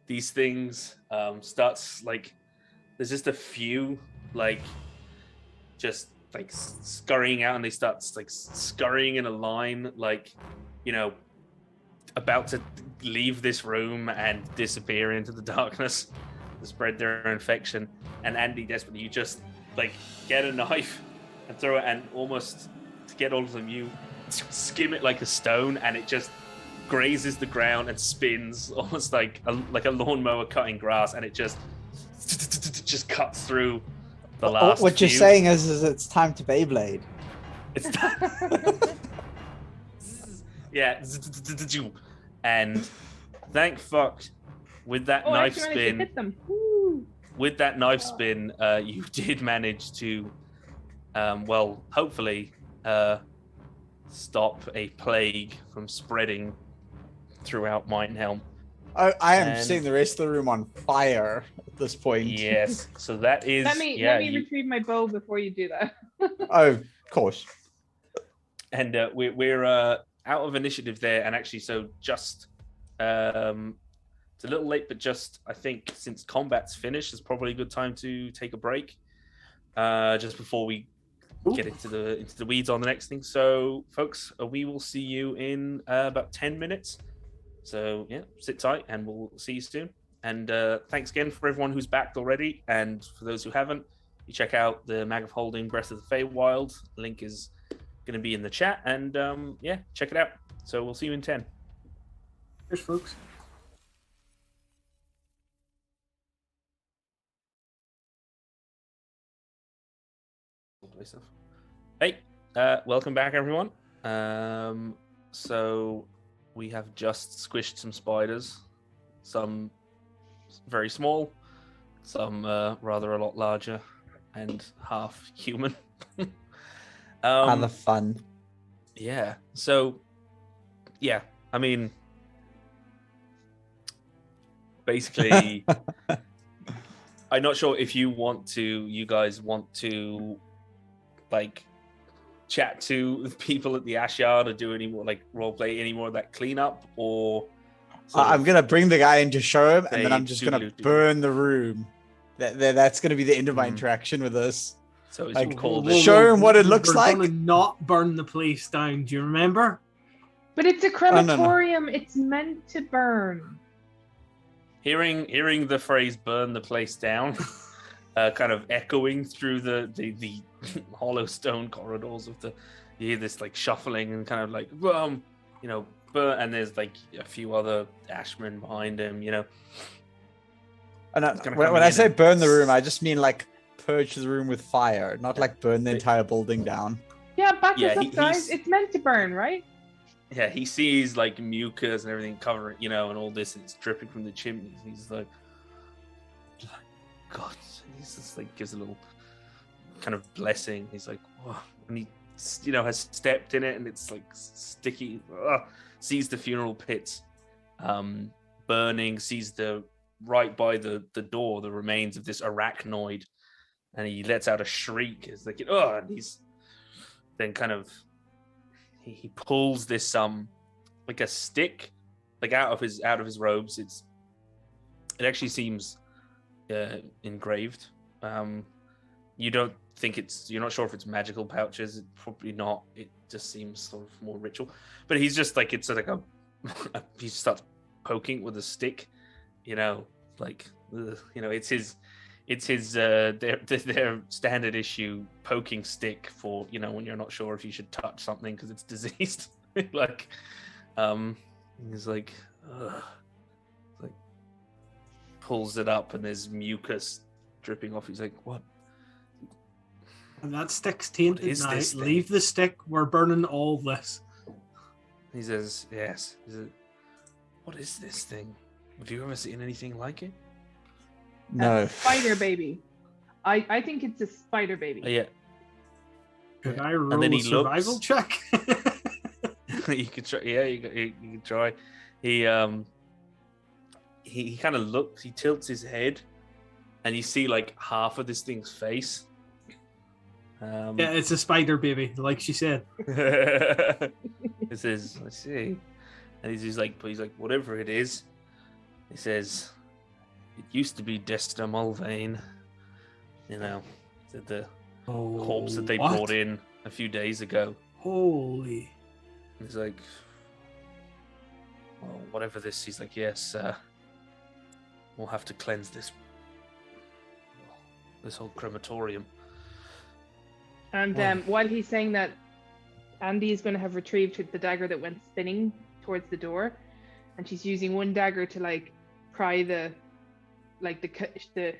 these things starts like there's just a few just scurrying out, and they start scurrying in a line, about to leave this room and disappear into the darkness to spread their infection. And Andy, desperately, you just get a knife and throw it, and almost to get all of them, you skim it like a stone, and it just grazes the ground and spins almost like a lawnmower cutting grass, and it just cuts through the last. What you're saying is it's time to Beyblade. It's yeah, and thank fuck with that knife spin. Hit them. Woo. With that knife spin, you did manage to, well, hopefully, stop a plague from spreading throughout Mindhelm. I am seeing the rest of the room on fire at this point. Yes, so that is. Let me retrieve my bow before you do that. Oh, of course. And we're out of initiative there, and actually, so just it's a little late, but just I think since combat's finished, it's probably a good time to take a break, just before we get into the weeds on the next thing. So, folks, we will see you in about 10 minutes. So yeah, sit tight, and we'll see you soon. And thanks again for everyone who's backed already, and for those who haven't, you check out the Mag of Holding Breath of the Feywild. Link is going to be in the chat, and yeah, check it out. So we'll see you in 10. Cheers, folks. Hey, welcome back, everyone. So we have just squished some spiders, some very small, some rather a lot larger, and half human. And the fun. Yeah. So, yeah. I mean, basically, I'm not sure if you guys want to, like, chat to people at the Ash Yard or do any more, like, roleplay, any more of that cleanup, or... I'm going to bring the guy in to show him, and then I'm just going to burn the room. That's going to be the end of my interaction with this. So it's like, called show him what it looks like. We're gonna not burn the place down. Do you remember? But it's a crematorium. No. It's meant to burn. Hearing the phrase "burn the place down," kind of echoing through the hollow stone corridors of you hear this like shuffling and kind of like burn, and there's like a few other Ashmen behind him, And when I say burn the room, I just mean like purge the room with fire, not like burn the entire building down. Yeah, back us up, guys. It's meant to burn, right? Yeah, he sees like mucus and everything covering, and all this, and it's dripping from the chimneys. He's like, God, he's just like gives a little kind of blessing. He's like, whoa. And he, has stepped in it, and it's like sticky. Sees the funeral pits burning, sees right by the door the remains of this arachnoid, and he lets out a shriek. It's like, and he's then kind of he pulls this like a stick like out of his robes. It actually seems engraved. You don't think you're not sure if it's magical pouches. It's probably not. It just seems sort of more ritual. But he's just like, it's like he starts poking with a stick, it's his their standard issue poking stick for when you're not sure if you should touch something because it's diseased. He's like, pulls it up and there's mucus dripping off. He's like, what? And that stick's tainted now. Leave the stick. We're burning all this. He says, yes. He says, what is this thing? Have you ever seen anything like it? No. Spider baby. I think it's a spider baby. Yeah. Could I roll a survival check? You could try. Yeah, you can try. He kind of looks. He tilts his head, and you see like half of this thing's face. Yeah, it's a spider baby, like she said. It says, "I see," and he's like, whatever it is. He says, it used to be Desta Mulvane, the corpse that they brought in a few days ago. Holy. He's like, well, whatever this. He's like, yes, we'll have to cleanse this whole crematorium. And while he's saying that, Andy is going to have retrieved the dagger that went spinning towards the door, and she's using one dagger to like pry the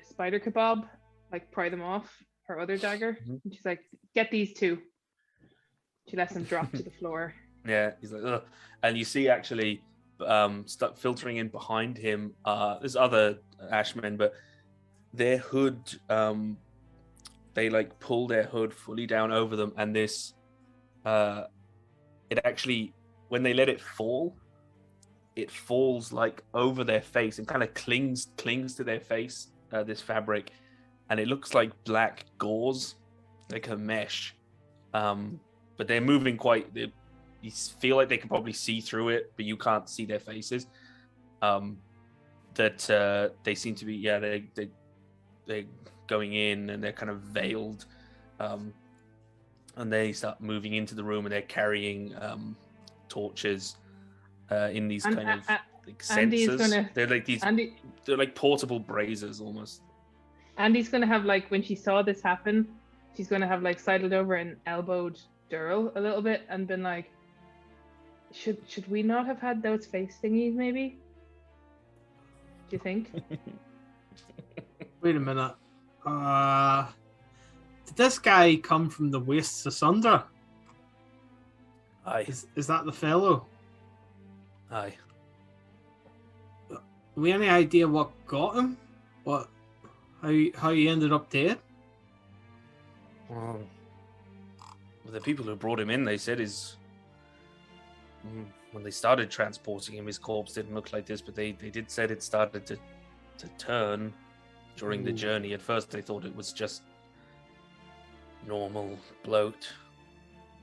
spider kebab, like pry them off her other dagger. Mhm. And she's like, "Get these two." She lets them drop to the floor. Yeah, he's like, ugh. And you see actually stuck filtering in behind him. There's other Ashmen, but their hood, they like pull their hood fully down over them, and this, it actually, when they let it fall, it falls like over their face and kind of clings to their face. This fabric, and it looks like black gauze, like a mesh. But they're moving quite. You feel like they can probably see through it, but you can't see their faces. That they seem to be, yeah, they're going in and they're kind of veiled, and they start moving into the room and they're carrying torches in these kind of like sensors. They're like these. They're like portable braziers almost. Andy's gonna have like, when she saw this happen, she's gonna have like sidled over and elbowed Durrell a little bit and been like, should we not have had those face thingies maybe? Do you think? Wait a minute. Did this guy come from the wastes asunder? Aye. Is that the fellow? Aye. Have we any idea what got him? How he ended up dead? Well, the people who brought him in, they said when they started transporting him, his corpse didn't look like this, but they did say it started to turn during the journey. At first, they thought it was just normal bloat,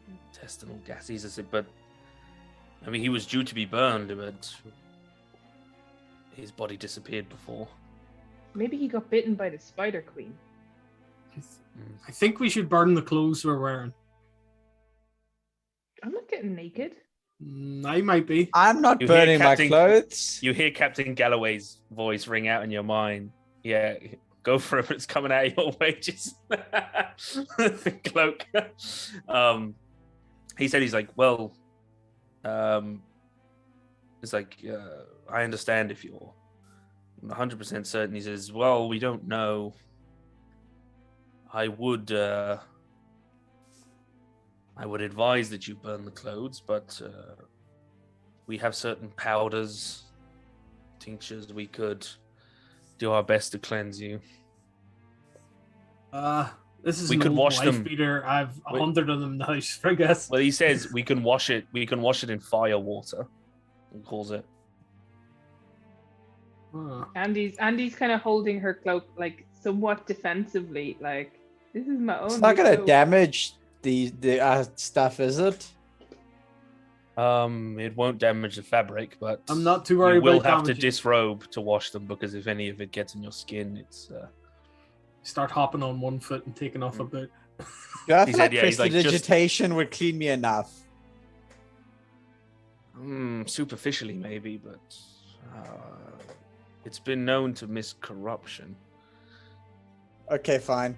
intestinal gases, but I mean, he was due to be burned, but his body disappeared before. Maybe he got bitten by the Spider Queen. I think we should burn the clothes we're wearing. I'm not getting naked. I might be. I'm not You hear burning my Captain- clothes. You hear Captain Galloway's voice ring out in your mind. Yeah, go for it. It's coming out of your wages. The cloak. He said, he's like, well, it's like, I understand if you're 100% certain. He says, well, we don't know. I would advise that you burn the clothes, but we have certain powders, tinctures. We could do our best to cleanse you. This is We an could old wash wife them. beater. I've 100 of them in the house, I guess. Well, he says we can wash it. We can wash it in fire water. He calls it. Andy's kind of holding her cloak like somewhat defensively, like, this is my own. It's not gonna cloak. damage the stuff, is it? It won't damage the fabric, but I'm not too worried you will about have to damaging. disrobe to wash them, because if any of it gets in your skin, it's Start hopping on one foot and taking off a boot. Yeah, I He feel said, like yeah, he's like, just- prestidigitation would clean me enough. superficially maybe, but it's been known to miss corruption. Okay, fine.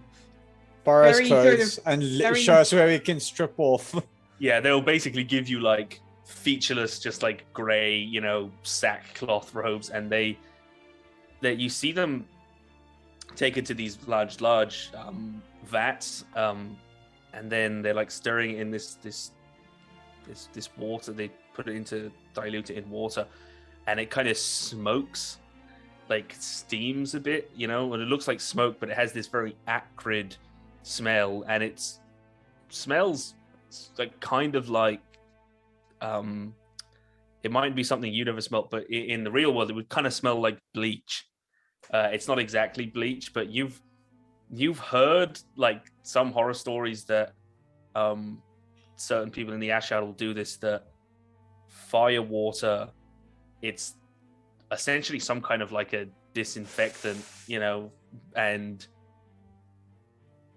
Borrow us Very sort clothes of- and very- show us where we can strip off. Yeah, they'll basically give you like featureless, just like gray, sackcloth robes, and that you see them take it to these large vats, and then they're like stirring it in this water. They put it into, dilute it in water, and it kind of smokes, like steams a bit, and it looks like smoke, but it has this very acrid smell, and it smells like kind of like it might be something you'd ever smelt, but in the real world it would kind of smell like bleach. It's not exactly bleach, but you've heard like some horror stories that certain people in the Ashad will do this, that fire water, it's essentially some kind of like a disinfectant, and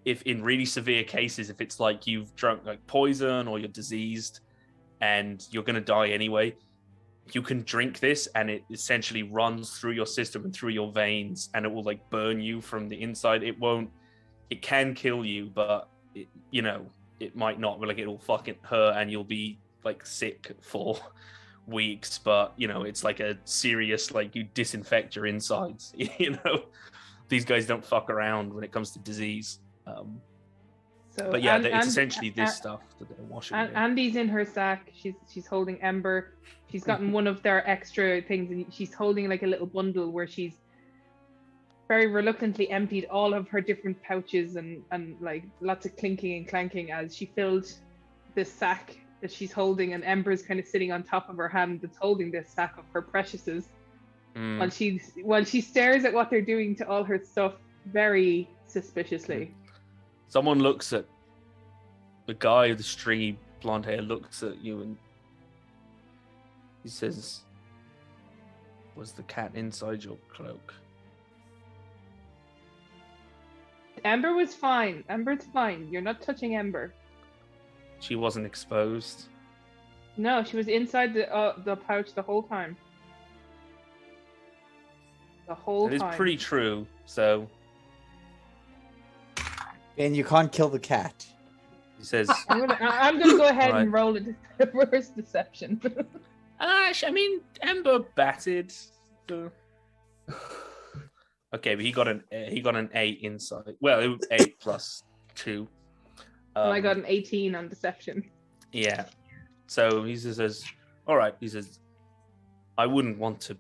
if in really severe cases, if it's like you've drunk like poison or you're diseased and you're going to die anyway, you can drink this and it essentially runs through your system and through your veins, and it will like burn you from the inside. It can kill you, but it might not, like it'll fucking hurt and you'll be like sick for weeks, but you know, it's like a serious, like you disinfect your insides. You know, these guys don't fuck around when it comes to disease. But yeah, it's essentially this stuff that they're washing. Andy's in her sack. She's holding Ember. She's gotten one of their extra things, and she's holding like a little bundle where she's very reluctantly emptied all of her different pouches and like lots of clinking and clanking as she filled this sack that she's holding, and Ember's kind of sitting on top of her hand that's holding this sack of her preciouses. While she stares at what they're doing to all her stuff very suspiciously. Someone looks at the guy with the stringy blonde hair, looks at you, and he says, "Was the cat inside your cloak?" Ember was fine. Ember's fine. You're not touching Ember. She wasn't exposed. No, she was inside the pouch the whole time. The whole time. It is pretty true. So, and you can't kill the cat. He says, I'm gonna go ahead and roll a reverse deception. I mean, Ember batted. Okay, but he got an 8 inside. Well, it was 8 plus 2. And I got an 18 on deception. Yeah. So he says, "All right." He says, "I wouldn't want to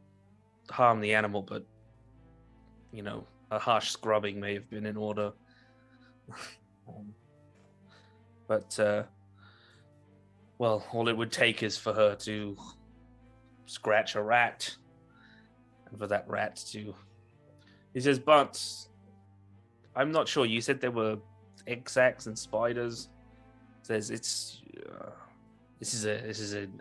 harm the animal, but you know, a harsh scrubbing may have been in order." But well, all it would take is for her to scratch a rat, and for that rat to. He says, "But I'm not sure. You said there were egg sacs and spiders." Says it's this is an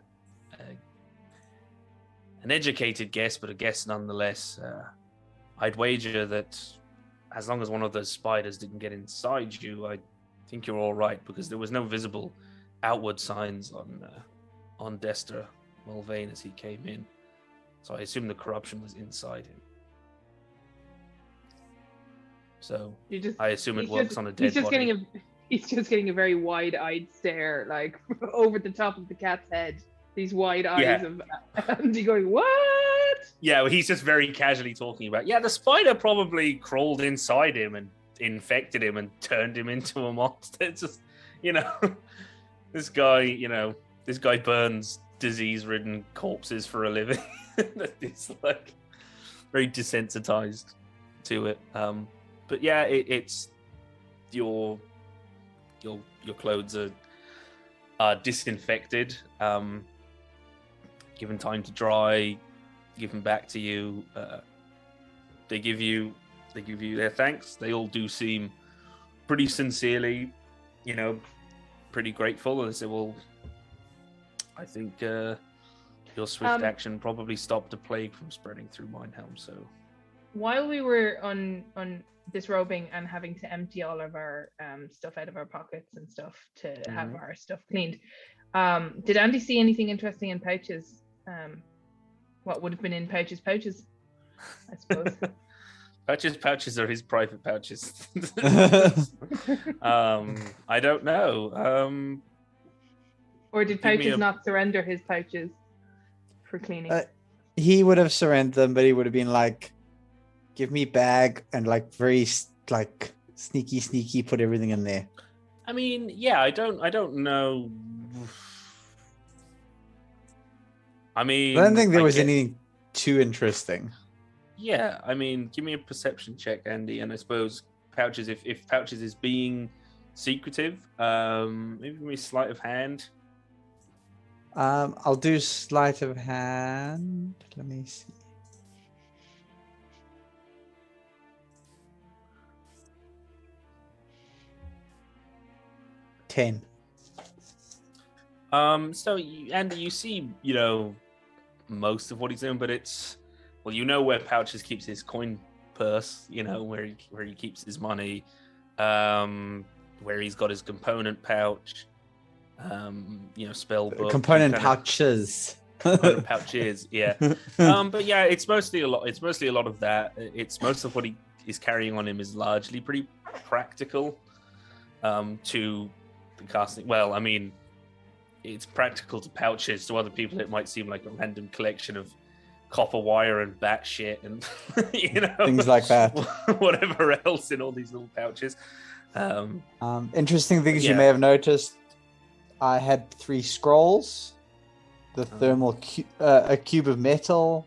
educated guess, but a guess nonetheless. I'd wager that as long as one of those spiders didn't get inside you, I think you're all right, because there was no visible outward signs on Dester Mulvane as he came in. So I assume the corruption was inside him. So I assume it works on a dead body. He's just getting a very wide-eyed stare, like over the top of the cat's head. These wide eyes of Andy going, "What?" Yeah, well, he's just very casually talking about. Yeah, the spider probably crawled inside him and infected him and turned him into a monster. It's just, you know, this guy burns disease-ridden corpses for a living. It's like very desensitized to it. But yeah, it's your clothes are disinfected, given time to dry, given back to you. They give you their thanks. They all do seem pretty sincerely, you know, pretty grateful. And they say, "Well, I think your swift action probably stopped the plague from spreading through Minehelm." So while we were on disrobing and having to empty all of our stuff out of our pockets and stuff to have our stuff cleaned, did Andy see anything interesting in pouches? What would have been in pouches, I suppose. Pouches are his private pouches. I don't know. Or did pouches not surrender his pouches for cleaning? He would have surrendered them, but he would have been like, "Give me bag," and like very like sneaky put everything in there. I mean, yeah, I don't know. I mean, I don't think there was anything too interesting. Yeah, I mean, give me a perception check, Andy, and I suppose pouches. If pouches is being secretive, maybe give me sleight of hand. I'll do sleight of hand. Let me see. 10. So Andy, you see, you know, most of what he's doing, but it's, well, you know where Pouches keeps his coin purse, you know, where he keeps his money, where he's got his component pouch, you know, spell book, component pouches. Component pouches, yeah. But yeah, it's mostly a lot of that. It's most of what he is carrying on him is largely pretty practical, to the casting. Well, I mean, it's practical to pouches. To other people, it might seem like a random collection of copper wire and bat shit and things like that. Whatever else in all these little pouches. Interesting things you yeah. may have noticed. I had 3 scrolls, the thermal a cube of metal,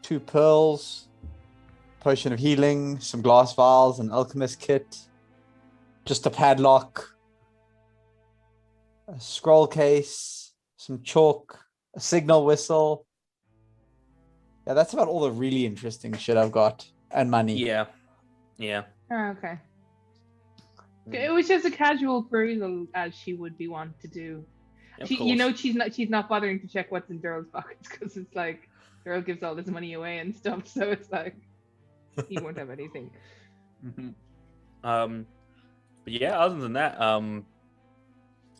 2 pearls, potion of healing, some glass vials, an alchemist kit, just a padlock, a scroll case, some chalk, a signal whistle. Yeah, that's about all the really interesting shit I've got, and money. Yeah. Oh, okay. It was just a casual perusal, as she would be wont to do. Of She's not bothering to check what's in Durrell's pockets because it's like Durrell gives all this money away and stuff, so it's like he won't have anything. Mm-hmm. But yeah, other than that,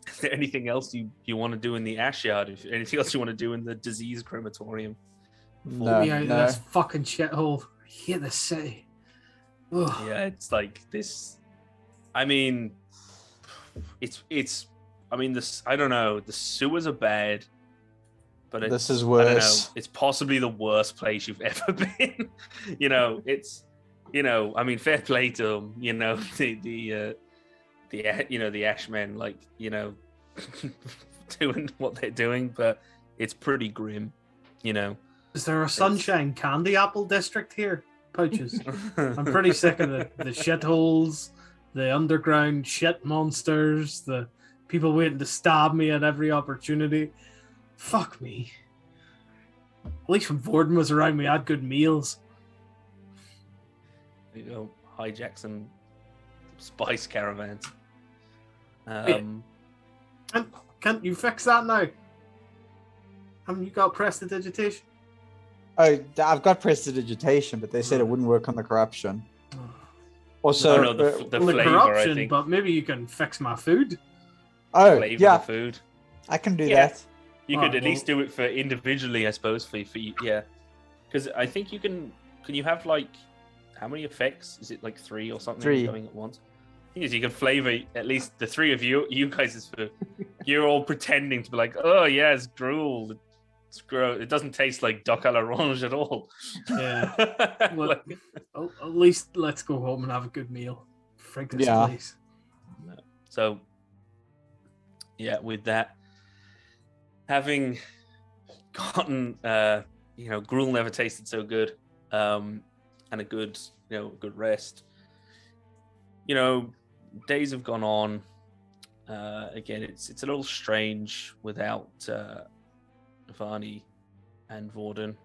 is there anything else you want to do in the ash yard? Anything else you want to do in the disease crematorium? No, Me out of this fucking shithole. I hate this city. Ugh. Yeah, it's like this. I mean, it's. I mean, this. I don't know. The sewers are bad, but this is worse. I don't know. It's possibly the worst place you've ever been. It's. I mean, fair play to them. The Ashmen, like, doing what they're doing, but it's pretty grim. Is there a Sunshine Candy Apple district here? Pouches. I'm pretty sick of the shitholes, the underground shit monsters, the people waiting to stab me at every opportunity. Fuck me. At least when Vorden was around, we had good meals. Hijack some spice caravans. Can't you fix that now? Haven't you got prestidigitation? Oh, I've got prestidigitation, but they said it wouldn't work on the corruption. Also, the flavor, corruption, I think. But maybe you can fix my food. Oh, Flavor yeah, the food. I can do Yeah. that. You could at least do it for individually, I suppose. For yeah, because I think you can. Can you have like how many effects? Is it like 3 or something 3 going at once? Yes, you can flavor at least the 3 of you. You guys is for you're all pretending to be like, oh yeah, it's gruel. It's gross. It doesn't taste like duck à l'orange at all. Yeah. Well, at least let's go home and have a good meal. Frankly, Yeah. please. So, yeah, with that, having gotten, gruel never tasted so good, and a good, good rest. Days have gone on. Again, it's a little strange without Varney and Vorden.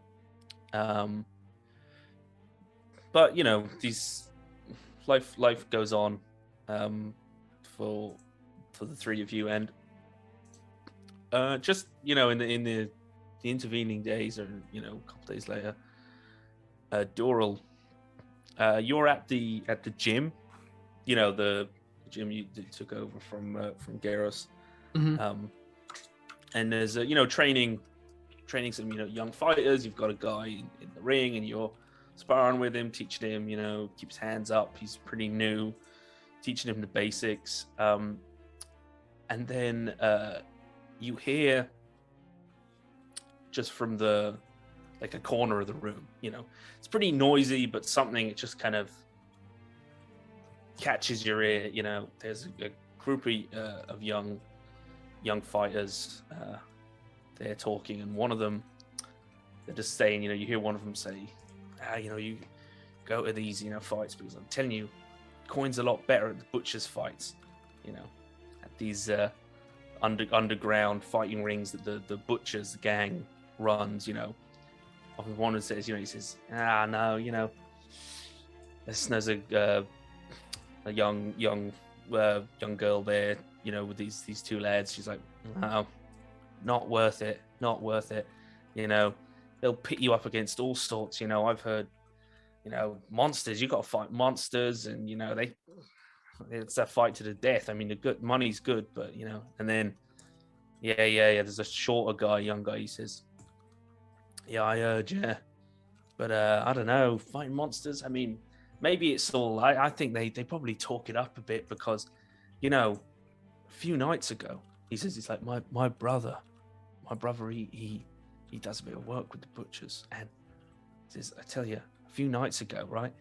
But these life goes on for the 3 of you, and just in the intervening days, or a couple days later, Doral, you're at the gym, the gym you took over from Garrus. Mm-hmm. And there's training some young fighters. You've got a guy in the ring, and you're sparring with him, teaching him keep his hands up. He's pretty new, teaching him the basics. And then you hear just from a corner of the room, it's pretty noisy, but something, it just kind of catches your ear. There's a group of young fighters. They're talking, and one of them, they're just saying, you hear one of them say, you go to these, fights because I'm telling you, coin's a lot better at the butcher's fights, at these underground fighting rings that the butcher's gang runs, Often one says, he says, no, there's a young girl there, with these 2 lads. She's like, no, not worth it. They'll pit you up against all sorts. I've heard, monsters. You got to fight monsters, and it's a fight to the death. I mean, the good money's good, but and then, yeah. There's a shorter young guy. He says, yeah, I heard, yeah, but I don't know, fighting monsters. I mean, maybe it's all. I think they probably talk it up a bit because, a few nights ago, he says, it's like my brother, he does a bit of work with the butchers, and he says, I tell you, a few nights ago, right,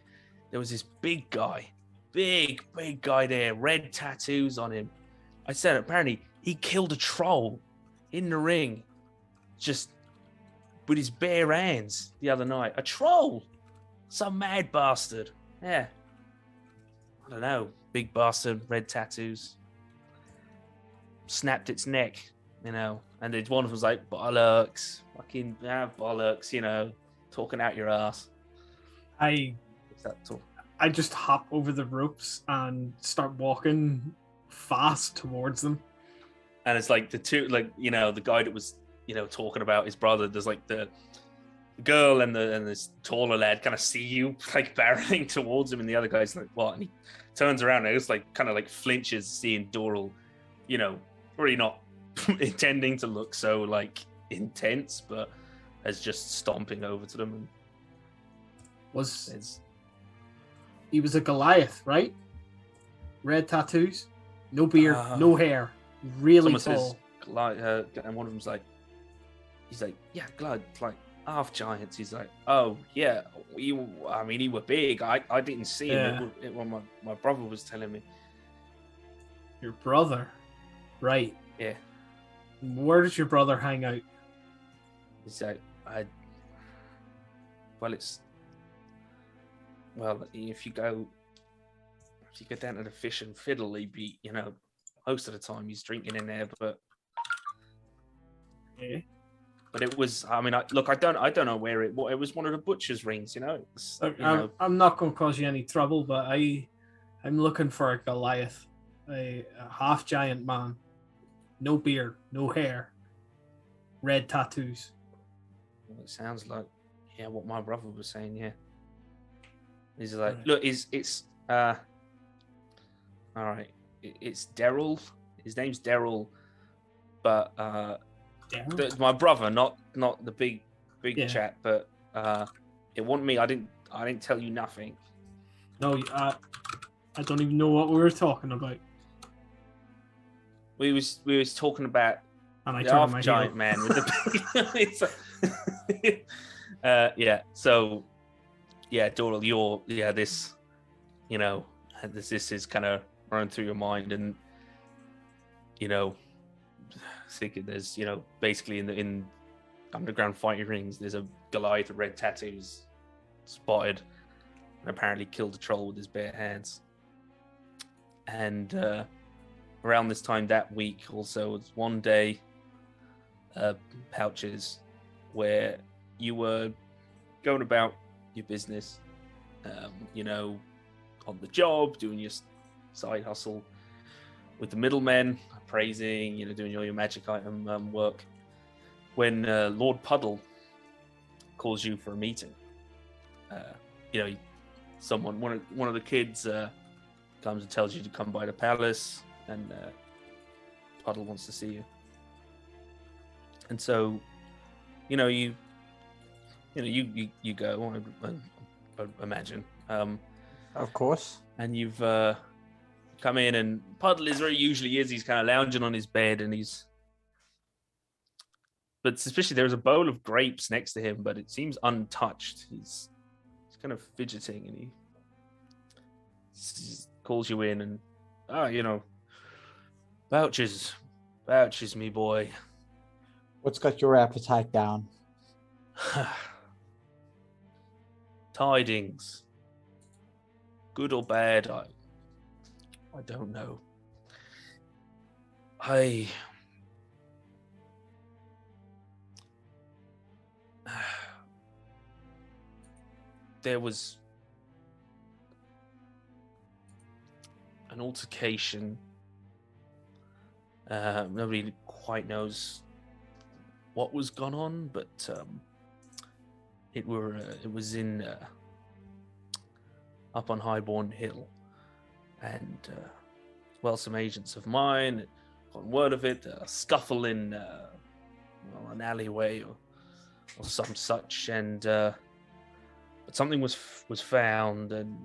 there was this big guy there, red tattoos on him. I said, apparently he killed a troll in the ring, just with his bare hands the other night. A troll, some mad bastard. Yeah, I don't know, big bastard, red tattoos. Snapped its neck, you know, and then one of them was like, bollocks, fucking bollocks, talking out your ass. I Is that talk? I just hop over the ropes and start walking fast towards them. And it's like the two, like, the guy that was, talking about his brother, there's like the girl and this taller lad kind of see you like barreling towards him, and the other guy's like, what? And he turns around and it's like kind of like flinches seeing Doral, really not intending to look so like intense, but as just stomping over to them and says, he was a Goliath, right? Red tattoos, no beard, no hair, really tall. Says, and one of them's like, he's like, yeah, Glad, like half giants. He's like, oh yeah, he were big. I didn't see him. When my brother was telling me. Your brother, right? Yeah. Where does your brother hang out? He's like, if you go down to the Fish and Fiddle, he'd be, most of the time he's drinking in there, but yeah. But it was, I don't know where it was one of the butcher's rings, I'm not going to cause you any trouble, but I'm looking for a Goliath, a half giant man, no beard, no hair, red tattoos. Well, it sounds like, what my brother was saying, yeah. He's like, Right. Look, it's all right. It's Daryl. His name's Daryl, but my brother, not the big chap, but it wasn't me. I didn't tell you nothing. No, I don't even know what we were talking about. We was talking about And I the turned on my half giant heel. man with the big. Yeah. So, yeah, Doral, this, this is kind of running through your mind, and thinking there's, basically in underground fighting rings, there's a Goliath with red tattoos spotted, and apparently killed a troll with his bare hands. And around this time that week, also, was one day, Pouches, where you were going about your business, on the job, doing your side hustle with the middlemen, appraising, doing all your magic item work, when Lord Puddle calls you for a meeting. One of the kids comes and tells you to come by the palace, and Puddle wants to see you. And so, you go. I imagine. Of course. And you've come in, and Puddle is where he usually is. He's kind of lounging on his bed, and but suspiciously, there's a bowl of grapes next to him, but it seems untouched. He's kind of fidgeting, and he calls you in, and Vouches, me boy. What's got your appetite down? Tidings, good or bad, I don't know. There was an altercation. Nobody quite knows what was gone on, but it was in up on Highbourne Hill, and some agents of mine got word of it. A scuffle in an alleyway or some such, and but something was found, and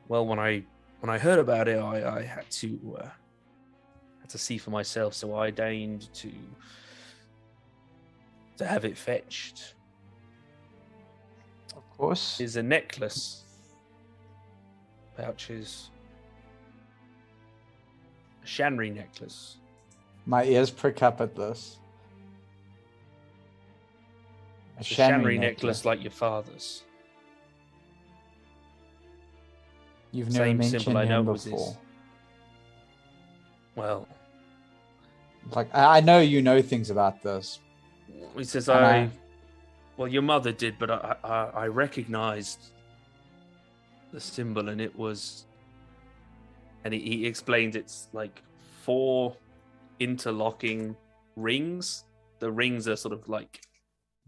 when I when I heard about it, I had to see for myself. So I deigned to have it fetched. Of course. Is a necklace. Pouches. A Shanri necklace. My ears prick up at this. A A Shanri Shanri necklace like your father's. You've never Same mentioned symbol I know him was his. before. Well, Like I know you know things about this. he says And well, your mother did, but I recognized the symbol, and it was, and he explained it's like 4 interlocking rings. The rings are sort of like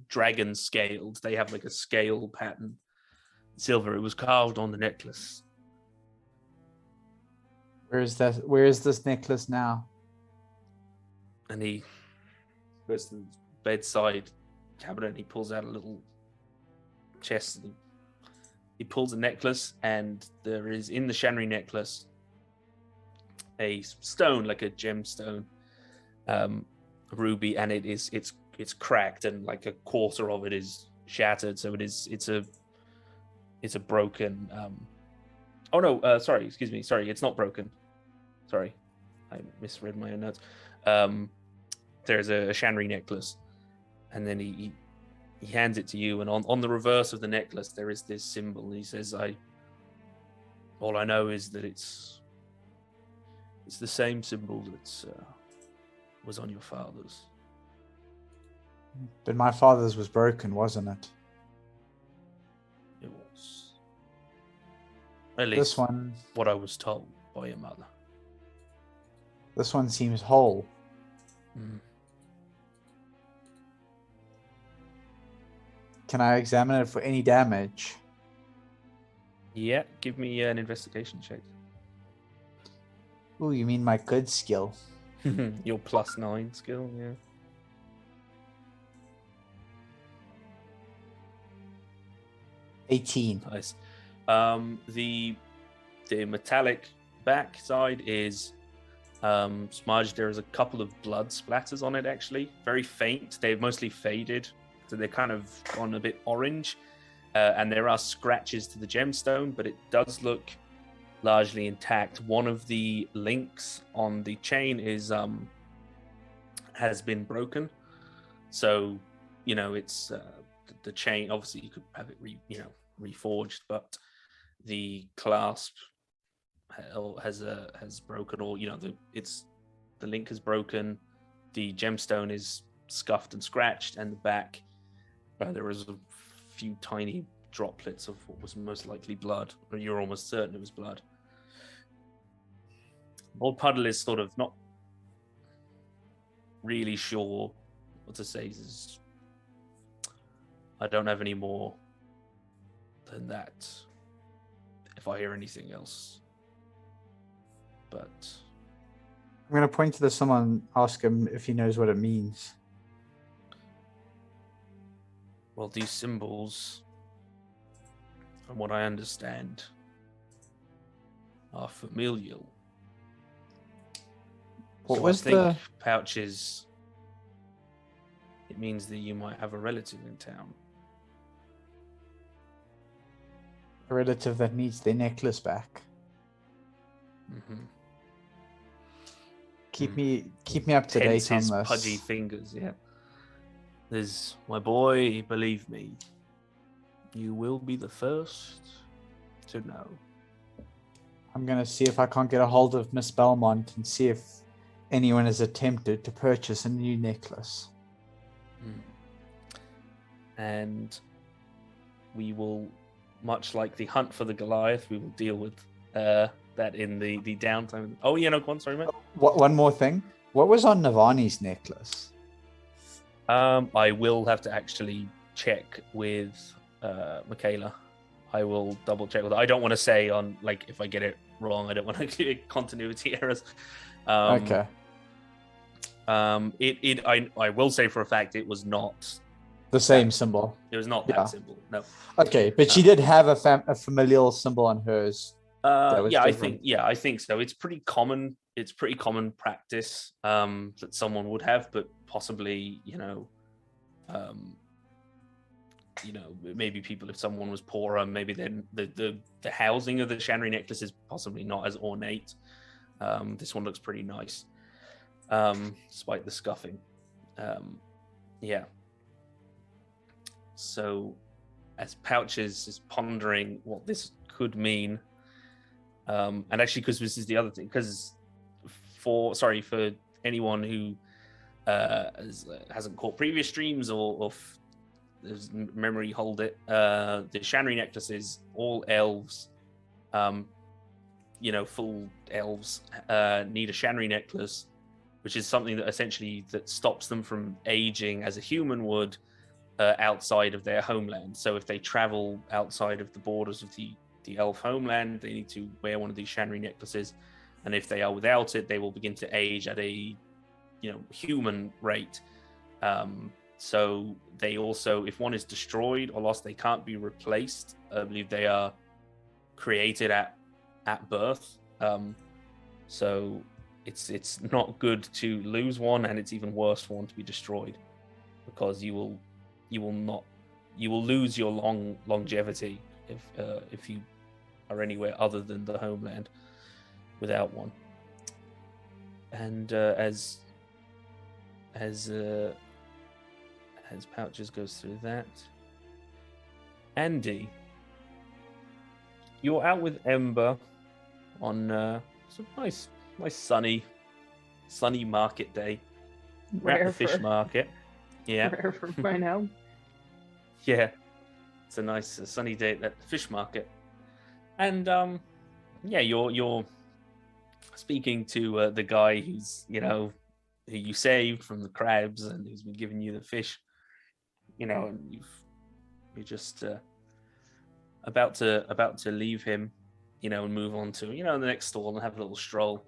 dragon scaled. They have like a scale pattern. Silver. It was carved on the necklace. Where is this necklace now? And he goes to the bedside cabinet and he pulls out a little chest and he pulls a necklace, and there is in the Shanri necklace a stone, like a gemstone, a ruby, and it's cracked, and like a quarter of it is shattered. So it's a broken sorry, it's not broken. Sorry, I misread my own notes. There's a Shanri necklace, and then he hands it to you, and on the reverse of the necklace there is this symbol, and he says, all I know is that it's the same symbol that was on your father's. But my father's was broken, wasn't it? It was. At least This one what I was told by your mother. This one seems whole. Mm. Can I examine it for any damage? Yeah, give me an investigation check. Ooh, you mean my good skill? Your +9 skill, yeah. $18. Nice. The metallic back side is smudged. There is a couple of blood splatters on it, actually. Very faint. They've mostly faded, so they're kind of gone a bit orange. And there are scratches to the gemstone, but it does look largely intact. One of the links on the chain has been broken. So, it's the chain. Obviously, you could have it reforged, but the clasp has broken, or the link is broken. The gemstone is scuffed and scratched, and the back there is a few tiny droplets of what was most likely blood, or you're almost certain it was blood. Old Puddle is sort of not really sure what to say. I don't have any more than that. If I hear anything else, but I'm going to point to the someone, ask him if he knows what it means. well, these symbols, from what I understand, are familial. What So was I think the pouches? It means that you might have a relative in town. relative that needs their necklace back? Mm-hmm. Keep me up to date on His this. pudgy fingers. Yeah. There's my boy. Believe me, you will be the first to know. I'm going to see if I can't get a hold of Miss Belmont and see if anyone has attempted to purchase a new necklace. And we will, much like the hunt for the Goliath, we will deal with that in the downtime. Oh, yeah, no, go on, sorry, mate. One more thing. What was on Navani's necklace? I will have to actually check with Michaela. I will double check with her. I don't want to say on, like, if I get it wrong, I don't want to get continuity errors. Okay. I will say for a fact it was not The same symbol. It was not Yeah. that symbol. No. Okay, but she did have a familial symbol on hers That was Yeah, different. I think so. It's pretty common. It's pretty common practice that someone would have, but possibly, maybe people, if someone was poorer, maybe then the housing of the Shanri necklace is possibly not as ornate. This one looks pretty nice, despite the scuffing. Yeah. So, as Pouches is pondering what this could mean, and actually, because this is the other thing, because for anyone who hasn't caught previous streams or does memory hold it, the Shanri necklaces, all elves, full elves need a Shanri necklace, which is something that essentially that stops them from aging as a human would outside of their homeland. So if they travel outside of the borders of the elf homeland, they need to wear one of these Shanri necklaces, and if they are without it, they will begin to age at a human rate. So they also, if one is destroyed or lost, they can't be replaced. I believe they are created at birth. So it's not good to lose one, and it's even worse for one to be destroyed, because you will lose your longevity if you are anywhere other than the homeland without one. And as Pouches goes through that, Andy, you're out with Ember on some nice sunny market day. We're at the fish market. Yeah. Rare for Minehelm. Yeah. It's a nice sunny day at the fish market. And you're speaking to the guy who's, who you saved from the crabs and who's been giving you the fish. And you're just about to leave him, and move on to, the next stall and have a little stroll.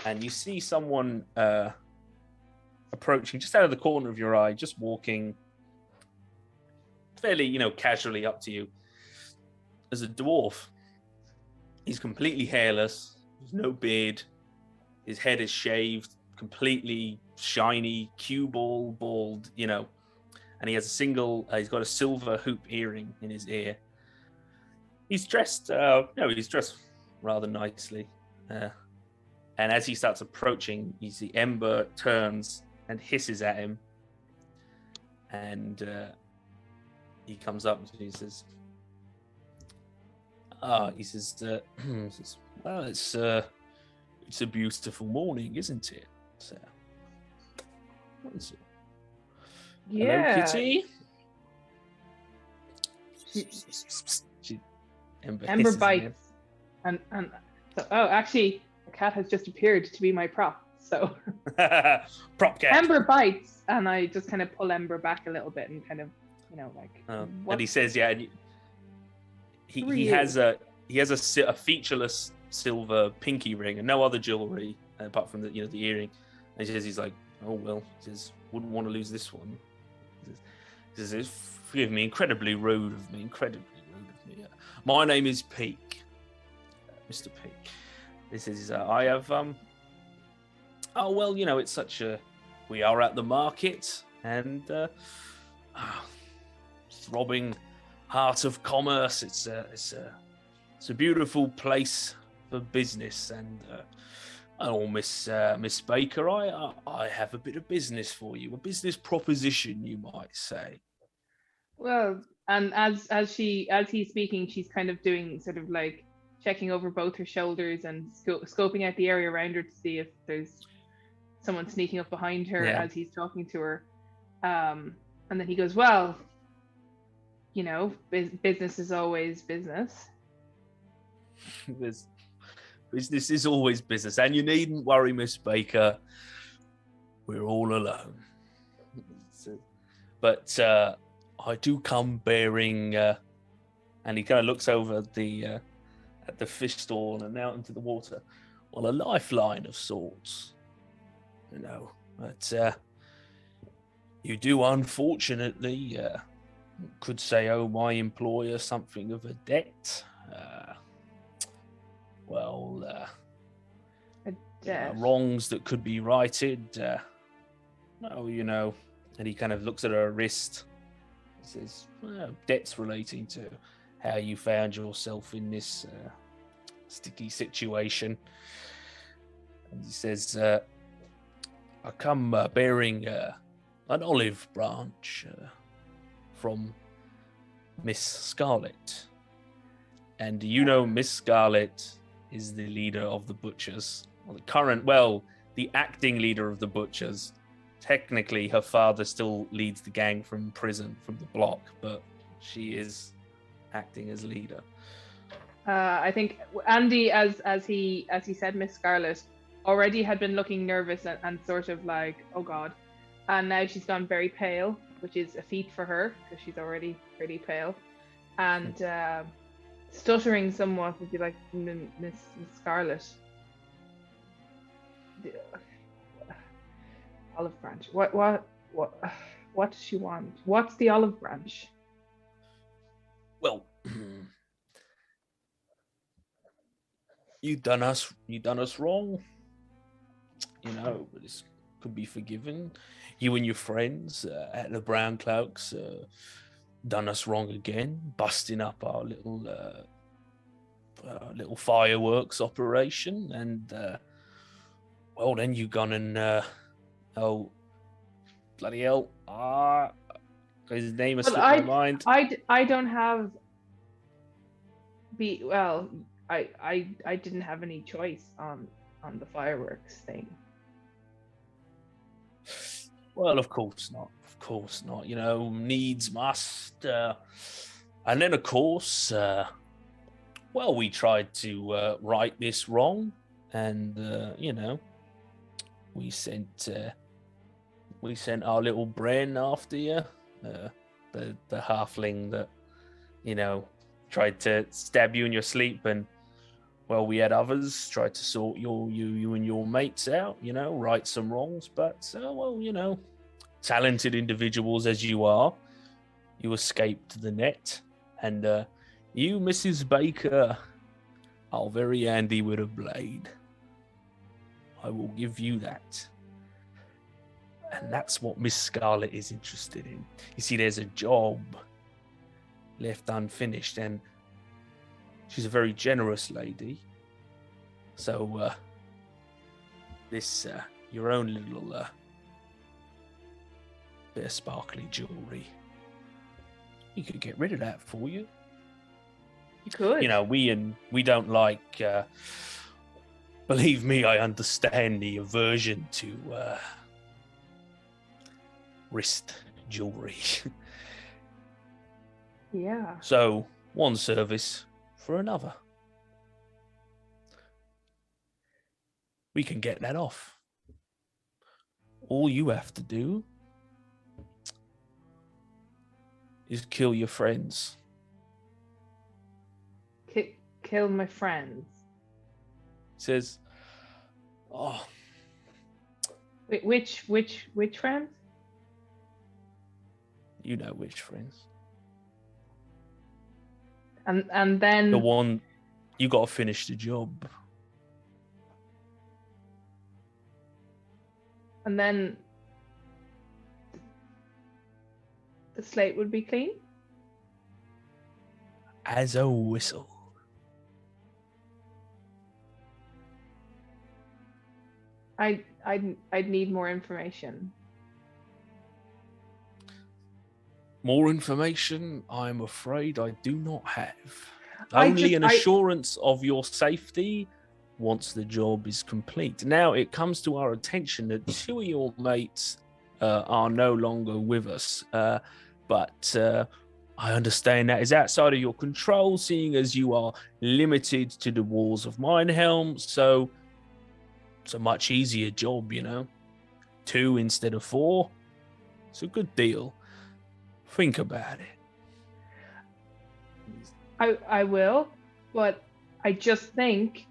And you see someone approaching just out of the corner of your eye, just walking fairly, casually up to you. As a dwarf. He's completely hairless. There's no beard. His head is shaved, completely shiny, cue ball, bald, and he has he's got a silver hoop earring in his ear. He's dressed, he's dressed rather nicely. And as he starts approaching, you see Ember turns and hisses at him. And he comes up and he says, well, it's a beautiful morning, isn't it? So, what is it? Yeah. Hello, Kitty. Ember bites, and so, actually, a cat has just appeared to be my prop. So prop cat. Ember bites, and I just kind of pull Ember back a little bit and kind of, and he says, yeah. And he has a featureless silver pinky ring and no other jewelry apart from the earring. And he says, he's like, oh well, he says, wouldn't want to lose this one. He says, forgive me, incredibly rude of me. My name is Peak, Mr. Peak. This is I have oh well, it's such a, we are at the market and throbbing heart of commerce. It's a beautiful place for business, and Miss Baker, I have a bit of business for you, a business proposition, you might say. Well, and as he's speaking, she's kind of doing sort of like checking over both her shoulders and scoping out the area around her to see if there's someone sneaking up behind her as he's talking to her. And then he goes, well, business is always business. Business is always business, and you needn't worry, Miss Baker. We're all alone. But I do come bearing, and he kind of looks over at the fish stall and out into the water. Well, a lifeline of sorts, But you do, unfortunately, could say, owe my employer something of a debt. wrongs that could be righted. And he kind of looks at her wrist. He says, debts relating to how you found yourself in this sticky situation. And he says, I come bearing an olive branch from Miss Scarlet. And Miss Scarlet is the leader of the Butchers. The acting leader of the Butchers. Technically, her father still leads the gang from prison, from the block, but she is acting as leader. I think Andy, as he said, Miss Scarlet already had been looking nervous and sort of like, oh God, and now she's gone very pale, which is a feat for her because she's already pretty pale, and stuttering somewhat would be like, Miss Scarlet. Olive branch. What does she want? What's the olive branch? Well, you done us wrong. But this could be forgiven. You and your friends at the Brown Cloaks done us wrong again, busting up our little fireworks operation, and then you gone and bloody hell! His name has slipped my mind. I don't have. I didn't have any choice on the fireworks thing. Well, of course not. Of course not. Needs must. And then, of course, we tried to right this wrong, and we sent our little Bren after you, the halfling that tried to stab you in your sleep, and we had others tried to sort you and your mates out, right some wrongs, but talented individuals as you are, you escaped the net, and you, Mrs. Baker, are very handy with a blade. I will give you that. And that's what Miss Scarlet is interested in. You see, there's a job left unfinished, and she's a very generous lady. So, this, your own little bit of sparkly jewelry, we could get rid of that for you. You could. We don't like, believe me, I understand the aversion to wrist jewelry. Yeah. So, one service for another. We can get that off. All you have to do is kill your friends. Kill my friends. Says, oh. Wait, which friends? You know which friends. And then the one you got to finish the job. And then the slate would be clean? As a whistle. I'd need more information. More information, I'm afraid I do not have. Only an assurance of your safety once the job is complete. Now it comes to our attention that two of your mates are no longer with us. But I understand that is outside of your control, seeing as you are limited to the walls of Minehelm. So it's a much easier job, 2 instead of 4. It's a good deal. Think about it. I will, but I just think,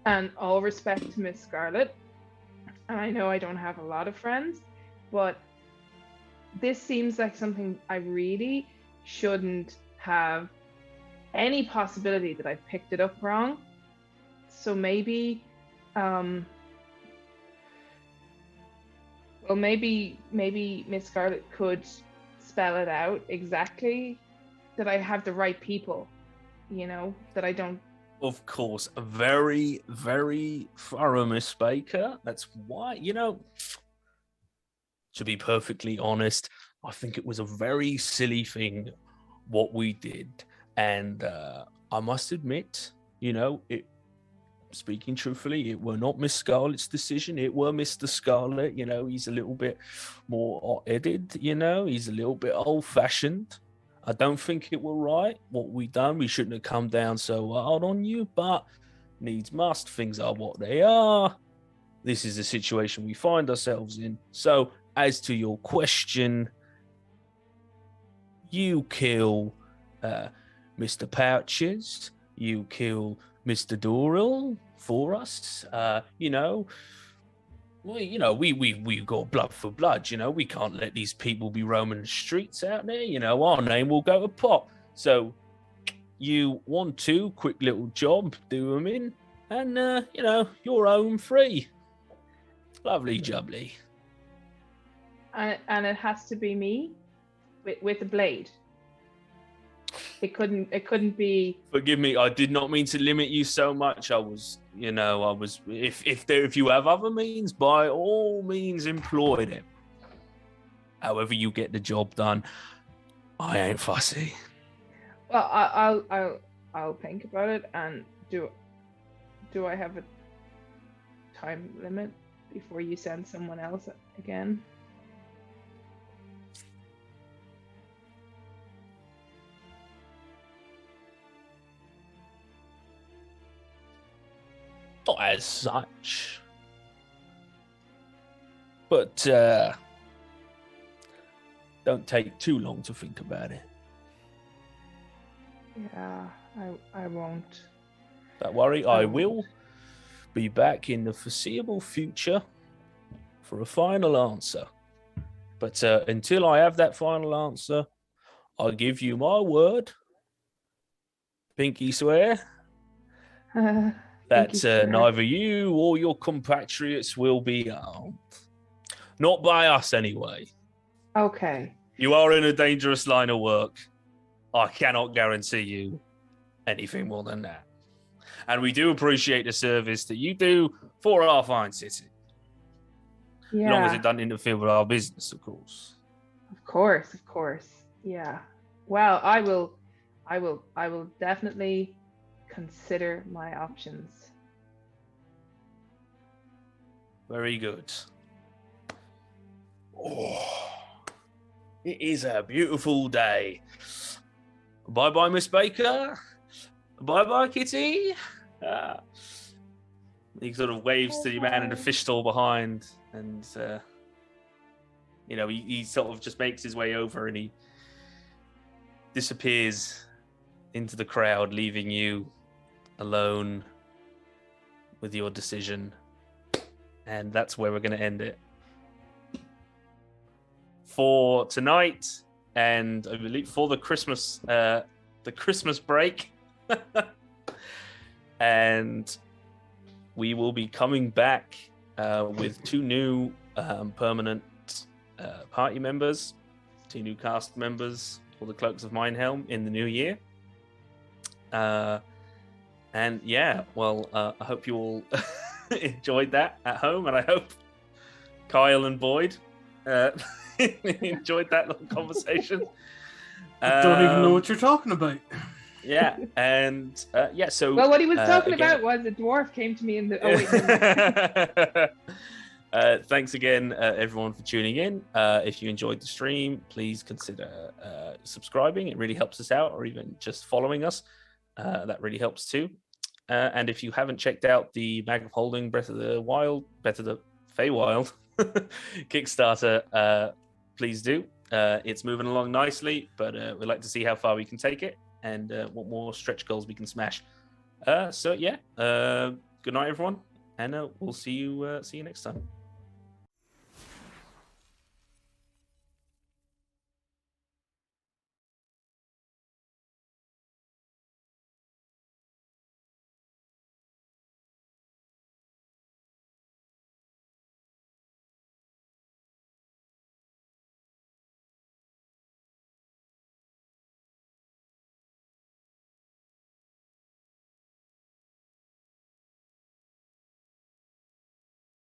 and all respect to Miss Scarlet, and I know I don't have a lot of friends, but this seems like something I really shouldn't have any possibility that I picked it up wrong. So maybe Well, maybe Miss Scarlet could spell it out exactly, that I have the right people, that I don't. Of course, a very, very thorough Miss Baker. That's why, to be perfectly honest, I think it was a very silly thing what we did. And I must admit, it. Speaking truthfully, it were not Miss Scarlet's decision. It were Mr. Scarlet. He's a little bit more hot-headed. He's a little bit old-fashioned. I don't think it were right what we done. We shouldn't have come down so hard on you, but needs must. Things are what they are. This is the situation we find ourselves in. So, as to your question, you kill Mr. Pouches. You kill Mr. Doral for us. We got blood for blood. We can't let these people be roaming the streets out there. Our name will go to pot. So you want to quick little job, do them in, and you're home free. Lovely jubbly. And it has to be me with a blade. It couldn't be. Forgive me, I did not mean to limit you so much. I was. If you have other means, by all means employ them. However you get the job done, I ain't fussy. Well, I'll think about it. And do I have a time limit before you send someone else again? Not as such. But don't take too long to think about it. Yeah, I won't. Don't worry, I will be back in the foreseeable future for a final answer. But until I have that final answer, I'll give you my word, pinky swear, that neither you or your compatriots will be harmed. Not by us, anyway. Okay. You are in a dangerous line of work. I cannot guarantee you anything more than that. And we do appreciate the service that you do for our fine city. Yeah. As long as it doesn't interfere with our business, of course. Of course. Yeah. Well, I will definitely consider my options. Very good. Oh, it is a beautiful day. Bye-bye, Miss Baker. Bye-bye, Kitty. He sort of waves to the man in the fish stall behind, and he sort of just makes his way over, and he disappears into the crowd, leaving you alone with your decision. And that's where we're going to end it for tonight, and I believe for the Christmas break. And we will be coming back with 2 new permanent party members, 2 new cast members for the Cloaks of Mindhelm in the new year. And yeah, well, I hope you all enjoyed that at home, and I hope Kyle and Boyd enjoyed that little conversation. I don't even know what you're talking about. Yeah, and so... Well, what he was talking about was a dwarf came to me in the... Oh, wait, thanks again, everyone, for tuning in. If you enjoyed the stream, please consider subscribing. It really helps us out, or even just following us. That really helps too. And if you haven't checked out the Mag of Holding Breath of the Feywild Kickstarter, please do. It's moving along nicely, but we'd like to see how far we can take it and what more stretch goals we can smash. Good night, everyone, and we'll see you next time.